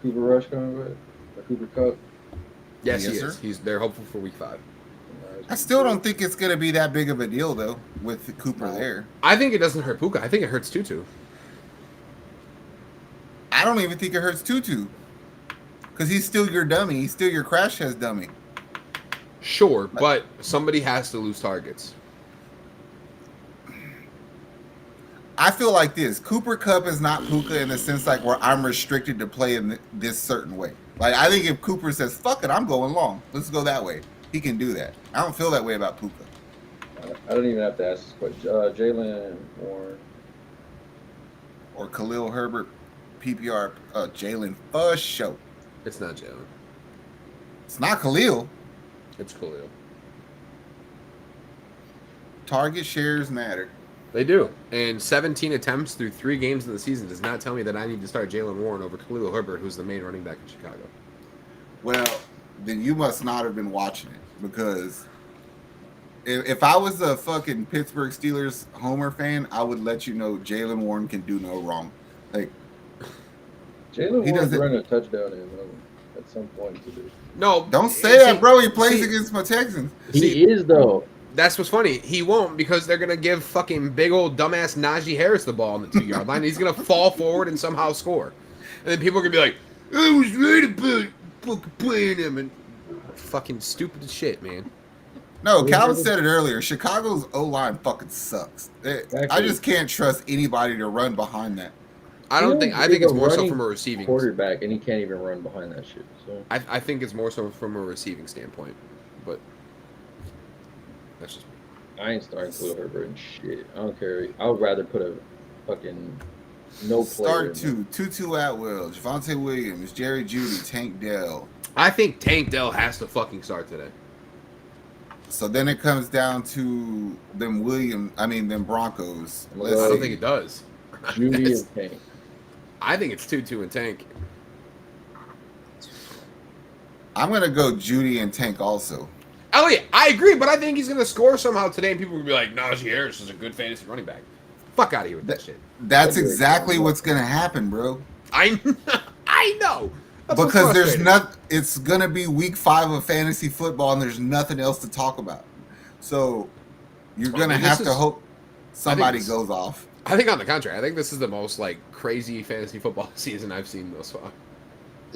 Cooper Rush coming back? Or Cooper Cup? Yes, he is. They're hopeful for week 5. I still don't think it's going to be that big of a deal, though, with Cooper there. I think it doesn't hurt Puka. I think it hurts Tutu. I don't even think it hurts Tutu. Because he's still your dummy. He's still your crash test dummy. Sure, but somebody has to lose targets. I feel like this. Cooper Kupp is not Puka in the sense like where I'm restricted to play in this certain way. Like, I think if Cooper says, fuck it, I'm going long. Let's go that way. He can do that. I don't feel that way about Puka. I don't even have to ask this question. Jalen Warren. Or Khalil Herbert, PPR, Jalen Fuss show. It's not Jalen. It's not Khalil. It's Khalil. Target shares matter. They do. And 17 attempts through 3 games in the season does not tell me that I need to start Jalen Warren over Khalil Herbert, who's the main running back in Chicago. Well, then you must not have been watching it, because if I was a fucking Pittsburgh Steelers homer fan, I would let you know Jalen Warren can do no wrong. Like, Jalen Warren's run a touchdown in at some point to do. No, don't say that, bro. He plays against my Texans. He is though. That's what's funny. He won't, because they're gonna give fucking big old dumbass Najee Harris the ball on the 2-yard line. He's gonna fall forward and somehow score, and then people are gonna be like, "I was right about fucking playing him," and fucking stupid as shit, man. No, Calvin said it earlier. Chicago's O-line fucking sucks. I just can't trust anybody to run behind that. I think it's more so from a receiving quarterback, and he can't even run behind that shit. So I think it's more so from a receiving standpoint, but that's just me. I ain't starting Khalil Herbert and shit. I don't care. I would rather put a fucking no player. Start Tutu Atwell, Javonte Williams, Jerry Jeudy, Tank Dell. I think Tank Dell has to fucking start today. So then it comes down to them Broncos. I don't think it does. Jeudy and Tank. I think it's Tutu and Tank. I'm gonna go Jeudy and Tank also. Oh yeah, I agree, but I think he's gonna score somehow today, and people will be like, "Najee Harris is a good fantasy running back." Fuck out of here with that shit. That's exactly what's gonna happen, bro. I know. That's because there's not. It's gonna be week 5 of fantasy football, and there's nothing else to talk about. So you're gonna have to hope somebody goes off. I think on the contrary, I think this is the most like crazy fantasy football season I've seen thus far.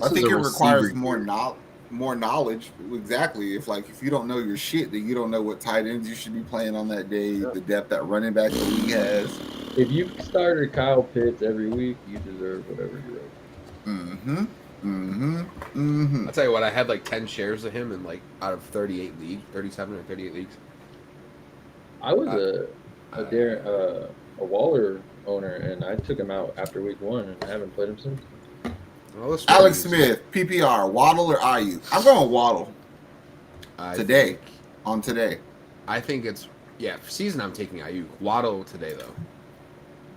I think it requires more knowledge. Exactly. If you don't know your shit, then you don't know what tight ends you should be playing on that day, the depth that running back the league has. If you started Kyle Pitts every week, you deserve whatever you wrote. I'll tell you what, I had like 10 shares of him in like out of 37 or 38 leagues. I was a Waller owner, and I took him out after week 1, and I haven't played him since. Well, Alex Smith, PPR, Waddle or Ayuk? I'm going Waddle today. I think it's for season. I'm taking Ayuk. Waddle today though.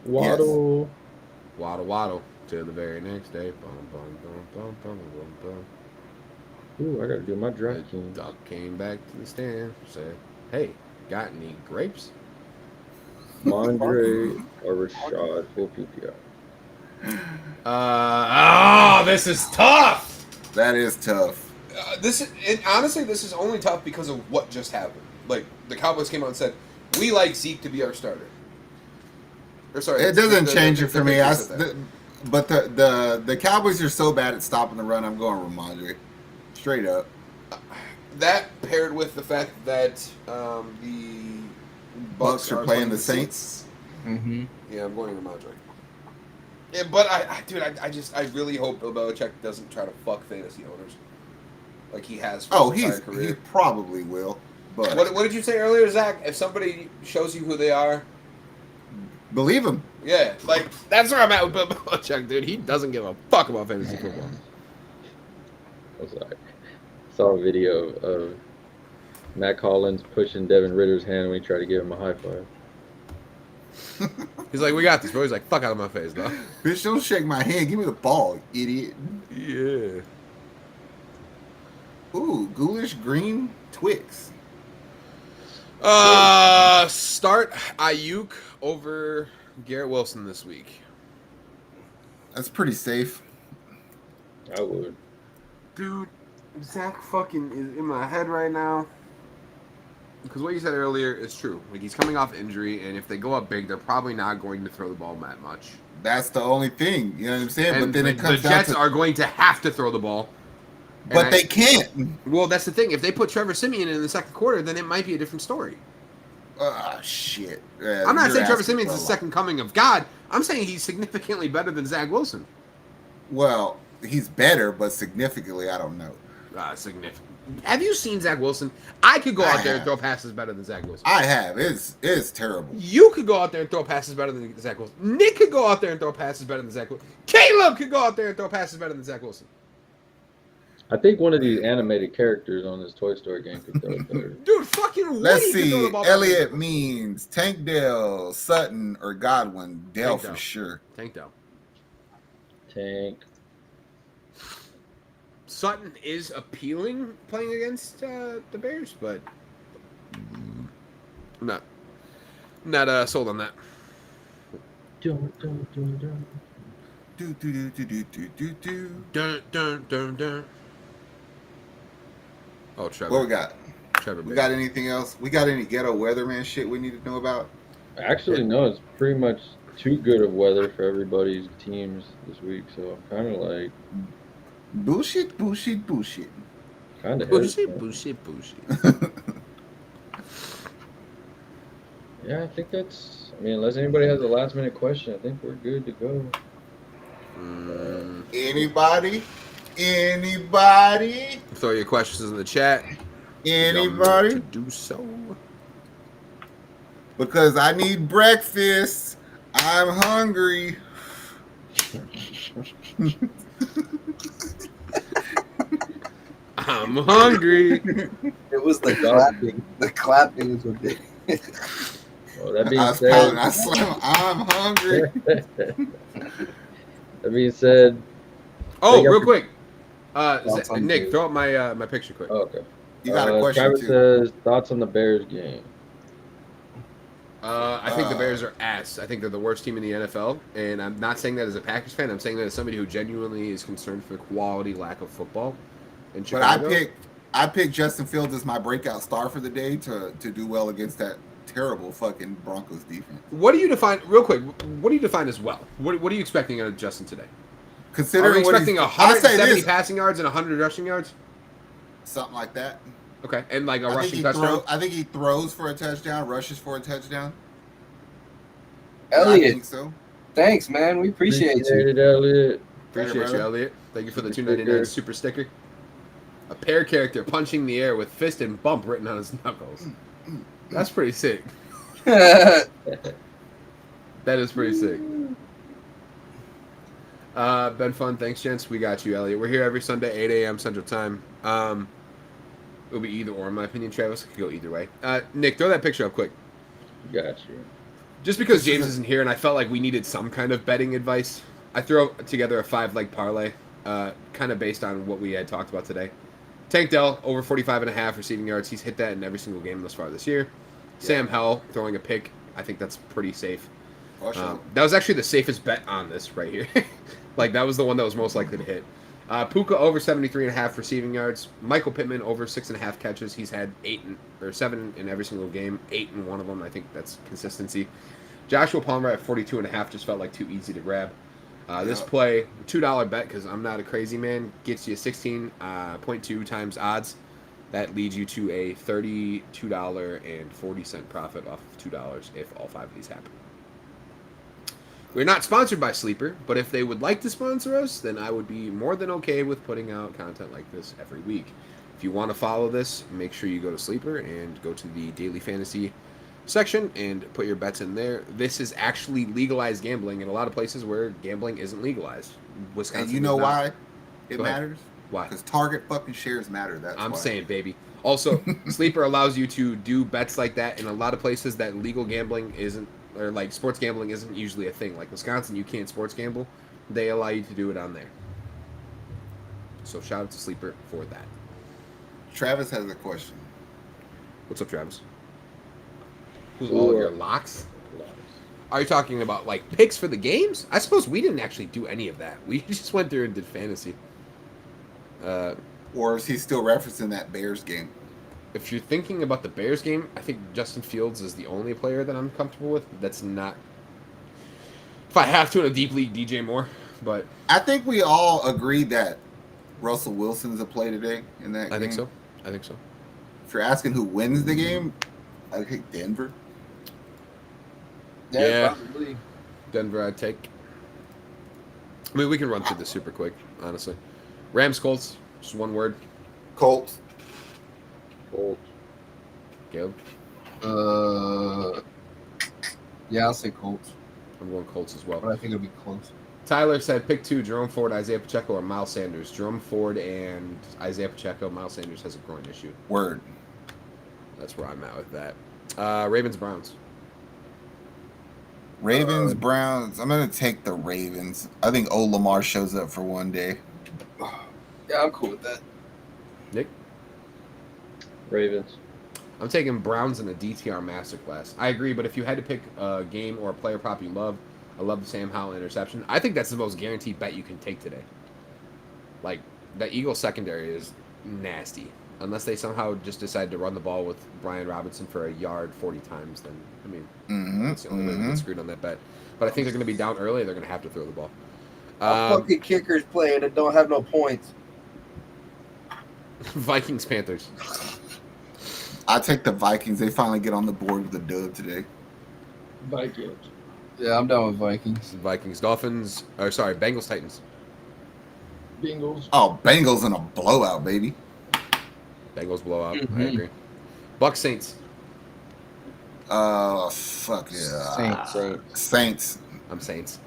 Waddle, yes. Waddle till the very next day. Ooh, I gotta do my draft team. Duck came back to the stand, said, "Hey, got any grapes?" Mondre or Rashad full PPR. This is tough. That is tough. Honestly, this is only tough because of what just happened. Like the Cowboys came out and said, "We like Zeke to be our starter." Or sorry, it doesn't change it for me. But the Cowboys are so bad at stopping the run. I'm going Ramondre, straight up. That paired with the fact that the Bucks are playing the Saints. Mm-hmm. Yeah, I'm going Ramondre. Yeah, but I really hope Bill Belichick doesn't try to fuck fantasy owners like he has for his entire career. He probably will. But what did you say earlier, Zach? If somebody shows you who they are, believe him. Yeah, like that's where I'm at with Bill Belichick, dude. He doesn't give a fuck about fantasy football. I saw a video of Matt Collins pushing Devin Ritter's hand when he tried to give him a high five. He's like, "We got this, bro." He's like, "Fuck out of my face, though." Bitch, don't shake my hand. Give me the ball, idiot. Yeah. Ooh, ghoulish green Twix. Start Ayuk over Garrett Wilson this week. That's pretty safe. I would. Dude, Zach fucking is in my head right now. because what you said earlier is true. Like, he's coming off injury, and if they go up big, they're probably not going to throw the ball that much. That's the only thing. You know what I'm saying? And but then it comes the down Jets to, are going to have to throw the ball. but they can't. Well, that's the thing. If they put Trevor Siemian in the second quarter, then it might be a different story. Shit. I'm not saying Trevor Siemian's the second coming of God. I'm saying he's significantly better than Zach Wilson. Well, he's better, but significantly, I don't know. Significant. Have you seen Zach Wilson? I could go out there and throw passes better than Zach Wilson. I have. It's terrible. You could go out there and throw passes better than Zach Wilson. Nick could go out there and throw passes better than Zach Wilson. Caleb could go out there and throw passes better than Zach Wilson. I think one of these animated characters on this Toy Story game could throw it better. Dude, fucking Woody Let's could throw see. the ball Elliott better. means Tank Dell, Sutton, or Godwin. Dell Tank for Dell. sure. Tank Dell. Tank. Sutton is appealing playing against the Bears, but I'm not sold on that. Dun, dun, dun, dun. Do do do do do do do. Dun, dun, dun, dun. Oh, Trevor. What we got? Trevor. We got anything else? We got any ghetto weatherman shit we need to know about? Actually, no, it's pretty much too good of weather for everybody's teams this week, so I'm kind of like, Bullshit, bullshit, bullshit. kind of Bullshit. Yeah, I think that's. I mean, unless anybody has a last minute question, I think we're good to go. Anybody? Anybody? Throw your questions in the chat. Anybody? To do so. Because I need breakfast. I'm hungry. I'm hungry. It was the clapping. The clapping is what did. Well, that being I was said, pouting. I slam. I'm hungry. that being said, Oh, They got real the- quick. Thoughts on Nick, the- throw up my picture quick. oh, okay. You got a question Travis too. says thoughts on the Bears game. I think the Bears are ass. I think they're the worst team in the NFL, and I'm not saying that as a Packers fan. I'm saying that as somebody who genuinely is concerned for the quality lack of football in But I Chicago. picked Justin Fields as my breakout star for the day to do well against that terrible fucking Broncos defense. What do you define, real quick? What do you define as well? What are you expecting out of Justin today? Are we Considering what expecting he's, I say 170 this, passing yards and 100 rushing yards? something like that. Okay, and like a I rushing touchdown. I think he throws for a touchdown, rushes for a touchdown. I Elliot, think so. thanks, man. We appreciate you. it, Elliot. Appreciate brother. you, Elliot. Thank you for the Super $2.99 sticker. super sticker. A pear character punching the air with fist and bump written on his knuckles. That's pretty sick. That is pretty sick. Been fun. Thanks, gents. We got you, Elliot. We're here every Sunday, 8 a.m. Central Time. It'll be either or, in my opinion, Travis. It could go either way. Nick, throw that picture up quick. Got you. Just because James isn't here and I felt like we needed some kind of betting advice, I threw together a 5-leg parlay, kind of based on what we had talked about today. Tank Dell, over 45.5 receiving yards. He's hit that in every single game thus far this year. Yeah. Sam Howell throwing a pick. I think that's pretty safe. For sure. That was actually the safest bet on this right here. Like, that was the one that was most likely to hit. Puka over 73.5 receiving yards. Michael Pittman over 6.5 catches. He's had 7 in every single game. 8 in one of them. I think that's consistency. Joshua Palmer at 42.5 just felt like too easy to grab. This Yeah. play, $2 bet because I'm not a crazy man, gets you 16.2 times odds. That leads you to a $32.40 profit off of $2 if all 5 of these happen. We're not sponsored by Sleeper, but if they would like to sponsor us, then I would be more than okay with putting out content like this every week. If you want to follow this, make sure you go to Sleeper and go to the Daily Fantasy section and put your bets in there. This is actually legalized gambling in a lot of places where gambling isn't legalized. Wisconsin. And you know is not. why it Go ahead. matters? Why? Because Target fucking shares matter. That's I'm why. saying, baby. Also, Sleeper allows you to do bets like that in a lot of places that legal gambling isn't, or like sports gambling isn't usually a thing. Like Wisconsin, you can't sports gamble. They allow you to do it on there. So shout out to Sleeper for that. Travis has a question. What's up, Travis? Who's all of Ooh. your locks? Are you talking about like picks for the games? I suppose we didn't actually do any of that. We just went through and did fantasy. Or is he still referencing that Bears game? if you're thinking about the Bears game, I think Justin Fields is the only player that I'm comfortable with. That's not. If I have to in a deep league, DJ Moore, but I think we all agreed that Russell Wilson's a play today in that game. I think so. I think so. If you're asking who wins the game, I think Denver. Yeah. Probably. Denver, I'd take. I mean, we can run through this super quick, honestly. Rams, Colts, just one word. Colts. Colts. Caleb, Yeah, I'll say Colts, I'm going Colts as well. but I think it'll be close. Tyler said pick 2, Jerome Ford, Isaiah Pacheco, or Miles Sanders. Jerome Ford and Isaiah Pacheco. Miles Sanders has a groin issue. Word. That's where I'm at with that. Ravens, Browns. Ravens, Browns. I'm gonna take the Ravens. I think old Lamar shows up for one day. Yeah, I'm cool with that. Nick? Ravens. I'm taking Browns in a DTR masterclass. I agree, but if you had to pick a game or a player prop you love, I love the Sam Howell interception. I think that's the most guaranteed bet you can take today. Like, the Eagles secondary is nasty. Unless they somehow just decide to run the ball with Brian Robinson for a yard 40 times, then, I mean, that's the only way we get screwed on that bet. But I think they're going to be down early. They're going to have to throw the ball. Fucking kickers playing and don't have no points. Vikings, Panthers. I take the Vikings. They finally get on the board with a dub today. Vikings. Yeah, I'm down with Vikings. Vikings, Dolphins. Or sorry, Bengals, Titans. Bengals. Oh, Bengals in a blowout, baby. Bengals blowout. I Mhm. agree. Bucks, Saints. Fuck yeah. Saints. Saints. I'm Saints.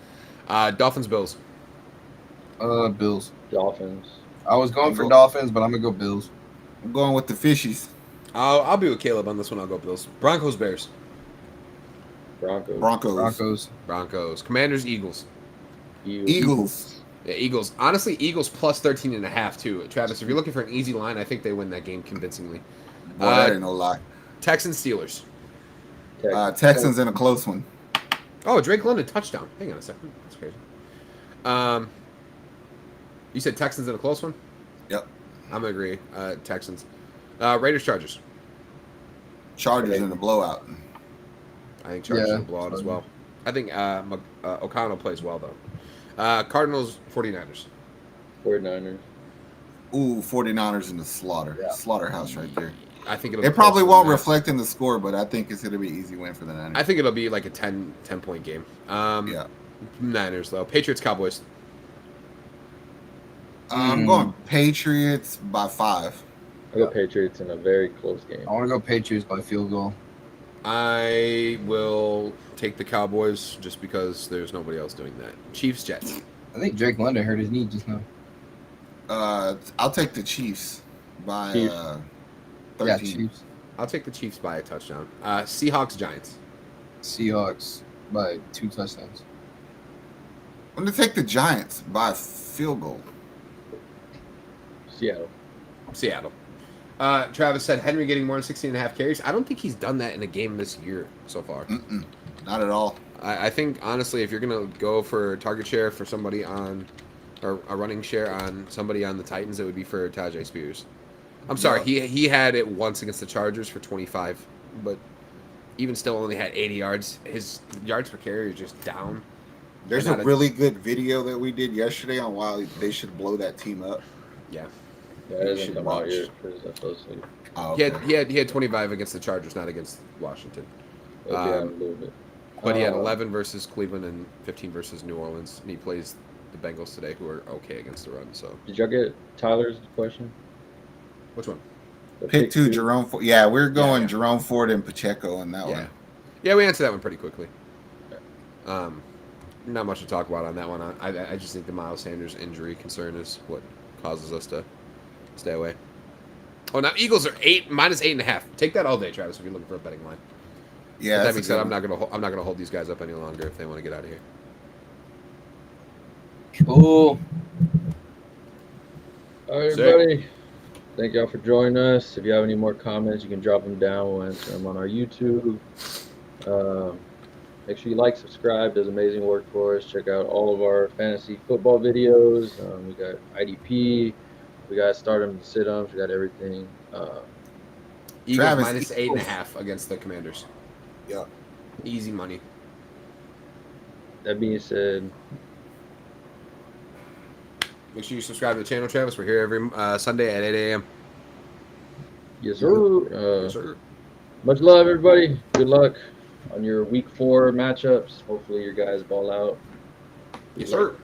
Dolphins, Bills. Bills. Dolphins. I was going for Dolphins, but I'm gonna go Bills. I'm going with the fishies. I'll be with Caleb on this one. I'll go Bills. Broncos, Bears. Broncos. Broncos. Broncos. Commanders, Eagles. Eagles. Yeah, Eagles. Honestly, Eagles plus 13.5 too. Travis, if you're looking for an easy line, I think they win that game convincingly. Boy, that ain't no lie. Texans, Steelers. Texans in a close one. Oh, Drake London touchdown. Hang on a second. That's crazy. You said Texans in a close one? Yep. I'm gonna agree. Texans. Raiders, Chargers. Chargers in a blowout. I think Chargers Yeah, in a blowout as Chargers. well. I think O'Connell plays well though. Cardinals, 49ers. 49ers. Ooh, 49ers in the slaughter. Yeah. Slaughterhouse right there. I think it'll It be probably closer won't than that. reflect in the score, but I think it's going to be an easy win for the Niners. I think it'll be like a 10-point game. Yeah. Niners though. Patriots, Cowboys. I'm going Patriots by 5. I go Patriots in a very close game. I want to go Patriots by field goal. I will take the Cowboys just because there's nobody else doing that. Chiefs, Jets. I think Drake London hurt his knee just now. I'll take the Chiefs by Chiefs. 13. Yeah, Chiefs. I'll take the Chiefs by a touchdown. Seahawks, Giants. Seahawks by 2 touchdowns. I'm going to take the Giants by field goal. Seattle. Travis said Henry getting more than 16.5 carries. I don't think he's done that in a game this year so far. Not at all. I think, honestly, if you're going to go for target share for somebody on, or a running share on somebody on the Titans, it would be for Tajay Spears. I'm sorry, he had it once against the Chargers for 25, but even still only had 80 yards. His yards per carry is just down. There's a really good video that we did yesterday on why they should blow that team up. Yeah. Yeah, it doesn't come out here because I fell asleep. Oh, He had 25 against the Chargers, not against Washington. It'll be out a little bit. But he had 11 versus Cleveland and 15 versus New Orleans, and he plays the Bengals today, who are okay against the run. So, Did y'all get Tyler's question? which one? The Pick 2, Jerome Ford. Yeah, we're going Yeah. Jerome Ford and Pacheco on that one. Yeah, we answered that one pretty quickly. Not much to talk about on that one. I just think the Miles Sanders injury concern is what causes us to stay away. Oh, now Eagles are minus 8.5. Take that all day, Travis, if you're looking for a betting line. Yeah, But that that's being a said, good I'm not gonna hold these guys up any longer if they want to get out of here. Cool. All right, everybody. Thank y'all for joining us. If you have any more comments, you can drop them down. We'll answer them on our YouTube. Make sure you like, subscribe. Does amazing work for us. Check out all of our fantasy football videos. We got IDP. We got start 'em and sit 'ems. We got everything. Eagles Travis, minus Eagles. 8.5 against the Commanders. Yeah. Easy money. That being said, Make sure you subscribe to the channel, Travis. We're here every Sunday at 8 a.m. yes, sir. Yes, sir. Much love, everybody. Good luck on your week 4 matchups. Hopefully, your guys ball out. Yes, sir.